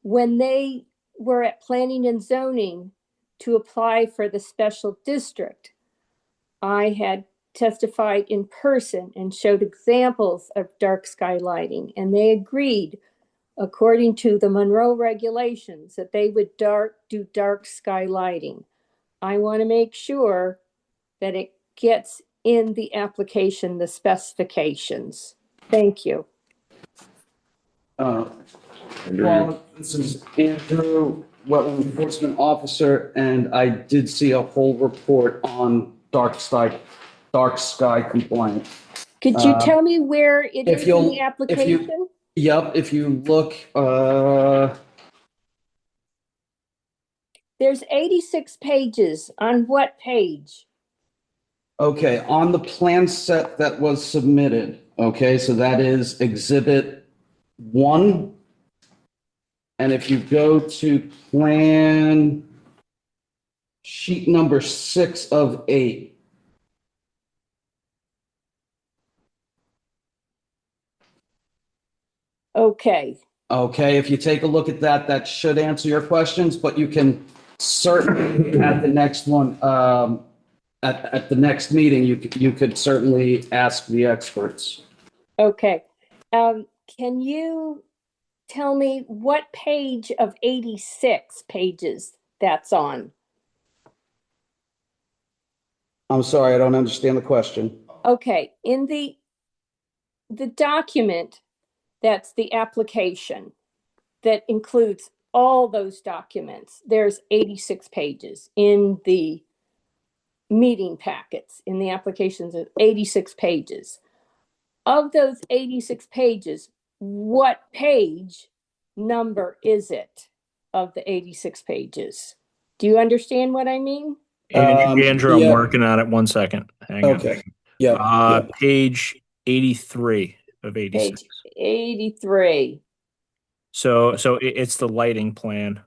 when they were at planning and zoning to apply for the special district, I had testified in person and showed examples of dark sky lighting, and they agreed, according to the Monroe regulations, that they would do dark sky lighting. I want to make sure that it gets in the application, the specifications. Thank you. Well, this is Andrew, Wetland Enforcement Officer, and I did see a whole report on dark sky compliance. Could you tell me where it is in the if application? Yep, if you look, There's 86 pages. On what page? okay, on the plan set that was submitted, okay, so that is Exhibit 1. And if you go to plan sheet number 6 of 8. Okay. Okay, if you take a look at that, that should answer your questions, but you can certainly at the next one, at the next meeting, you could certainly ask the experts. Okay. Can you tell me what page of 86 pages that's on? I'm sorry, I don't understand the question. Okay, in the document that's the application that includes all those documents, there's 86 pages in the meeting packets, in the applications of 86 pages. Of those 86 pages, what page number is it? of the 86 pages. Do you understand what I mean? Andrew, I'm yeah. working on it. 1 second. Hang on. Okay. Yeah. Page 83 of 86. Page 83. So it's the lighting plan.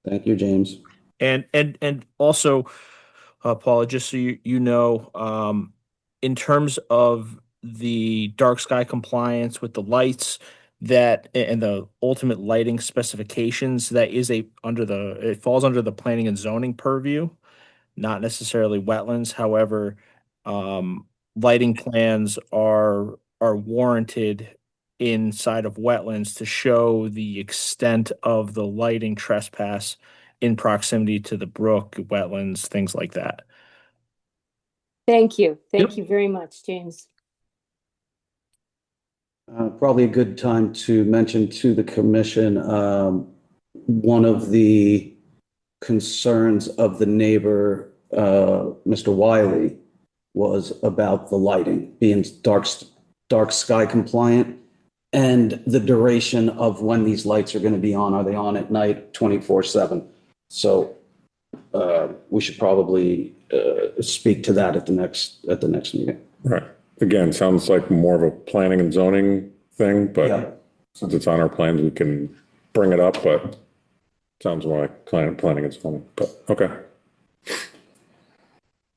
Thank you, James. And also, Paula, just so you know, in terms of the dark sky compliance with the lights that and the ultimate lighting specifications, that is it falls under the planning and zoning purview, not necessarily wetlands. However, lighting plans are warranted inside of wetlands to show the extent of the lighting trespass in proximity to the brook, wetlands, things like that. Thank you. Thank you very much, James. Probably a good time to mention to the commission, one of the concerns of the neighbor, Mr. Wiley, was about the lighting being dark sky compliant and the duration of when these lights are going to be on. Are they on at night 24/7? So we should probably speak to that at the next meeting. Right. Again, sounds like more of a planning and zoning thing, Yeah. but since it's on our plans, we can bring it up, but sounds more like planning and zoning, but okay.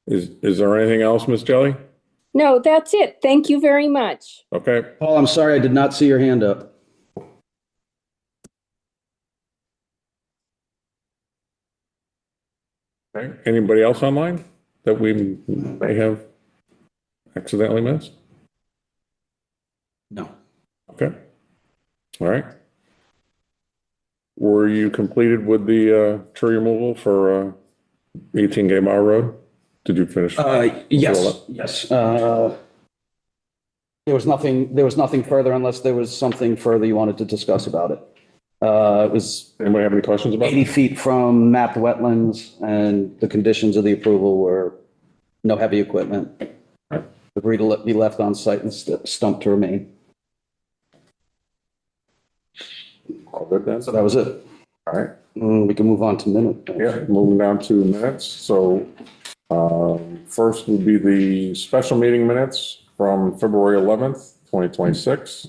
Is there anything else, Ms. Jelly? No, that's it. Thank you very much. Okay. Paul, I'm sorry, I did not see your hand up. Okay. Anybody else online that we may have accidentally missed? No. Okay. All right. Were you completed with the tree removal for 18 Gay Mile Road? Did you finish? Yes. There was nothing further unless there was something further you wanted to discuss about it. It was Anybody have any questions about 80 it? feet from mapped wetlands, and the conditions of the approval were no heavy equipment. Agree to be left on site and stump to remain. All good then? So that was it. All right. We can move on to minutes. Yeah, moving down to minutes. So first would be the special meeting minutes from February 11th, 2026.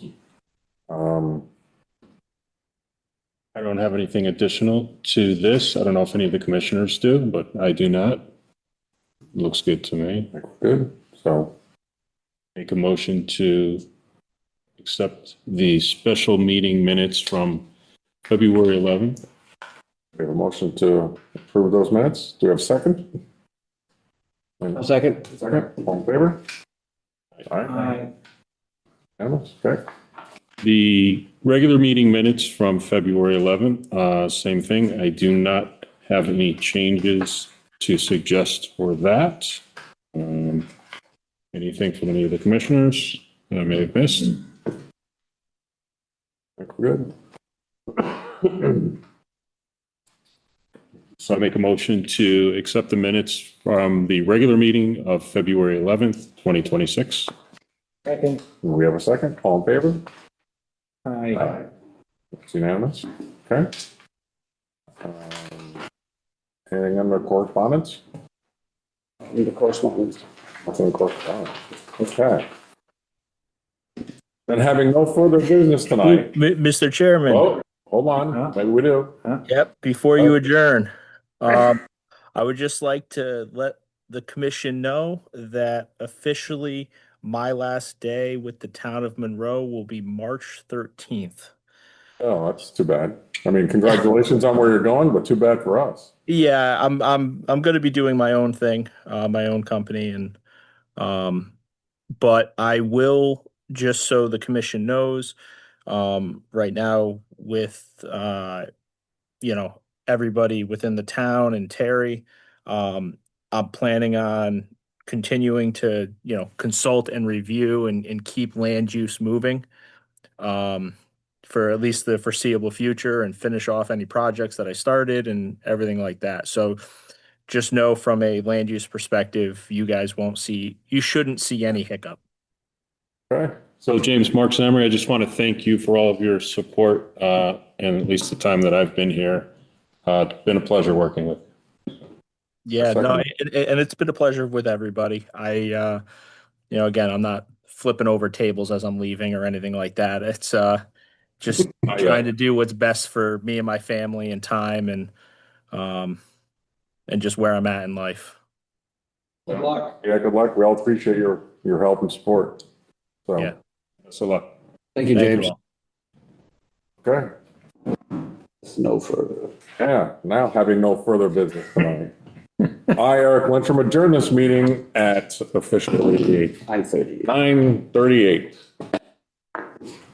I don't have anything additional to this. I don't know if any of the commissioners do, but I do not. Looks good to me. Good. So Make a motion to accept the special meeting minutes from February 11th. we have a motion to approve those minutes. Do we have a second? Second. Second. All in favor? All right. Unanimous? Okay. The regular meeting minutes from February 11th, same thing. I do not have any changes to suggest for that. Anything from any of the commissioners that I may have missed? I think we're good. So I make a motion to accept the minutes from the regular meeting of February 11th, 2026. Second. We have a second. All in favor? Aye. It's unanimous. Okay. Anything under correspondence? The correspondence. Nothing correspondence. Okay. Then having no further business tonight. Mr. Chairman. Oh, hold on. Maybe we do. Yep. Before you adjourn, I would just like to let the commission know that officially my last day with the town of Monroe will be March 13th. Oh, that's too bad. I mean, congratulations on where you're going, but too bad for us. Yeah, I'm going to be doing my own thing, my own company, and but I will, just so the commission knows, right now with everybody within the town and Terry, I'm planning on continuing to consult and review and keep land use moving for at least the foreseeable future and finish off any projects that I started and everything like that. So just know from a land use perspective, you shouldn't see any hiccup. Okay. So James, Mark Zamery, I just want to thank you for all of your support, and at least the time that I've been here. It's been a pleasure working with you. Yeah, no, and it's been a pleasure with everybody. Again, I'm not flipping over tables as I'm leaving or anything like that. It's just trying to do what's best for me and my family and time and just where I'm at in life. Good luck. Yeah, good luck. We all appreciate your help and support. So, Yeah. best of luck. Thank you, James. all. Okay. No further. Yeah, now having no further business tonight. I, Eric Lindstrom, adjourn this meeting at officially 9:30. 9:38.